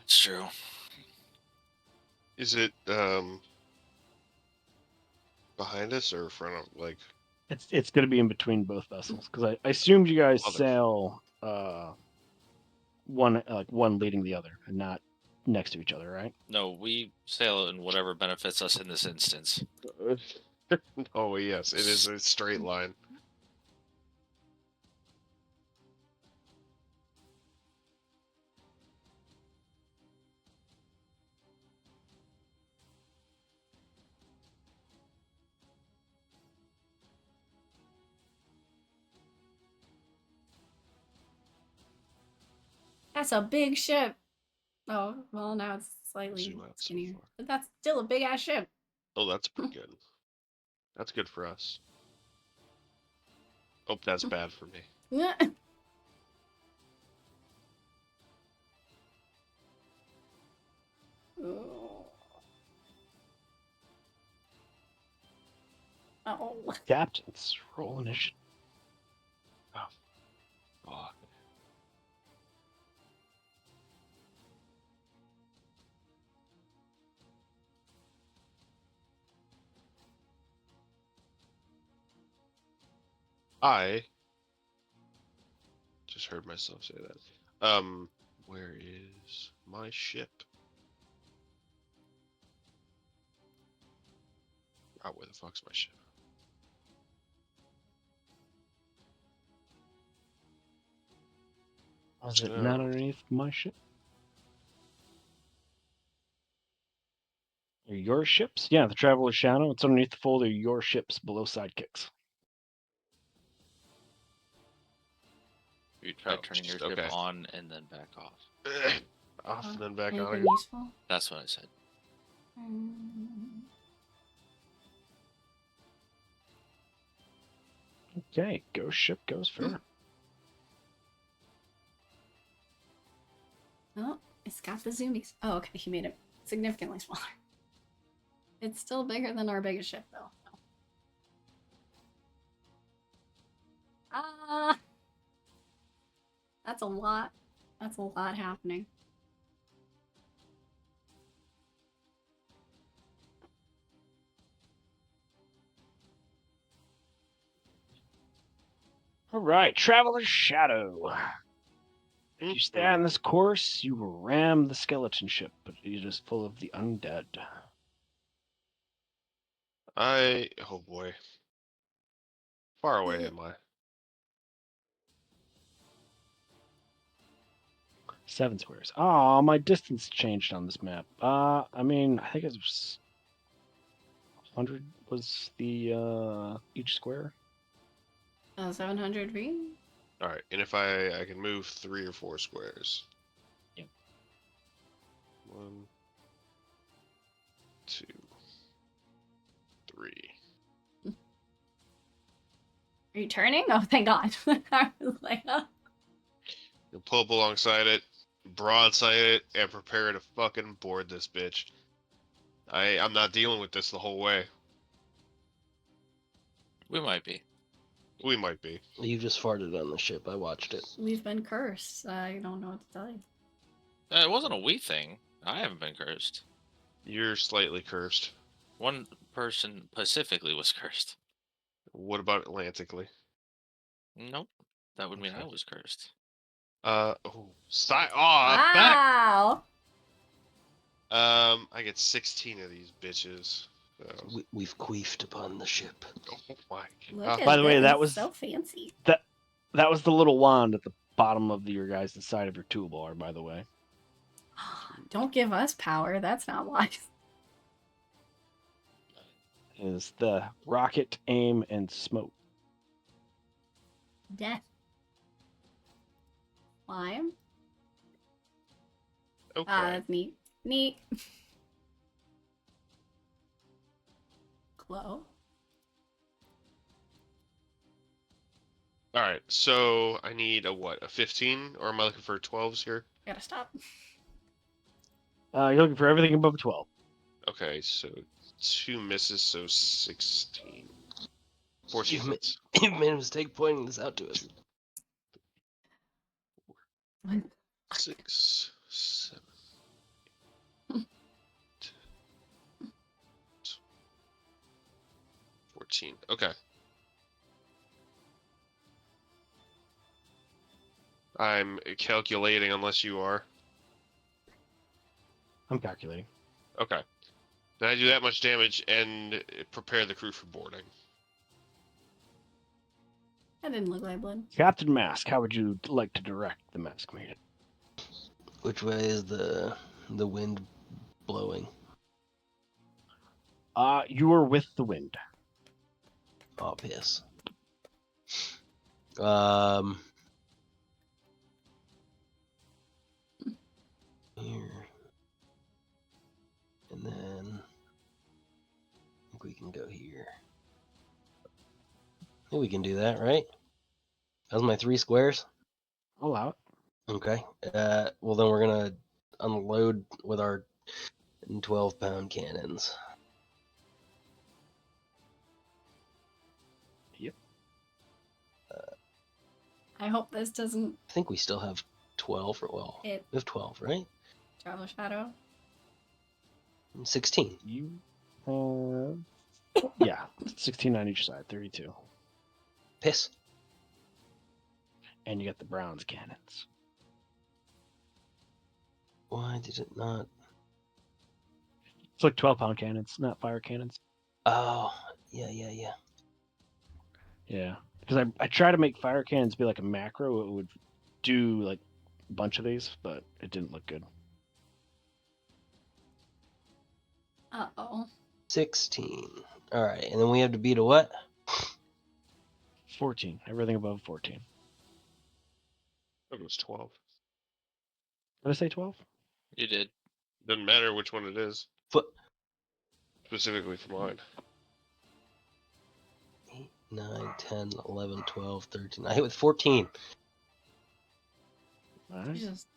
It's true. Is it behind us or in front of, like? It's going to be in between both vessels because I assumed you guys Mother- sail one leading the other and not next to each other, right? No, we sail in whatever benefits us in this instance. Oh yes, it is a straight line. That's a big ship. Oh, well, now it's slightly Zoom out so skinnier. far. But that's still a big ass ship. Oh, that's pretty good. That's good for us. Oh, that's bad for me. Oh. Captains, roll initiative. Fuck. I just heard myself say that. Where is my ship? Oh, where the fuck's my ship? Was it not Oh. underneath my ship? Or your ships? Yeah, the Traveler's Shadow. It's underneath the folder your ships below sidekicks. You try Oh, turning your just- ship okay. on and then back off. Off and then back on Anything again. useful? That's what I said. Okay, ghost ship goes first. Oh, it's got the zoomies. Oh, okay, he made it significantly smaller. It's still bigger than our biggest ship, though. Ah, that's a lot. That's a lot happening. All right, Traveler's Shadow. If you stay on this course, you will ram the skeleton ship, but it is full of the undead. Oh boy. Far away am I? 7 squares. Oh, my distance changed on this map. I mean, I think it was 100 was the each square. 700 feet? Alright, and if I can move 3 or 4 squares. Yep. 1, 2, 3. Are you turning? Oh, thank God. I was like, oh. You'll pull up alongside it, broadside it, and prepare to fucking board this bitch. I'm not dealing with this the whole way. We might be. We might be. You just farted on the ship. I watched it. We've been cursed. I don't know what to tell you. It wasn't a we thing. I haven't been cursed. You're slightly cursed. One person specifically was cursed. What about Atlantically? Nope. That would mean I Okay. was cursed. Back. Wow. I get 16 of these bitches. So. We've queefed upon the ship. Oh my Look god. at By the way, this. that was- so fancy. That was the little wand at the bottom of your guys' side of your toolbar, by the way. Don't give us power. That's not wise. Is the rocket, aim, and smoke. Death. Lime. Okay. That's neat. Neat. Glow. Alright, so I need a what? A 15? Or am I looking for 12s here? Gotta stop. You're looking for everything above 12. Okay, so 2 misses, so 16. 14 You've ma- hits. You've made a mistake pointing this out to us. 6, 7, 10, 14. Okay. I'm calculating unless you are. I'm calculating. Okay. Then I do that much damage and prepare the crew for boarding. That didn't look like blood. Captain Mask, how would you like to direct the Mask Maiden? Which way is the wind blowing? You are with the wind. Oh, piss. Here. And then I think we can go here. I think we can do that, right? That was my 3 squares. I'll allow it. Okay. Well then we're gonna unload with our 12-pound cannons. Yep. I hope this doesn't I think we still have 12 or well, hit we have 12, right? Traveler Shadow. 16. You yeah, 16 on each side, 32. Piss. And you got the bronze cannons. Why did it not? It's like 12-pound cannons, not fire cannons. Oh, yeah. Yeah. Because I try to make fire cannons be like a macro. It would do like a bunch of these, but it didn't look good. Uh-oh. 16. All right, and then we have to beat a what? 14. Everything above 14. It was 12. Did I say 12? You did. Doesn't matter which one it is. Foot. Specifically for mine. 8, 9, 10, 11, 12, 13. I hit with 14. Alright. Jesus.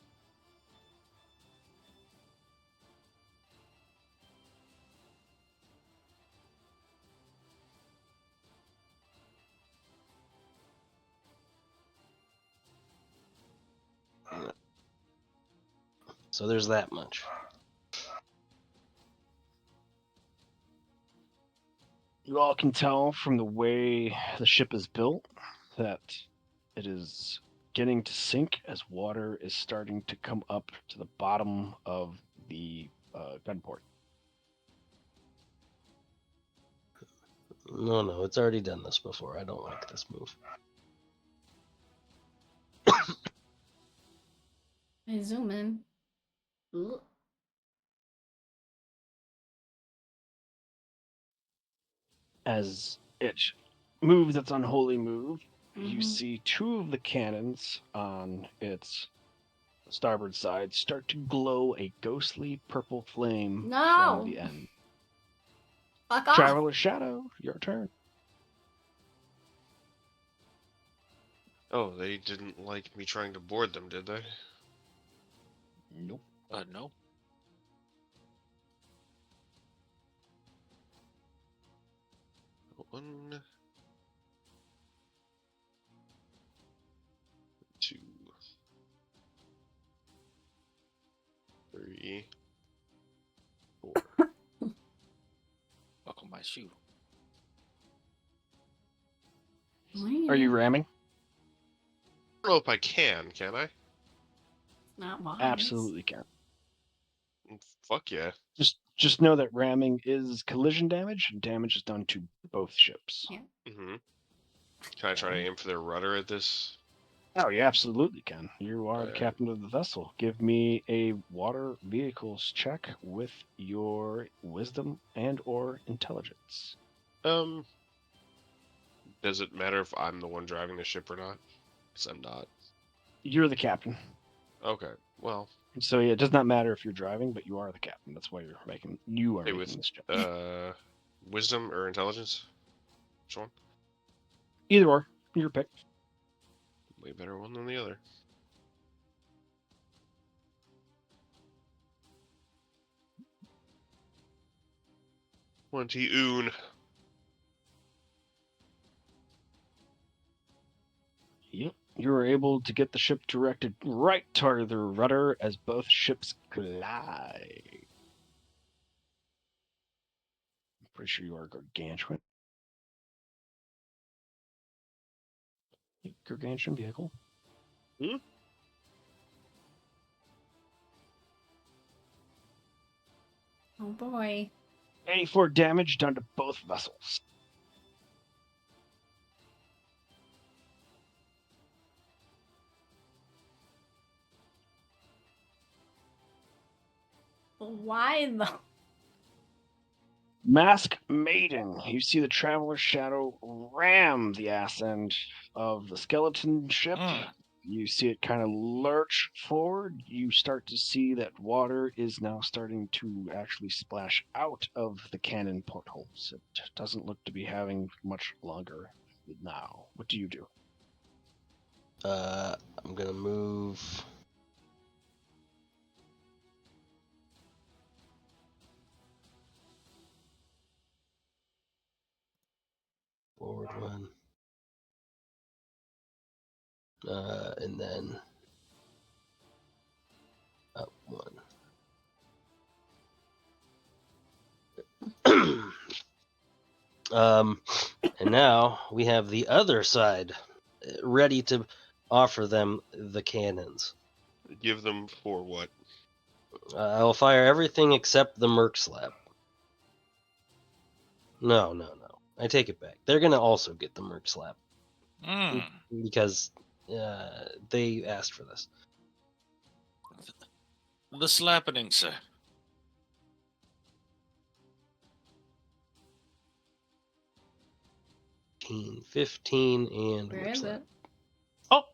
So there's that much. You all can tell from the way the ship is built that it is getting to sink as water is starting to come up to the bottom of the gunport. No, it's already done this before. I don't like this move. I zoom in. Ugh. As it moves its unholy move, you Mhm. see two of the cannons on its starboard side start to glow a ghostly purple flame No! from the end. Fuck off! Traveler's Shadow, your turn. Oh, they didn't like me trying to board them, did they? Nope. No. 1, 2, 3, 4. Buckle my shoe. Are you ramming? I don't know if I can I? Not wise. Absolutely can. Fuck yeah. Just know that ramming is collision damage, and damage is done to both ships. Yeah. Mm-hmm. Can I try to aim for their rudder at this? Oh, you absolutely can. You are the Alright. captain of the vessel. Give me a water vehicles check with your wisdom and or intelligence. Does it matter if I'm the one driving the ship or not? Because I'm not. You're the captain. Okay, well, So yeah, it does not matter if you're driving, but you are the captain. That's why you are hey, making with this check. wisdom or intelligence? Which one? Either or, your pick. Way better one than the other. 20 oon. Yep. You are able to get the ship directed right toward the rudder as both ships collide. I'm pretty sure you are gargantuan. Gargantuan vehicle. Oh boy. 84 damage done to both vessels. Why though? Mask Maiden. You see the Traveler's Shadow ram the ass end of the skeleton ship. You see it kind of lurch forward. You start to see that water is now starting to actually splash out of the cannon portholes. It doesn't look to be having much longer now. What do you do? I'm gonna move. Forward one. And then up one. And now we have the other side ready to offer them the cannons. Give them for what? I will fire everything except the Merc Slap. No. I take it back. They're gonna also get the Merc Slap because they asked for this. The slappening, sir. Team 15 and Where Merc is Slap. it? Oh!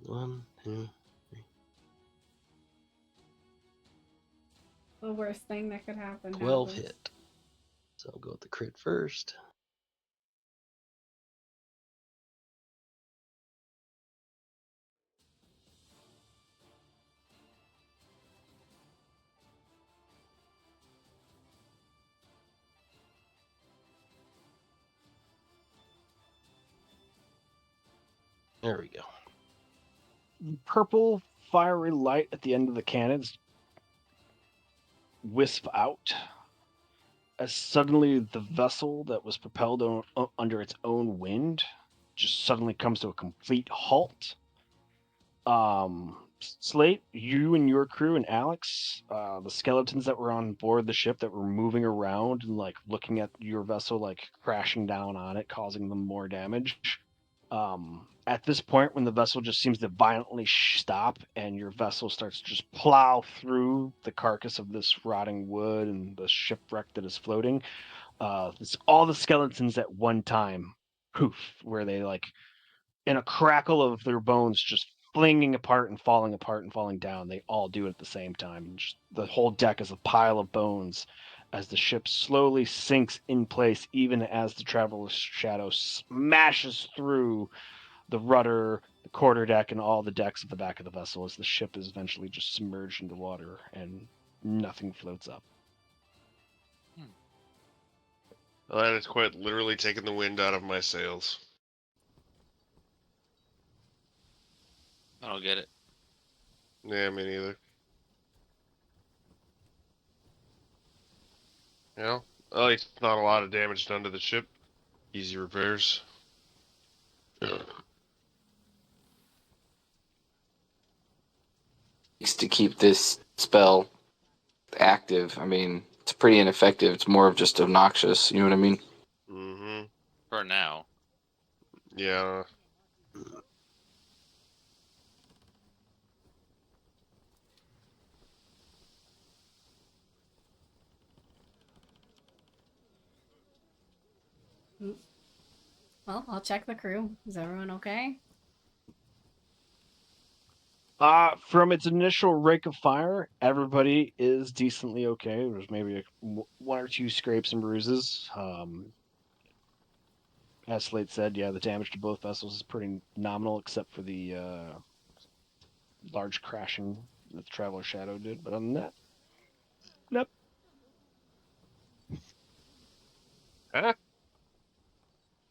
1, 2. The worst thing that could happen. 12 happens. hit. So I'll go with the crit first. There we go. Purple fiery light at the end of the cannons wisp out as suddenly the vessel that was propelled under its own wind just suddenly comes to a complete halt. Slate, you and your crew and Alex, the skeletons that were on board the ship that were moving around and like looking at your vessel, like crashing down on it, causing them more damage. At this point, when the vessel just seems to violently stop and your vessel starts to just plow through the carcass of this rotting wood and the shipwreck that is floating, it's all the skeletons at one time, poof, where they like in a crackle of their bones just flinging apart and falling down. They all do it at the same time. Just, the whole deck is a pile of bones as the ship slowly sinks in place, even as the Traveler's Shadow smashes through the rudder, the quarterdeck, and all the decks of the back of the vessel as the ship is eventually just submerged into water and nothing floats up. Well, that is quite literally taking the wind out of my sails. I don't get it. Yeah, me neither. You know, at least not a lot of damage done to the ship. Easy repairs. To keep this spell active. I mean, it's pretty ineffective. It's more of just obnoxious. You know what I mean? Mm-hmm. For now. Yeah. Well, I'll check the crew. Is everyone okay? From its initial rake of fire, everybody is decently okay. There's maybe one or two scrapes and bruises. As Slate said, yeah, the damage to both vessels is pretty nominal, except for the large crashing that the Traveler Shadow did. But other than that, nope. Huh?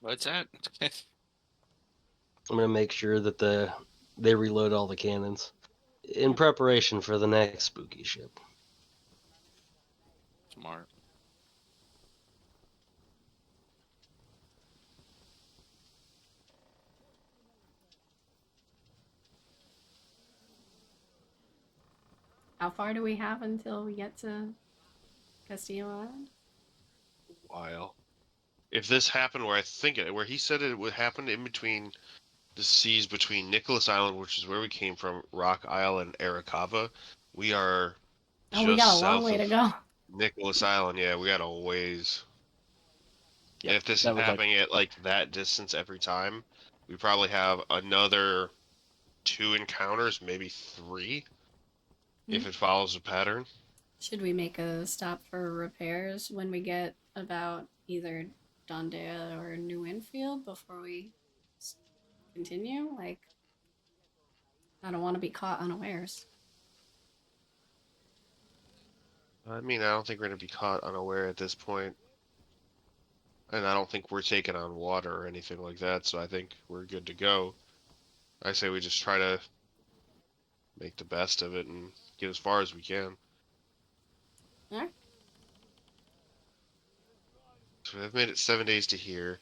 What's that? I'm gonna make sure that they reload all the cannons in preparation for the next spooky ship. Smart. How far do we have until we get to Castillo Island? While. If this happened where where he said it would happen in between the seas between Nicholas Island, which is where we came from, Rock Isle, and Arakawa, we are Oh, we got just a long south way of to go. Nicholas Island. Yeah, we got a ways. Yep, If this that is was happening at like that distance every time, we probably have another 2 encounters, maybe 3, if it follows a pattern. Should we make a stop for repairs when we get about either Dondea or New Infield before we continue? Like, I don't want to be caught unawares. I mean, I don't think we're going to be caught unaware at this point. And I don't think we're taking on water or anything like that, so I think we're good to go. I say we just try to make the best of it and get as far as we can. Alright. So I've made it 7 days to here.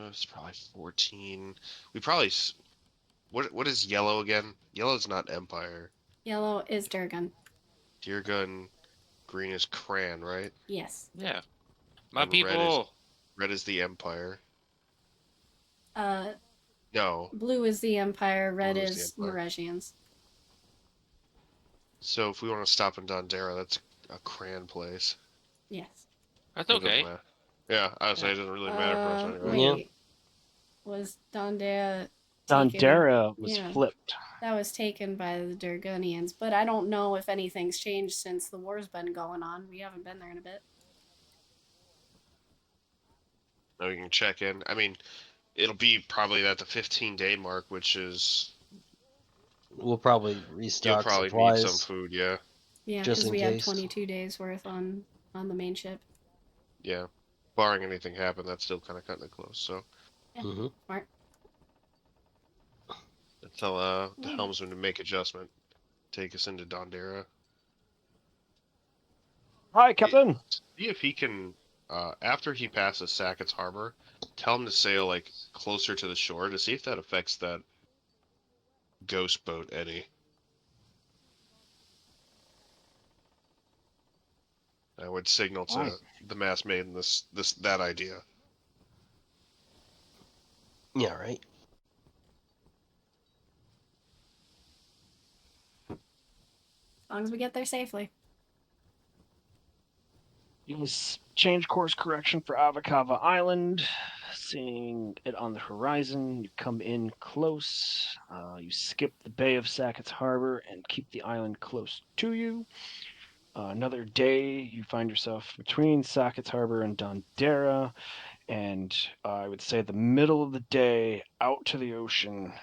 It's probably 14. We probably... What is yellow again? Yellow's not Empire. Yellow is Durgan. Deergun, green is Cran, right? Yes. Yeah. My And people. Red is the Empire. Uh, No. blue is the Empire, red Blue is the is Empire. Meresians. So if we want to stop in Dondera, that's a Cran place. Yes. That's It doesn't okay. matter. Yeah, I would say it doesn't really matter for us anyway. Wait. Was Dondea taken? Dondera was Yeah. flipped. That was taken by the Durgunians, but I don't know if anything's changed since the war's been going on. We haven't been there in a bit. Now we can check in. I mean, it'll be probably at the 15-day mark, which is We'll probably you'll restock probably need some supplies food. Yeah, Yeah, just because in we had case. 22 days worth on the main ship. yeah. Barring anything happen, that's still kind of cutting it close. So Mm-hmm. Smart. tell the Oh, yeah. helmsman to make adjustment. Take us into Dondera. Hi, Captain. See if he can, after he passes Sackett's Harbor, tell him to sail like closer to the shore to see if that affects that ghost boat any. I would signal Fine. to the mass maiden that idea. Yeah, right. As long as we get there safely. You change course correction for Avakava Island. Seeing it on the horizon, you come in close. You skip the Bay of Sackett's Harbor and keep the island close to you. Another day, you find yourself between Sackett's Harbor and Dondera, and I would say the middle of the day, out to the ocean.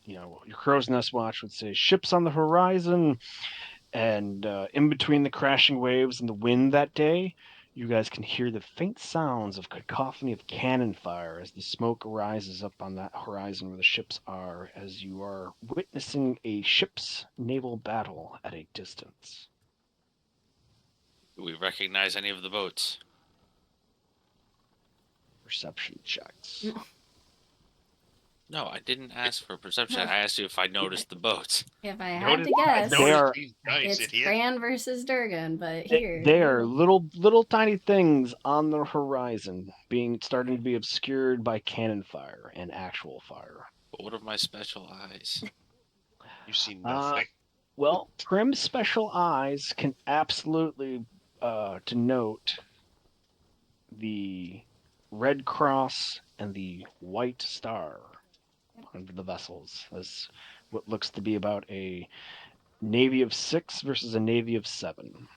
Your crow's nest watch would say ships on the horizon, and in between the crashing waves and the wind that day, you guys can hear the faint sounds of cacophony of cannon fire as the smoke rises up on that horizon where the ships are, as you are witnessing a ship's naval battle at a distance. Do we recognize any of the boats? Perception checks. No, I didn't ask for perception. I asked you if I noticed the boats. If I had Notice- to guess, They are- these dice, it's idiot. Cran versus Durgan, but here. They are little tiny things on the horizon, starting to be obscured by cannon fire and actual fire. But what of my special eyes? You see nothing. Well, Prim's special eyes can absolutely denote the red cross and the white star under the vessels as what looks to be about a navy of 6 versus a navy of 7.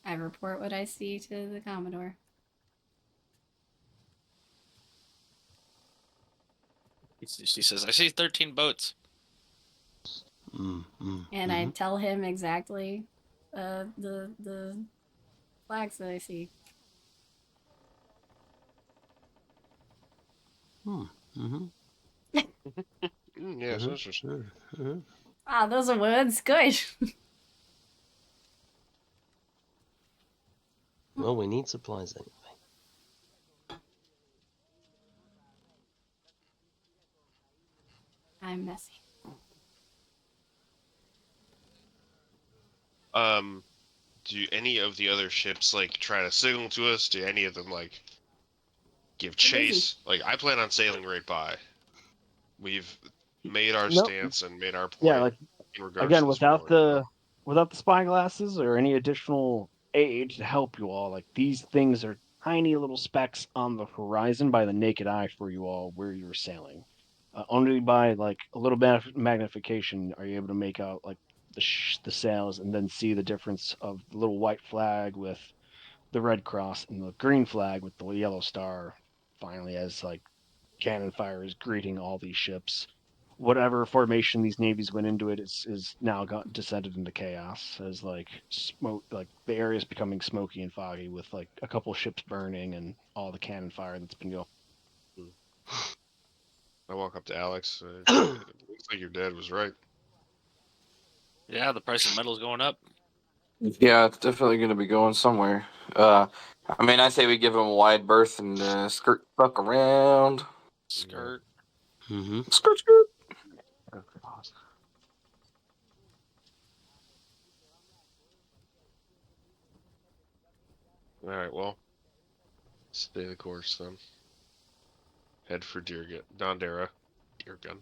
I report what I see to the Commodore. She says, I see 13 boats. And I tell him exactly the flags that I see. Yes, that's just. Ah, those are words. Good. Well, we need supplies anyway. I'm messy. Do any of the other ships like try to signal to us? Do any of them like give chase? Like I plan on sailing right by. We've made our Nope. stance and made our point. Yeah, like in regards again, to this without war. the spyglasses or any additional aid to help you all, like these things are tiny little specks on the horizon by the naked eye for you all where you're sailing. Only by like a little bit of magnification are you able to make out like the sails and then see the difference of the little white flag with the red cross and the green flag with the yellow star. Finally, as like cannon fire is greeting all these ships. Whatever formation these navies went into it is now descended into chaos as like smoke, like the area is becoming smoky and foggy with like a couple ships burning and all the cannon fire that's been going. I walk up to Alex. It looks like your dad was right. Yeah, the price of metal's going up. Yeah, it's definitely going to be going somewhere. I mean, I say we give him a wide berth and skirt fuck around. Skirt. Skirt, skirt. All right, well, stay the course then. Head for Dondera. Deer gun.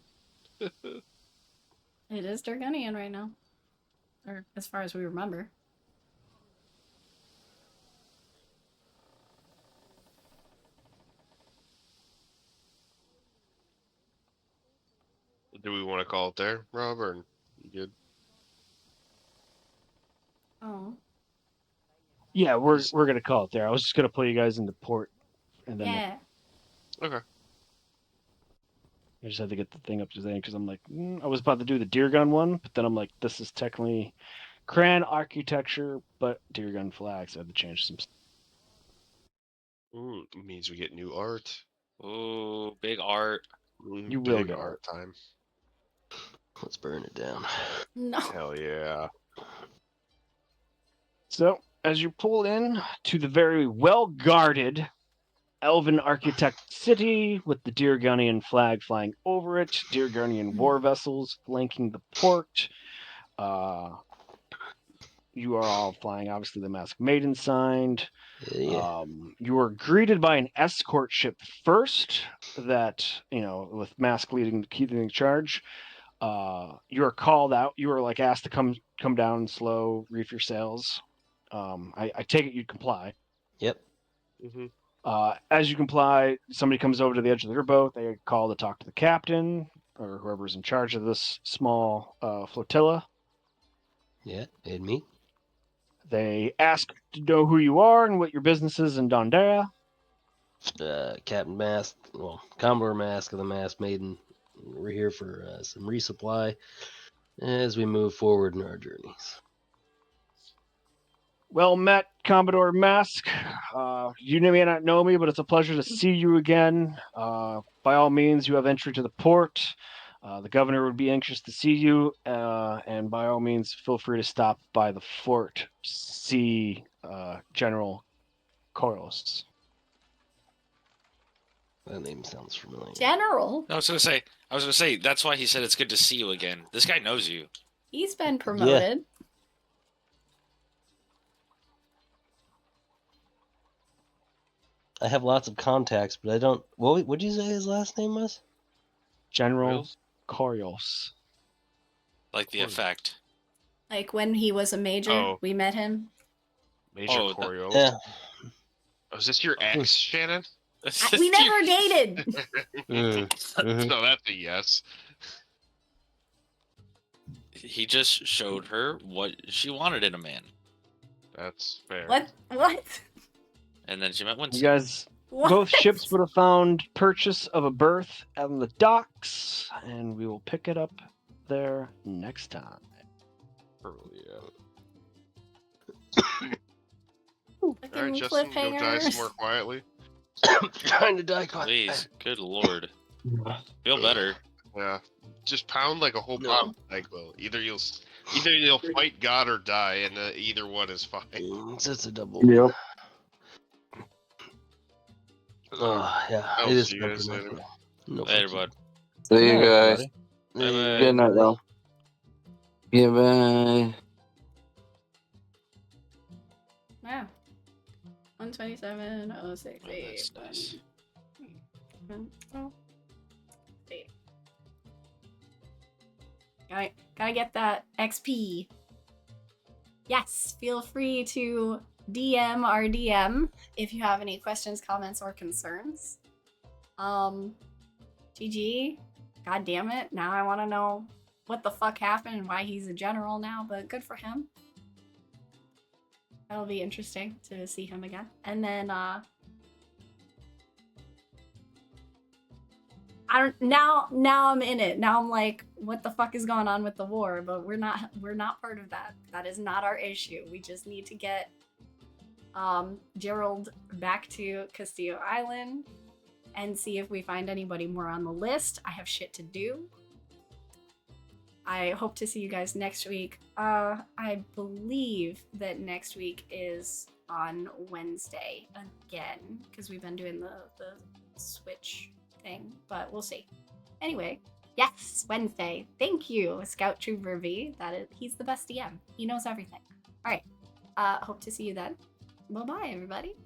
It is Durganian right now. Or as far as we remember. Do we want to call it there, Rob, or you good? Oh. Yeah, we're gonna call it there. I was just gonna play you guys into port, and then Yeah. Okay. I just had to get the thing up to the thing because I'm like, I was about to do the deer gun one, but then I'm like, this is technically Cran architecture, but deer gun flags. I had to change some. Ooh, it means we get new art. Ooh, big art. You will Big get art time. Let's burn it down. No. Hell yeah. So as you pull in to the very well guarded Elven architect city with the Deergunnian flag flying over it, Deergunnian war vessels flanking the port. You are all flying, obviously, the Masked Maiden signed. Yeah. You are greeted by an escort ship first that, with Mask leading charge. You are called out. You are like asked to come down slow, reef your sails. I take it you'd comply. Yep. Mm-hmm. As you comply, somebody comes over to the edge of their boat. They call to talk to the captain or whoever's in charge of this small flotilla. Yeah. And me. They ask to know who you are and what your business is in Dondera. Captain Mask. Well, Commodore Mask of the Masked Maiden. We're here for some resupply as we move forward in our journeys. Well met, Commodore Mask. You may not know me, but it's a pleasure to see you again. By all means, you have entry to the port. The governor would be anxious to see you, and by all means, feel free to stop by the fort. See General Koros. That name sounds familiar. General. I was gonna say that's why he said it's good to see you again. This guy knows you. He's been promoted. I have lots of contacts, but I don't. What would you say his last name was? General Koros. Like the effect. Like when he was a major, Oh. we met him. Major Oh, Choreo. Yeah. Oh, is this your ex, Shannon? We never dated. No, that's a yes. He just showed her what she wanted in a man, That's fair. What? and then she met You Winston. guys, What? both ships would have found purchase of a berth on the docks, and we will pick it up there next time. All right, Justin, go die some more quietly. Trying to die quick. Please, good lord. Feel better. Yeah, just pound like a whole pot of NyQuil. Either you'll fight God or die, and either one is fine. It's a double. Yep. Oh yeah. I'll It is see you guys something. later. No, Later, thank you. bud. See you Good night, guys. everybody. Bye-bye. Good night, though. Yeah, bye. Yeah. 127, 06, Oh, that's nice. Gotta get that XP. Yes, feel free to DM our DM if you have any questions, comments, or concerns. GG. God damn it. Now I want to know what the fuck happened and why he's a general now, but good for him. That'll be interesting to see him again. And then now I'm in it. Now I'm like, what the fuck is going on with the war? But we're not part of that. That is not our issue. We just need to get Gerald back to Castillo Island and see if we find anybody more on the list. I have shit to do. I hope to see you guys next week. I believe that next week is on Wednesday again, because we've been doing the Switch thing, but we'll see. Anyway, yes, Wednesday. Thank you, Scout Trooper V. He's the best DM. He knows everything. All right. Hope to see you then. Bye-bye, everybody.